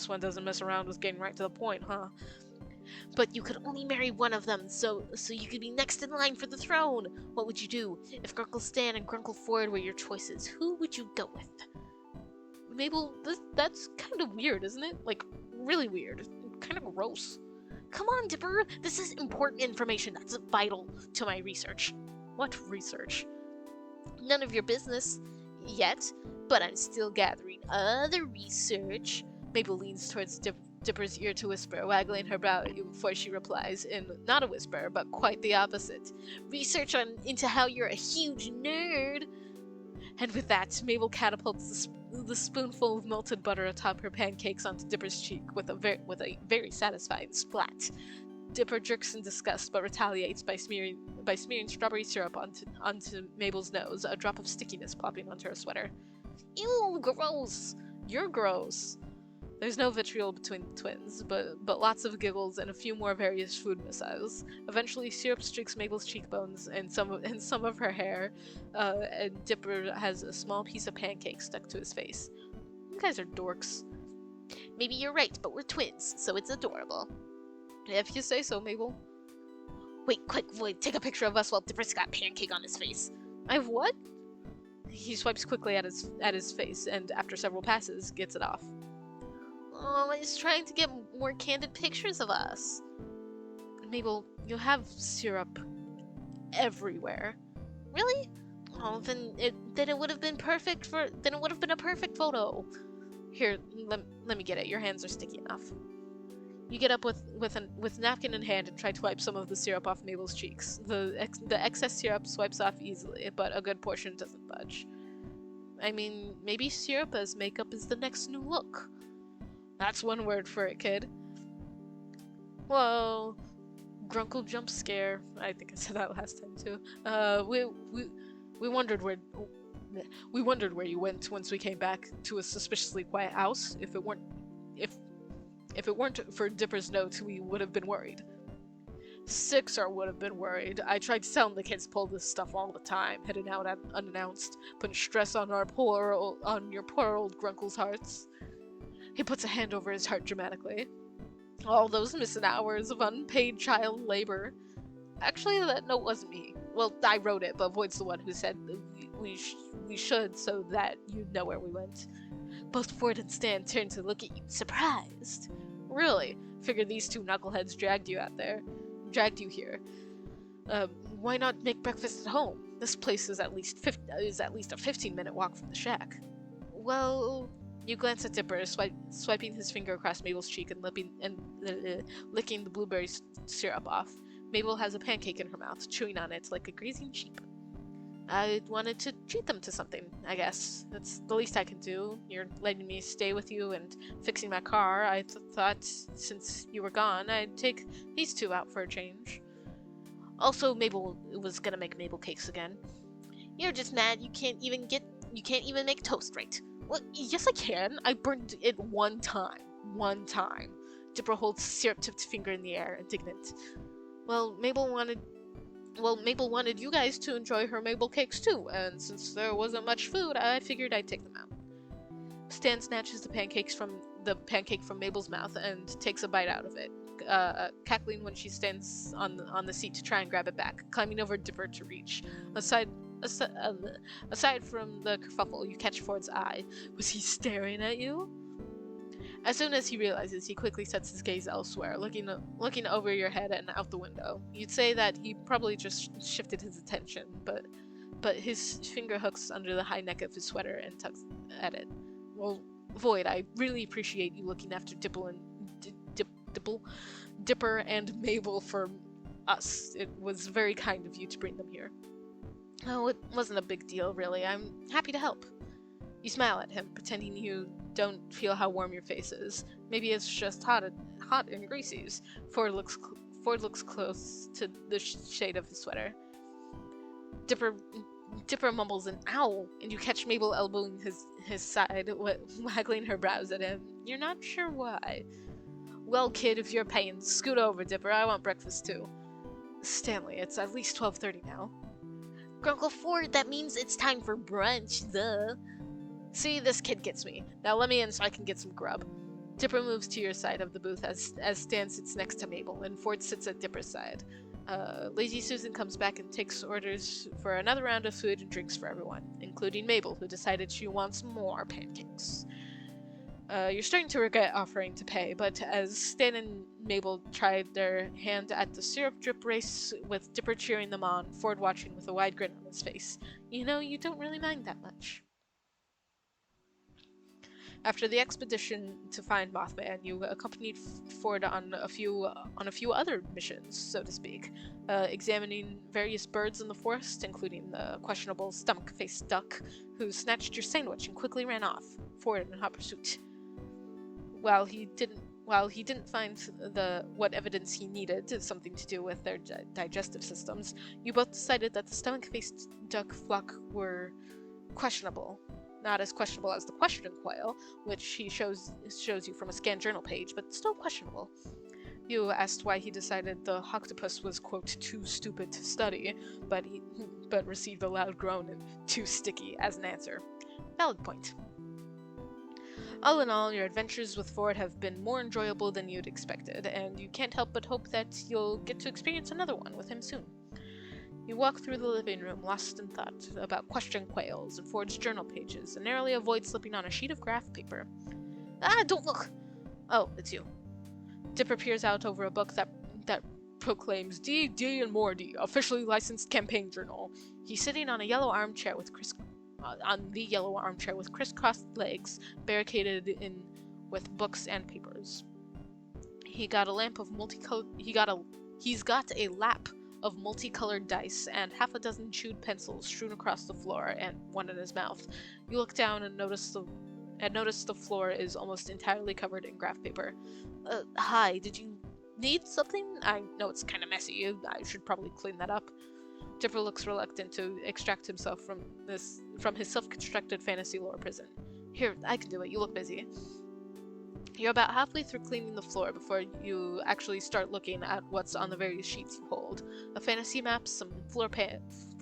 one doesn't mess around with getting right to the point, huh? But you could only marry one of them, so you could be next in line for the throne. What would you do? If Grunkle Stan and Grunkle Ford were your choices, who would you go with? Mabel, that's kind of weird, isn't it? Like, really weird. Kind of gross. Come on, Dipper. This is important information that's vital to my research. What research? None of your business yet, but I'm still gathering other research. Mabel leans towards Dipper's ear to whisper, waggling her brow at you before she replies in not a whisper, but quite the opposite. Research into how you're a huge nerd. And with that, Mabel catapults the spoonful of melted butter atop her pancakes onto Dipper's cheek with a very satisfying splat. Dipper jerks in disgust, but retaliates by smearing strawberry syrup onto Mabel's nose, a drop of stickiness plopping onto her sweater. Ew, gross. You're gross. There's no vitriol between the twins, but lots of giggles and a few more various food missiles. Eventually, syrup streaks Mabel's cheekbones and some of her hair, and Dipper has a small piece of pancake stuck to his face. You guys are dorks. Maybe you're right, but we're twins, so it's adorable. If you say so, Mabel. Wait, quick, Void, take a picture of us while Dipper's got pancake on his face. I have what? He swipes quickly at his face, and after several passes, gets it off. Oh, he's trying to get more candid pictures of us. Mabel, you have syrup everywhere. Really? Oh, then it would have been perfect then it would have been a perfect photo. Here, let me get it. Your hands are sticky enough. You get up with napkin in hand and try to wipe some of the syrup off Mabel's cheeks. The excess syrup swipes off easily, but a good portion doesn't budge. I mean, maybe syrup as makeup is the next new look. That's one word for it, kid. Well, Grunkle jump scare. I think I said that last time too. We wondered where you went once we came back to a suspiciously quiet house. If it weren't for Dipper's note, we would have been worried. Sixer would have been worried. I tried to tell him the kids pull this stuff all the time, heading out unannounced, putting stress on your poor old Grunkle's hearts. He puts a hand over his heart dramatically. All those missing hours of unpaid child labor. Actually, that note wasn't me. Well, I wrote it, but Void's the one who said we should so that you'd know where we went. Both Ford and Stan turned to look at you, surprised. Really? Figured these two knuckleheads dragged you here. Why not make breakfast at home? This place is at least a 15-minute walk from the shack. Well, you glance at Dipper, swiping his finger across Mabel's cheek and licking the blueberry syrup off. Mabel has a pancake in her mouth, chewing on it like a grazing sheep. I wanted to treat them to something, I guess. That's the least I can do. You're letting me stay with you and fixing my car. I thought, since you were gone, I'd take these two out for a change. Also, Mabel was gonna make Mabel cakes again. You're just mad you can't even make toast right. Well, yes I can. I burned it one time. One time. Dipper holds syrup-tipped finger in the air, indignant. Well, Mabel wanted you guys to enjoy her Mabel cakes too, and since there wasn't much food, I figured I'd take them out. Stan snatches the pancake from Mabel's mouth and takes a bite out of it, cackling when she stands on the seat to try and grab it back, climbing over Dipper to reach. Aside from the kerfuffle, you catch Ford's eye. Was he staring at you? As soon as he realizes, he quickly sets his gaze elsewhere, looking over your head and out the window. You'd say that he probably just shifted his attention, but his finger hooks under the high neck of his sweater and tugs at it. Well, Void, I really appreciate you looking after Dipper and Mabel for us. It was very kind of you to bring them here. Oh, it wasn't a big deal, really. I'm happy to help. You smile at him, pretending you don't feel how warm your face is. Maybe it's just hot and greasy. Ford looks close to the shade of his sweater. Dipper mumbles an ow, and you catch Mabel elbowing his side, waggling her brows at him. You're not sure why. Well, kid, if you're paying, scoot over, Dipper. I want breakfast too. Stanley, it's at least 12:30 now. Grunkle Ford, that means it's time for brunch, duh. See, this kid gets me. Now let me in so I can get some grub. Dipper moves to your side of the booth as Stan sits next to Mabel, and Ford sits at Dipper's side. Lazy Susan comes back and takes orders for another round of food and drinks for everyone, including Mabel, who decided she wants more pancakes. You're starting to regret offering to pay, but as Stan and Mabel tried their hand at the syrup drip race with Dipper cheering them on, Ford watching with a wide grin on his face, you know, you don't really mind that much. After the expedition to find Mothman, you accompanied Ford on a few other missions, so to speak, examining various birds in the forest, including the questionable stomach-faced duck who snatched your sandwich and quickly ran off. Ford in hot pursuit. While he didn't find what evidence he needed, something to do with their digestive systems, you both decided that the stomach-faced duck flock were questionable. Not as questionable as the question quail, which he shows you from a scanned journal page, but still questionable. You asked why he decided the octopus was, quote, too stupid to study, but received a loud groan and too sticky as an answer. Valid point. All in all, your adventures with Ford have been more enjoyable than you'd expected, and you can't help but hope that you'll get to experience another one with him soon. You walk through the living room, lost in thought about question quails and Ford's journal pages, and narrowly avoid slipping on a sheet of graph paper. Ah, don't look! Oh, it's you. Dipper peers out over a book that proclaims D, and more D, officially licensed campaign journal. He's sitting on a yellow armchair with crisscrossed legs, barricaded in with books and papers. He's got a lap of multicolored dice and half a dozen chewed pencils strewn across the floor and one in his mouth. You look down and notice the floor is almost entirely covered in graph paper. Hi, did you need something? I know it's kind of messy. I should probably clean that up. Dipper looks reluctant to extract himself from his self-constructed fantasy lore prison. Here, I can do it. You look busy. You're about halfway through cleaning the floor before you actually start looking at what's on the various sheets you hold. A fantasy map, some floor plans,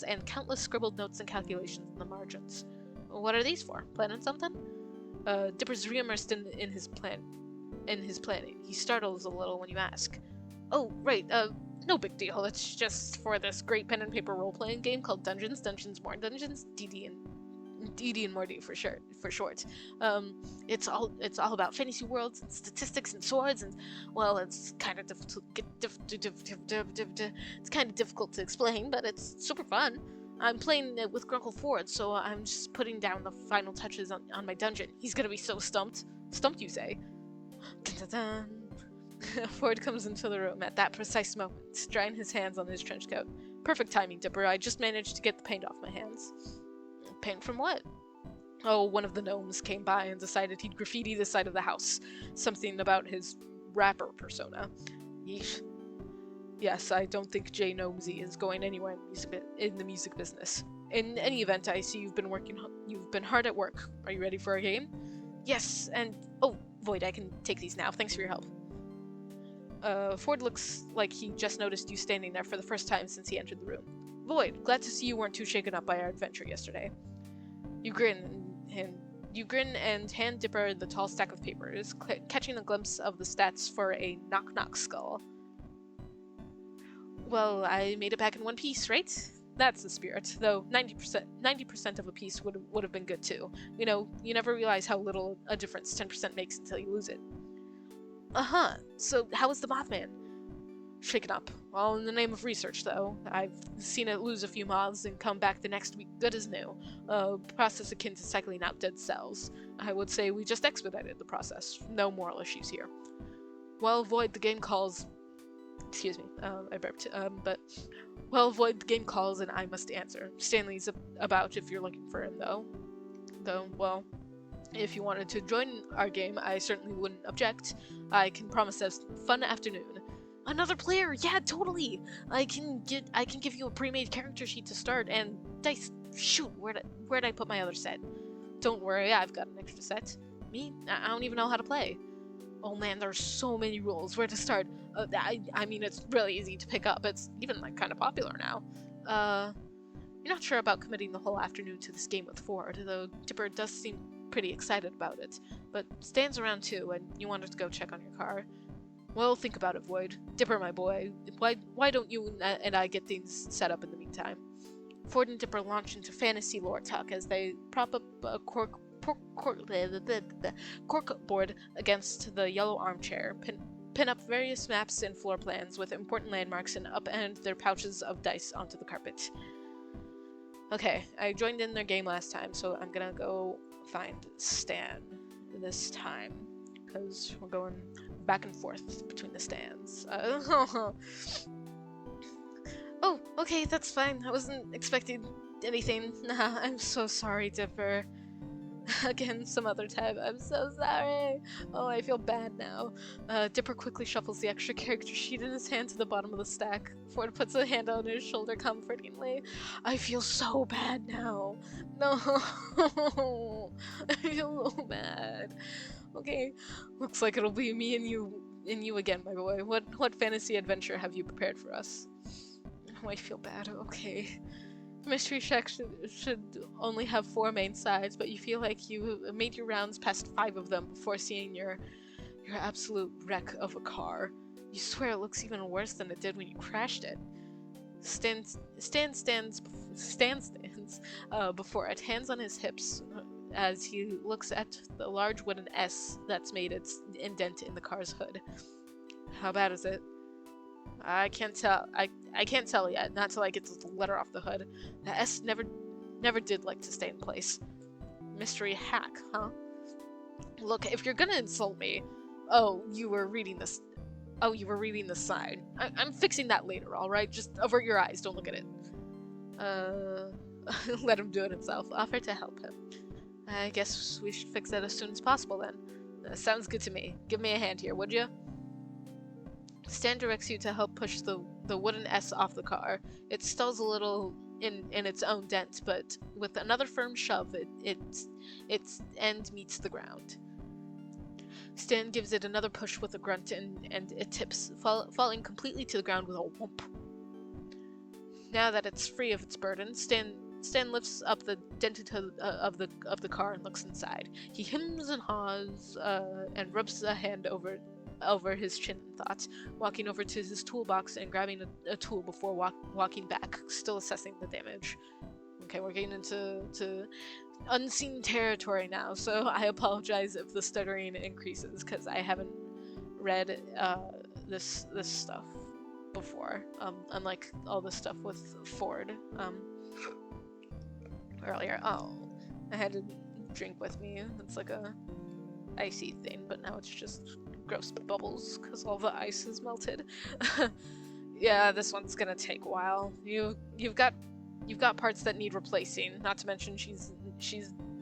and countless scribbled notes and calculations in the margins. What are these for? Planning something? Dipper's re-immersed in his planning. He startles a little when you ask. Oh, right, no big deal. It's just for this great pen and paper role-playing game called Dungeons, More Dungeons, DD and more D for short. It's all about fantasy worlds and statistics and swords, and well, it's kind of difficult to explain, but it's super fun. I'm playing it with Grunkle Ford, so I'm just putting down the final touches on my dungeon. He's gonna be so stumped. Stumped, you say? Dun-dun-dun. Ford comes into the room at that precise moment, drying his hands on his trench coat. Perfect timing, Dipper. I just managed to get the paint off my hands. Paint from what? Oh, one of the gnomes came by and decided he'd graffiti the side of the house. Something about his rapper persona. Yeesh. Yes, I don't think J. Gnomesy is going anywhere in the music business. In any event, I see you've been hard at work. Are you ready for a game? Yes, and oh, Void, I can take these now. Thanks for your help. Ford looks like he just noticed you standing there for the first time since he entered the room. Void, glad to see you weren't too shaken up by our adventure yesterday. You grin and hand Dipper the tall stack of papers, catching a glimpse of the stats for a knock-knock skull. Well, I made it back in one piece, right? That's the spirit, though 90% of a piece would have been good too. You know, you never realize how little a difference 10% makes until you lose it. Uh-huh. So, how was the Mothman? Shaken up. All in the name of research, though. I've seen it lose a few moths and come back the next week good as new. A process akin to cycling out dead cells. I would say we just expedited the process. No moral issues here. Well, Void, the game calls... Excuse me, I burped. Well, Void, the game calls and I must answer. Stanley's about if you're looking for him, though. Well... If you wanted to join our game, I certainly wouldn't object. I can promise a fun afternoon. Another player? Yeah, totally! I can give you a pre-made character sheet to start, and dice. Shoot, where'd I put my other set? Don't worry, I've got an extra set. Me? I don't even know how to play. Oh man, there's so many rules. Where to start? I mean, it's really easy to pick up. It's even, like, kind of popular now. You're not sure about committing the whole afternoon to this game with Ford, though Dipper does seem pretty excited about it, but Stan's around too, and you wanted to go check on your car. Well, think about it, Void. Dipper, my boy, why don't you and I get things set up in the meantime? Ford and Dipper launch into fantasy lore talk as they prop up a cork board against the yellow armchair, pin up various maps and floor plans with important landmarks, and upend their pouches of dice onto the carpet. Okay, I joined in their game last time, so I'm gonna go find Stan this time, because we're going back and forth between the stands. Oh, okay, that's fine. I wasn't expecting anything. Nah, I'm so sorry, Dipper. Again, some other time. I'm so sorry. Oh, I feel bad now. Dipper quickly shuffles the extra character sheet in his hand to the bottom of the stack. Ford puts a hand on his shoulder comfortingly. I feel so bad now. No. I feel so bad. Okay, looks like it'll be me and you again, my boy. What fantasy adventure have you prepared for us? Oh, I feel bad. Okay. Mystery Shack should only have 4 main sides, but you feel like you made your rounds past 5 of them before seeing your absolute wreck of a car. You swear it looks even worse than it did when you crashed it. Stan stands before it, hands on his hips, as he looks at the large wooden S that's made its indent in the car's hood. How bad is it? I can't tell. I can't tell yet. Not till I get the letter off the hood. The S never did like to stay in place. Mystery hack, huh? Look, if you're gonna insult me, oh, you were reading this. Oh, you were reading the sign. I'm fixing that later. All right, just avert your eyes. Don't look at it. Let him do it himself. Offer to help him. I guess we should fix that as soon as possible then. Sounds good to me. Give me a hand here, would you? Stan directs you to help push the wooden S off the car. It stalls a little in its own dent, but with another firm shove, its end meets the ground. Stan gives it another push with a grunt, and it tips, falling completely to the ground with a whoomp. Now that it's free of its burden, Stan lifts up the dented of the car and looks inside. He hems and haws and rubs a hand over his chin in thought, walking over to his toolbox and grabbing a tool before walking back, still assessing the damage. Okay, we're getting into unseen territory now, so I apologize if the stuttering increases, because I haven't read this stuff before, unlike all the stuff with Ford earlier. Oh, I had a drink with me. It's like a icy thing, but now it's just gross bubbles because all the ice is melted. Yeah, this one's gonna take a while. You've got parts that need replacing. Not to mention she's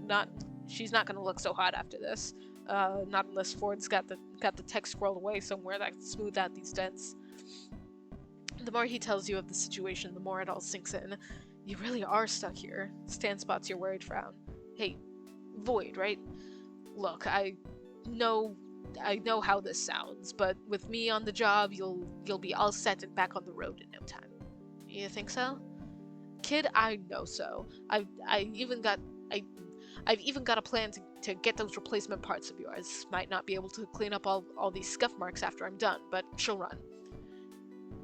not gonna look so hot after this. Not unless Ford's got the tech squirreled away somewhere that can smooth out these dents. The more he tells you of the situation, the more it all sinks in. You really are stuck here. Stan spots your worried frown. Hey, Void, right? Look, I know how this sounds, but with me on the job, you'll be all set and back on the road in no time. You think so? Kid, I know so. I've even got a plan to get those replacement parts of yours. Might not be able to clean up all these scuff marks after I'm done, but she'll run.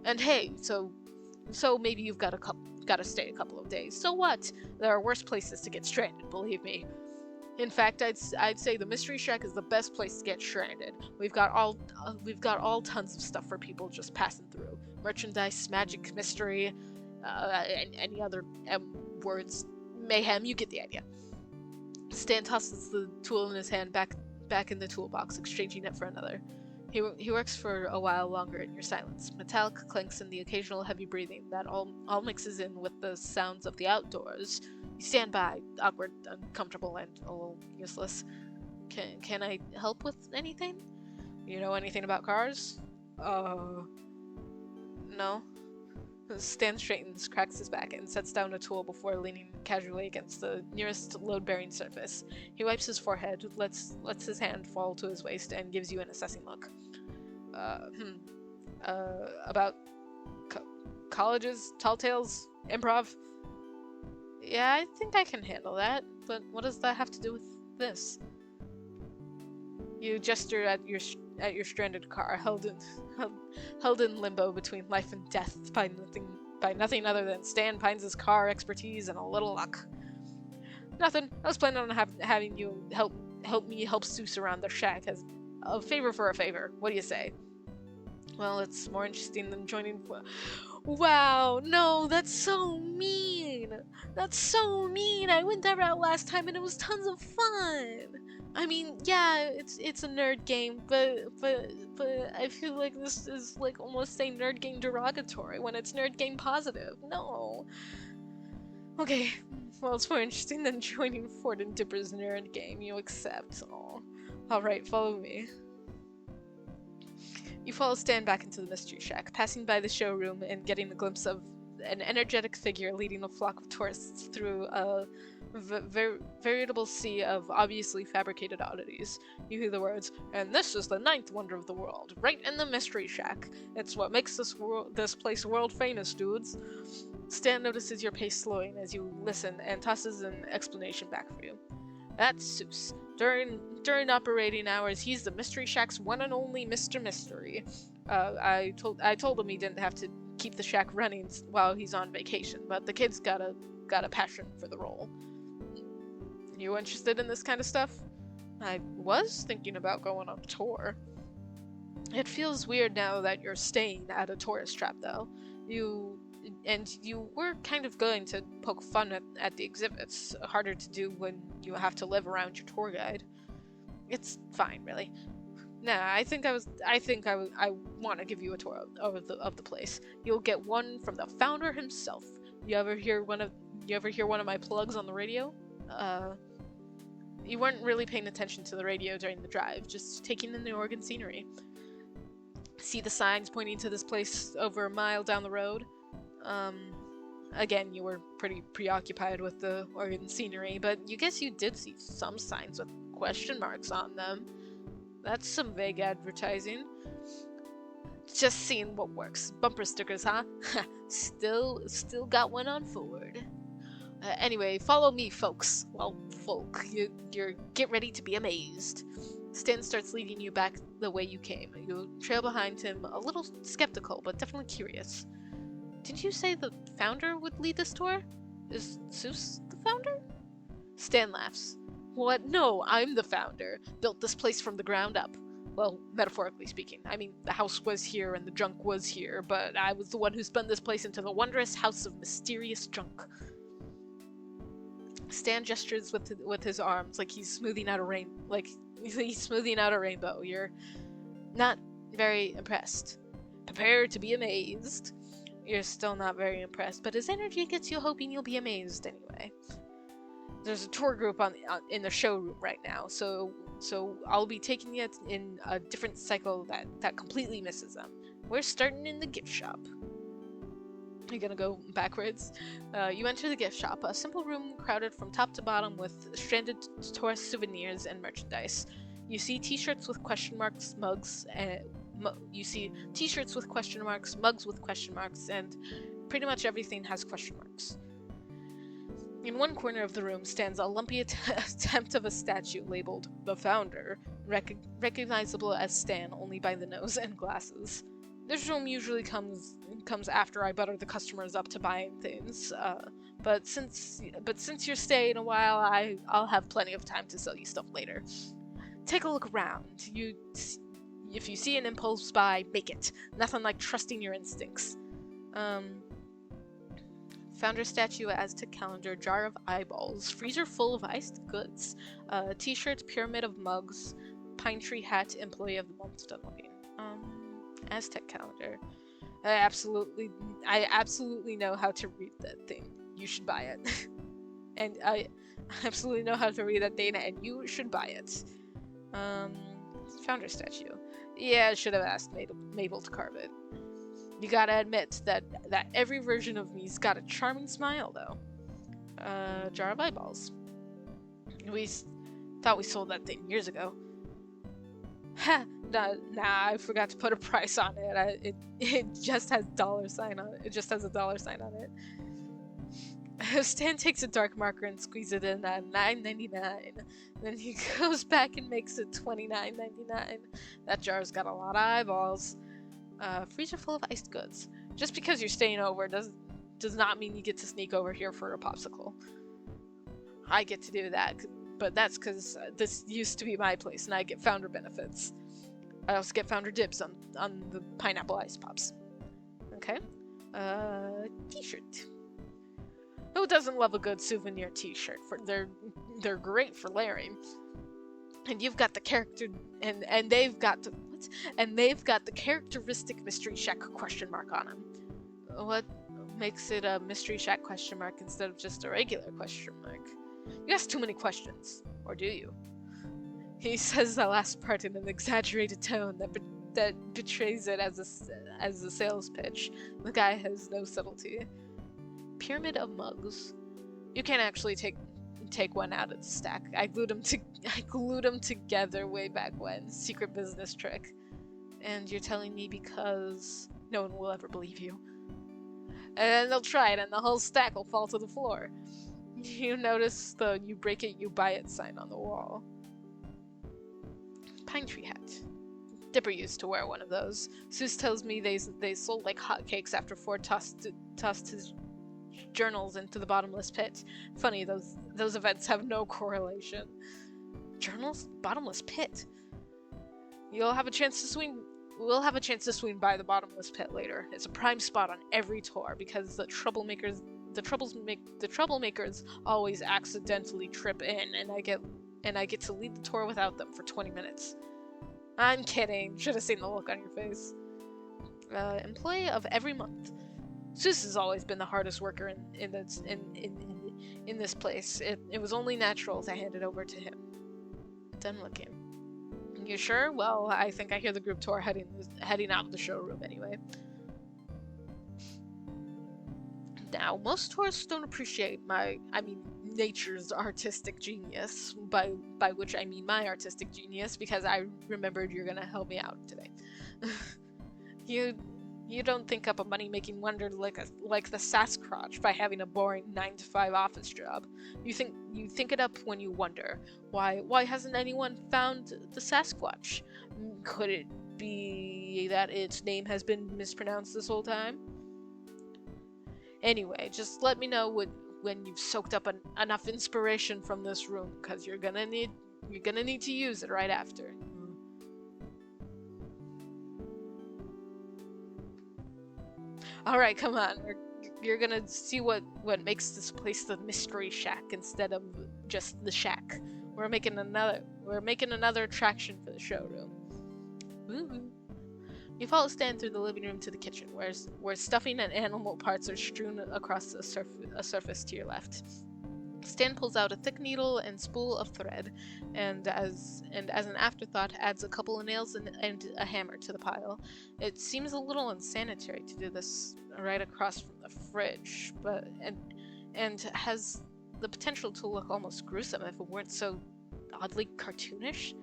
And hey, so maybe you've got to stay a couple of days. So what? There are worse places to get stranded, believe me. In fact, I'd say the Mystery Shack is the best place to get stranded. We've got all tons of stuff for people just passing through. Merchandise, magic, mystery, and any other words. Mayhem, you get the idea. Stan tosses the tool in his hand back in the toolbox, exchanging it for another. He works for a while longer in your silence. Metallic clinks and the occasional heavy breathing that all mixes in with the sounds of the outdoors. You stand by, awkward, uncomfortable, and a little useless. Can I help with anything? You know anything about cars? No. Stan straightens, cracks his back, and sets down a tool before leaning casually against the nearest load-bearing surface. He wipes his forehead, lets his hand fall to his waist, and gives you an assessing look. About colleges, tall tales, improv? Yeah, I think I can handle that, but what does that have to do with this? You gesture at your stranded car, held in limbo between life and death by nothing other than Stan Pines' car expertise and a little luck. Nothing. I was planning on having you help me help Seuss around the shack as a favor for a favor. What do you say? Well, it's more interesting than joining. Wow, no, that's so mean. That's so mean. I went that route last time and it was tons of fun. I mean, yeah, it's a nerd game, but I feel like this is like almost saying nerd game derogatory when it's nerd game positive. No. Okay, well, it's more interesting than joining Ford and Dipper's nerd game. You accept. Oh. Alright, follow me. You follow Stan back into the Mystery Shack, passing by the showroom and getting a glimpse of an energetic figure leading a flock of tourists through a veritable sea of obviously fabricated oddities. You hear the words, "And this is the 9th wonder of the world, right in the Mystery Shack. It's what makes this place world famous, dudes." Stan notices your pace slowing as you listen and tosses an explanation back for you. That's Seuss. During operating hours, he's the Mystery Shack's one and only Mr. Mystery. I told him he didn't have to keep the shack running while he's on vacation, but the kid's got a passion for the role. You interested in this kind of stuff? I was thinking about going on a tour. It feels weird now that you're staying at a tourist trap, though. You were kind of going to poke fun at the exhibits. Harder to do when you have to live around your tour guide. It's fine, really. Nah, I want to give you a tour of the place. You'll get one from the founder himself. You ever hear one of my plugs on the radio? You weren't really paying attention to the radio during the drive, just taking in the Oregon scenery. See the signs pointing to this place over a mile down the road? Again, you were pretty preoccupied with the Oregon scenery, but you guess you did see some signs with question marks on them. That's some vague advertising. Just seeing what works. Bumper stickers, huh? Still got one on Ford. Anyway, follow me, folks. Well, folk, you're get ready to be amazed. Stan starts leading you back the way you came. You trail behind him, a little skeptical, but definitely curious. Didn't you say the founder would lead this tour? Is Seuss the founder? Stan laughs. What? No, I'm the founder. Built this place from the ground up. Well, metaphorically speaking. I mean, the house was here and the junk was here, but I was the one who spun this place into the wondrous house of mysterious junk. Stan gestures with his arms like he's smoothing out a rainbow. You're not very impressed. Prepare to be amazed. You're still not very impressed, but his energy gets you hoping you'll be amazed anyway. There's a tour group in the showroom right now, so I'll be taking you in a different cycle that completely misses them. We're starting in the gift shop. You're gonna go backwards. You enter the gift shop, a simple room crowded from top to bottom with stranded tourist souvenirs and merchandise. You see t-shirts with question marks, mugs, you see t-shirts with question marks, mugs with question marks, and pretty much everything has question marks. In one corner of the room stands a lumpy attempt of a statue labeled The Founder, recognizable as Stan only by the nose and glasses. This room usually comes after I butter the customers up to buying things, but since you're staying a while, I'll have plenty of time to sell you stuff later. Take a look around. If you see an impulse buy, make it. Nothing like trusting your instincts. Founder statue, Aztec calendar, jar of eyeballs, freezer full of iced goods, t-shirt, pyramid of mugs, pine tree hat, employee of the month, done looking. Aztec calendar. I absolutely know how to read that thing. You should buy it. And I absolutely know how to read that thing, and you should buy it. Founder statue. Yeah, I should have asked Mabel to carve it. You gotta admit that every version of me's got a charming smile, though. Jar of eyeballs. We thought we sold that thing years ago. Ha! Nah, I forgot to put a price on it. It just has $sign on it. It just has a $sign on it. Stan takes a dark marker and squeezes it in at $9.99. Then he goes back and makes it $29.99. That jar's got a lot of eyeballs. Freezer full of iced goods. Just because you're staying over does not mean you get to sneak over here for a popsicle. I get to do that, but that's because this used to be my place and I get founder benefits. I also get founder dibs on the pineapple ice pops. Okay. T-shirt. Who doesn't love a good souvenir T-shirt? They're great for layering. And you've got the character, and they've got the what? And they've got the characteristic mystery shack question mark on them. What makes it a mystery shack question mark instead of just a regular question mark? You ask too many questions, or do you? He says the last part in an exaggerated tone that betrays it as a sales pitch. The guy has no subtlety. Pyramid of mugs. You can't actually take one out of the stack. I glued them together way back when. Secret business trick. And you're telling me because no one will ever believe you. And they'll try it, and the whole stack will fall to the floor. You notice the "you break it, you buy it" sign on the wall. Pine tree hat. Dipper used to wear one of those. Seuss tells me they sold like hotcakes after Ford tossed his journals into the bottomless pit. Funny, those events have no correlation. Journals? Bottomless pit? We'll have a chance to swing by the bottomless pit later. It's a prime spot on every tour because the troublemakers always accidentally trip in, and I get to lead the tour without them for 20 minutes. I'm kidding. Should have seen the look on your face. Employee of every month. Seuss has always been the hardest worker in this place. It was only natural to hand it over to him. Done looking. You sure? Well, I think I hear the group tour heading out of the showroom anyway. Now, most tourists don't appreciate nature's artistic genius, by which I mean my artistic genius, because I remembered you're gonna help me out today. You don't think up a money-making wonder like the Sasquatch by having a boring 9-to-5 office job. You think it up when you wonder, why hasn't anyone found the Sasquatch? Could it be that its name has been mispronounced this whole time? Anyway, just let me know when you've soaked up enough inspiration from this room, because you're gonna need to use it right after. Alright, come on. You're gonna see what makes this place the mystery shack instead of just the shack. We're making another attraction for the showroom. Woo-hoo. You follow Stan through the living room to the kitchen, where stuffing and animal parts are strewn across a surface to your left. Stan pulls out a thick needle and spool of thread, and as an afterthought adds a couple of nails and a hammer to the pile. It seems a little unsanitary to do this right across from the fridge, and has the potential to look almost gruesome if it weren't so oddly cartoonish.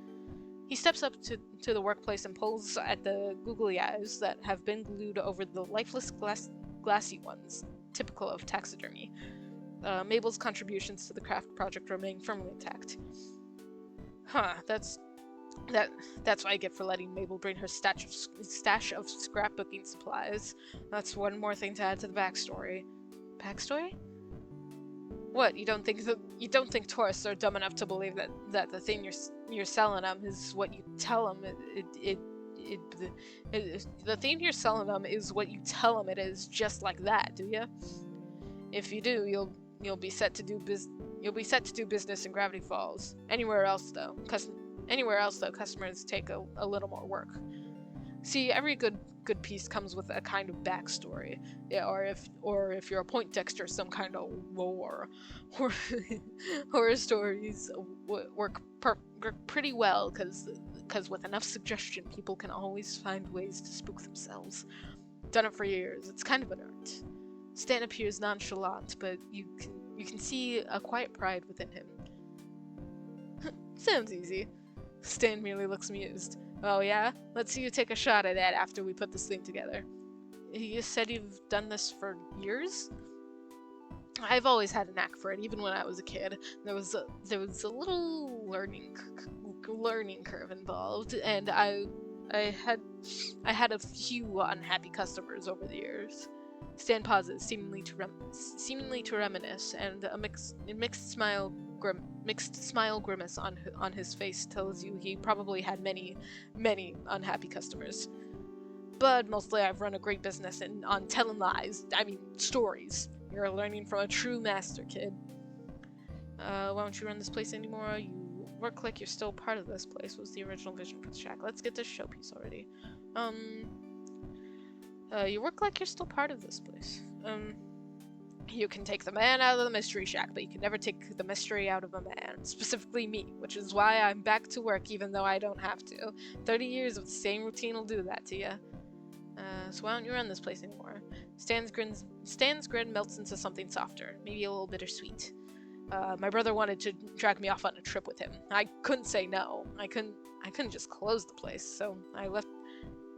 He steps up to the workplace and pulls at the googly eyes that have been glued over the lifeless glassy ones, typical of taxidermy. Mabel's contributions to the craft project remain firmly intact. Huh, that's what I get for letting Mabel bring her stash of scrapbooking supplies. That's one more thing to add to the backstory. Backstory? What, you don't think tourists are dumb enough to believe that the thing you're selling them is what you tell them the thing you're selling them is what you tell them it is, just like that, do you? If you do, you'll be set to do business in Gravity Falls. Anywhere else though, customers take a little more work. See, every good piece comes with a kind of backstory, yeah, or if you're a Poindexter, some kind of lore. Horror stories work pretty well because with enough suggestion, people can always find ways to spook themselves. Done it for years. It's kind of an art. Stan appears nonchalant, but you can see a quiet pride within him. Sounds easy. Stan merely looks amused. Oh yeah? Let's see you take a shot at that after we put this thing together. You said you've done this for years? I've always had a knack for it, even when I was a kid. There was a little learning curve involved, and I had a few unhappy customers over the years. Stan pauses, seemingly to reminisce, and a mixed smile grimace on his face tells you he probably had many unhappy customers. But mostly I've run a great business on telling lies. I mean, stories. You're learning from a true master, kid. Why don't you run this place anymore? You work like you're still part of this place, was the original vision for the shack. Let's get this showpiece already. You work like you're still part of this place. You can take the man out of the mystery shack, but you can never take the mystery out of a man. Specifically me, which is why I'm back to work even though I don't have to. 30 years of the same routine will do that to you. So why don't you run this place anymore? Stan's grin melts into something softer, maybe a little bittersweet. My brother wanted to drag me off on a trip with him. I couldn't say no. I couldn't just close the place, so I left.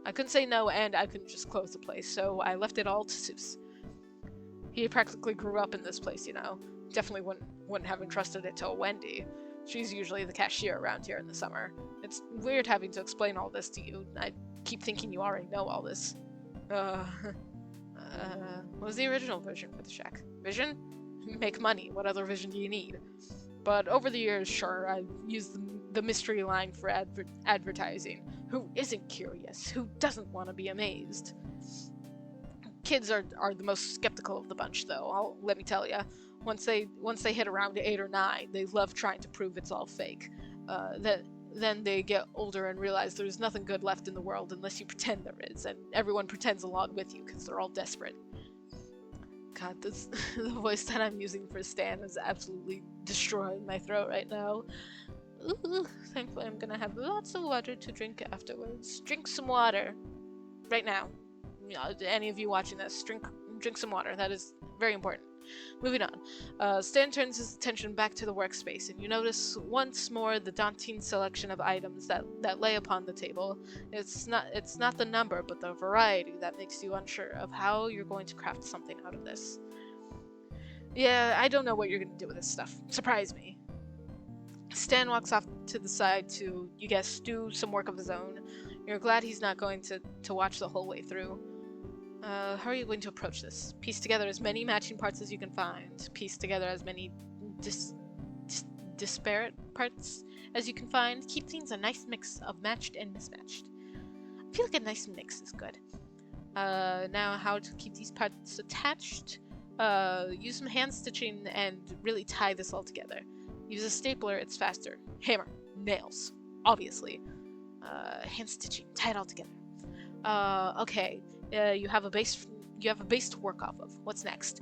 I couldn't say no, and I couldn't just close the place, so I left it all to Seuss. He practically grew up in this place, you know. Definitely wouldn't have entrusted it to Wendy. She's usually the cashier around here in the summer. It's weird having to explain all this to you. I keep thinking you already know all this. What was the original vision for the shack? Vision? Make money. What other vision do you need? But over the years, sure, I've used the mystery line for advertising. Who isn't curious? Who doesn't want to be amazed? Kids are the most skeptical of the bunch, though. Let me tell you. Once they hit around 8 or 9, they love trying to prove it's all fake. Then they get older and realize there's nothing good left in the world unless you pretend there is, and everyone pretends along with you because they're all desperate. God, the voice that I'm using for Stan is absolutely destroying my throat right now. Ooh, thankfully I'm gonna have lots of water to drink afterwards. Drink some water. Right now. Any of you watching this, drink some water. That is very important. Moving on. Stan turns his attention back to the workspace, and you notice once more the daunting selection of items that lay upon the table. It's not the number, but the variety that makes you unsure of how you're going to craft something out of this. Yeah, I don't know what you're going to do with this stuff. Surprise me. Stan walks off to the side to, you guess, do some work of his own. You're glad he's not going to watch the whole way through. How are you going to approach this? Piece together as many matching parts as you can find. Piece together as many disparate parts as you can find. Keep things a nice mix of matched and mismatched. I feel like a nice mix is good. Now how to keep these parts attached? Use some hand stitching and really tie this all together. Use a stapler, it's faster. Hammer, nails, obviously. Hand stitching, tie it all together. Okay. You have a base to work off of. What's next?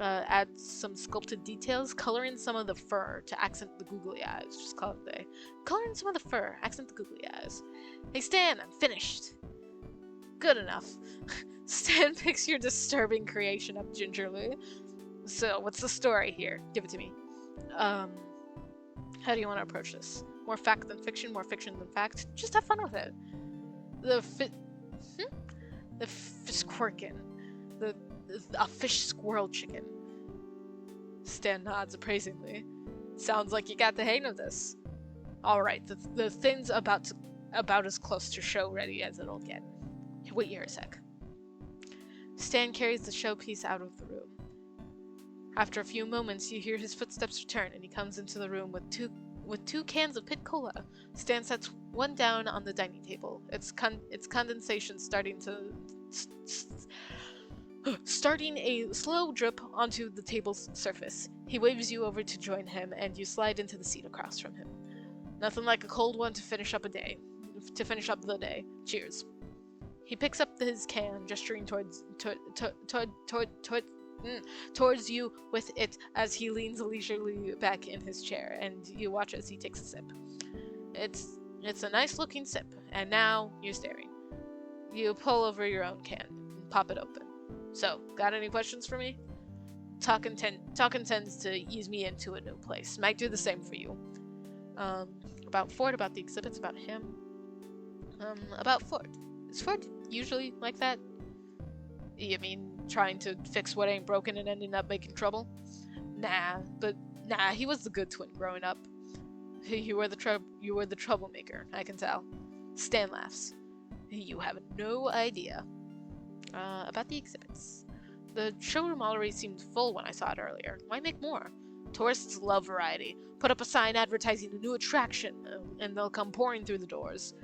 Add some sculpted details. Color in some of the fur to accent the googly eyes. Just call it day. Color in some of the fur. Accent the googly eyes. Hey Stan, I'm finished. Good enough. Stan picks your disturbing creation up gingerly. So, what's the story here? Give it to me. How do you want to approach this? More fact than fiction, more fiction than fact? Just have fun with it. The fish quirkin. A fish squirrel chicken. Stan nods appraisingly. Sounds like you got the hang of this. Alright, the thing's about as close to show ready as it'll get. Wait here a sec. Stan carries the showpiece out of the room. After a few moments, you hear his footsteps return, and he comes into the room with two cans of Pit Cola. Stan sets one down on the dining table. Its condensation starting a slow drip onto the table's surface. He waves you over to join him, and you slide into the seat across from him. Nothing like a cold one to finish up the day. Cheers. He picks up his can, gesturing towards you with it as he leans leisurely back in his chair, and you watch as he takes a sip. It's a nice looking sip, and now you're staring. You pull over your own can and pop it open. So, got any questions for me? Talking tends to ease me into a new place. Might do the same for you. About Ford, about the exhibits, about him. About Ford. Is Ford usually like that? You mean trying to fix what ain't broken and ending up making trouble? Nah, he was the good twin growing up. You were the troublemaker, I can tell. Stan laughs. You have no idea. About the exhibits. The showroom already seemed full when I saw it earlier. Why make more? Tourists love variety. Put up a sign advertising a new attraction, and they'll come pouring through the doors.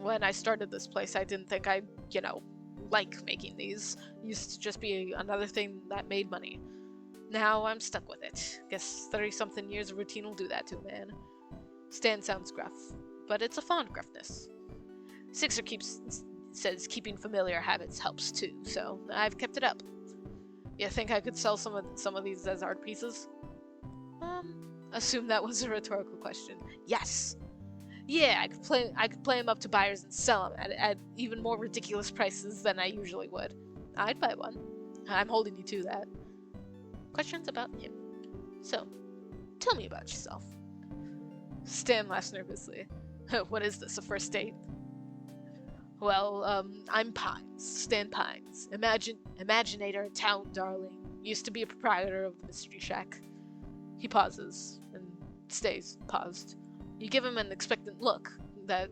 When I started this place, I didn't think I'd, like making these. It used to just be another thing that made money. Now I'm stuck with it. Guess 30-something years of routine will do that to a man. Stan sounds gruff, but it's a fond gruffness. Sixer says keeping familiar habits helps too, so I've kept it up. You think I could sell some of these as art pieces? Assume that was a rhetorical question. Yes. Yeah, I could play them up to buyers and sell them at even more ridiculous prices than I usually would. I'd buy one. I'm holding you to that. Questions about him. So, tell me about yourself. Stan laughs nervously. What is this, a first date? Well, I'm Pines, Stan Pines, imaginator, town darling. Used to be a proprietor of the Mystery Shack. He pauses and stays paused. You give him an expectant look that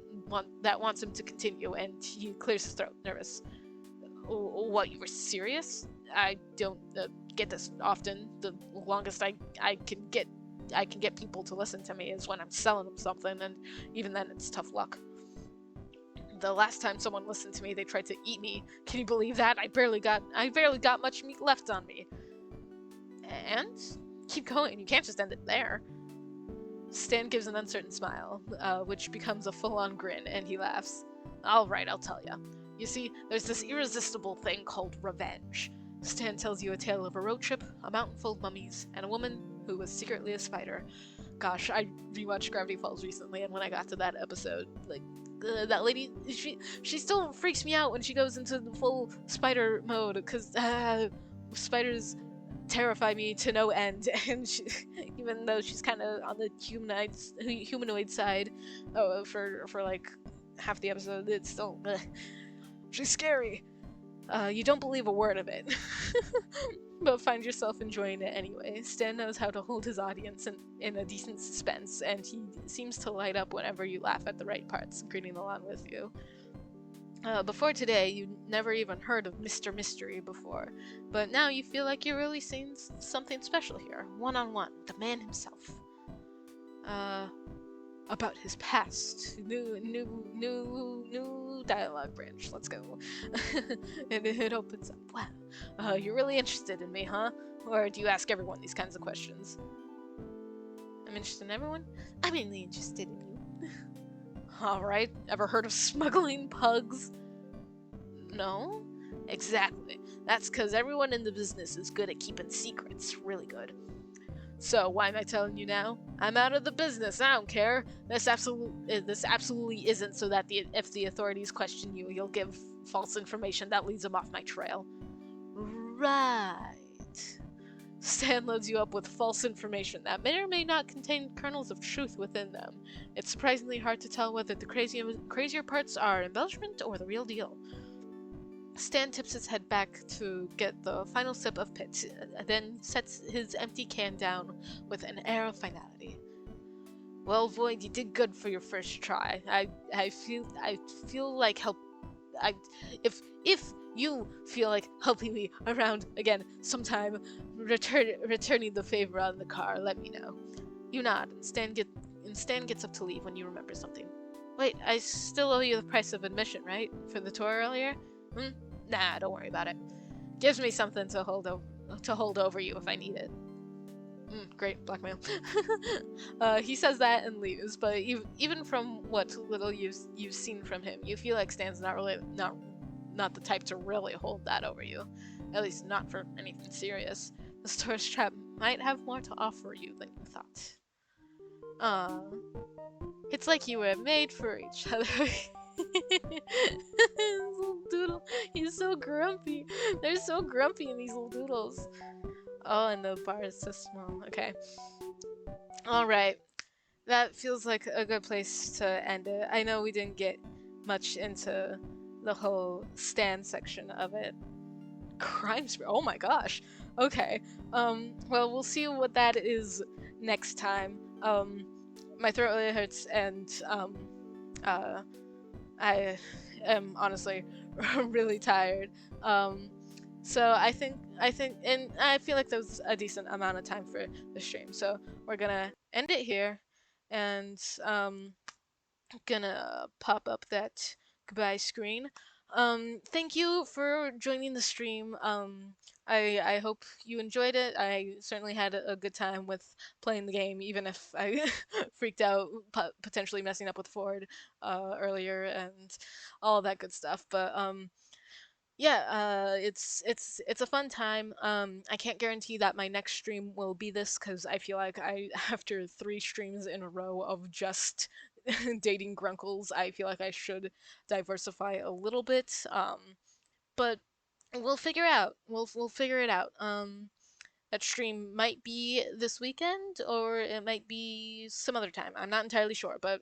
wants him to continue, and he clears his throat, nervous. What, you were serious? I don't get this often. The longest I can get people to listen to me is when I'm selling them something, and even then it's tough luck. The last time someone listened to me, they tried to eat me. Can you believe that? I barely got much meat left on me. And keep going. You can't just end it there. Stan gives an uncertain smile, which becomes a full-on grin, and he laughs. All right, I'll tell you. You see, there's this irresistible thing called revenge. Stan tells you a tale of a road trip, a mountain full of mummies, and a woman who was secretly a spider. Gosh, I rewatched Gravity Falls recently, and when I got to that episode, that lady, she still freaks me out when she goes into the full spider mode, because spiders terrify me to no end, and even though she's kind of on the humanoid side for like half the episode, it's still she's scary. You don't believe a word of it, but find yourself enjoying it anyway. Stan knows how to hold his audience in a decent suspense, and he seems to light up whenever you laugh at the right parts, grinning along with you. Before today, you never even heard of Mr. Mystery before, but now you feel like you're really seeing something special here, one-on-one, the man himself. About his past. New dialogue branch. Let's go. And it opens up. Wow. You're really interested in me, huh? Or do you ask everyone these kinds of questions? I'm interested in everyone? I'm mainly interested in you. Alright. Ever heard of smuggling pugs? No? Exactly. That's because everyone in the business is good at keeping secrets. Really good. So, why am I telling you now? I'm out of the business, I don't care. This absolutely isn't so that if the authorities question you, you'll give false information that leads them off my trail. Right. Stan loads you up with false information that may or may not contain kernels of truth within them. It's surprisingly hard to tell whether the crazier parts are embellishment or the real deal. Stan tips his head back to get the final sip of pit, then sets his empty can down with an air of finality. Well, Void, you did good for your first try. I feel like if you feel like helping me around again sometime, returning the favor on the car, let me know. You nod, and Stan gets up to leave when you remember something. Wait, I still owe you the price of admission, right? For the tour earlier? Nah, don't worry about it. Gives me something to hold over you if I need it. Great, blackmail. He says that and leaves, but even from what little you've seen from him, you feel like Stan's not the type to really hold that over you. At least not for anything serious. The storage trap might have more to offer you than you thought. It's like you were made for each other. Little doodle, he's so grumpy. They're so grumpy in these little doodles. Oh, and the bar is so small. Okay. Alright. That feels like a good place to end it. I know we didn't get much into the whole Stan section of it. Crimes. Oh my gosh. Okay. Well, we'll see what that is next time. My throat really hurts, and I am honestly really tired. So I think, and I feel like that was a decent amount of time for the stream. So we're gonna end it here, and gonna pop up that goodbye screen. Thank you for joining the stream. I hope you enjoyed it. I certainly had a good time with playing the game, even if I freaked out, potentially messing up with Ford earlier and all that good stuff. But yeah, it's a fun time. I can't guarantee that my next stream will be this because I feel like I after 3 streams in a row of just dating grunkles, I feel like I should diversify a little bit. But we'll figure out. We'll figure it out. That stream might be this weekend or it might be some other time. I'm not entirely sure, but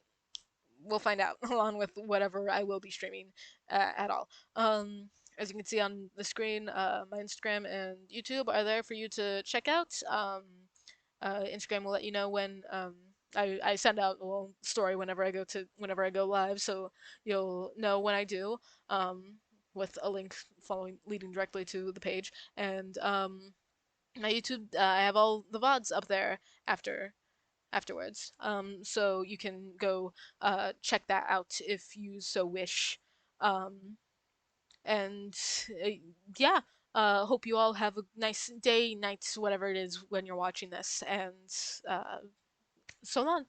we'll find out along with whatever I will be streaming at all. As you can see on the screen, my Instagram and YouTube are there for you to check out. Instagram will let you know when I send out a little story whenever I go live, so you'll know when I do. With a link following leading directly to the page, and my YouTube, I have all the VODs up there afterwards. So you can go check that out if you so wish. Um, and uh, yeah, hope you all have a nice day, night, whatever it is when you're watching this. And so long.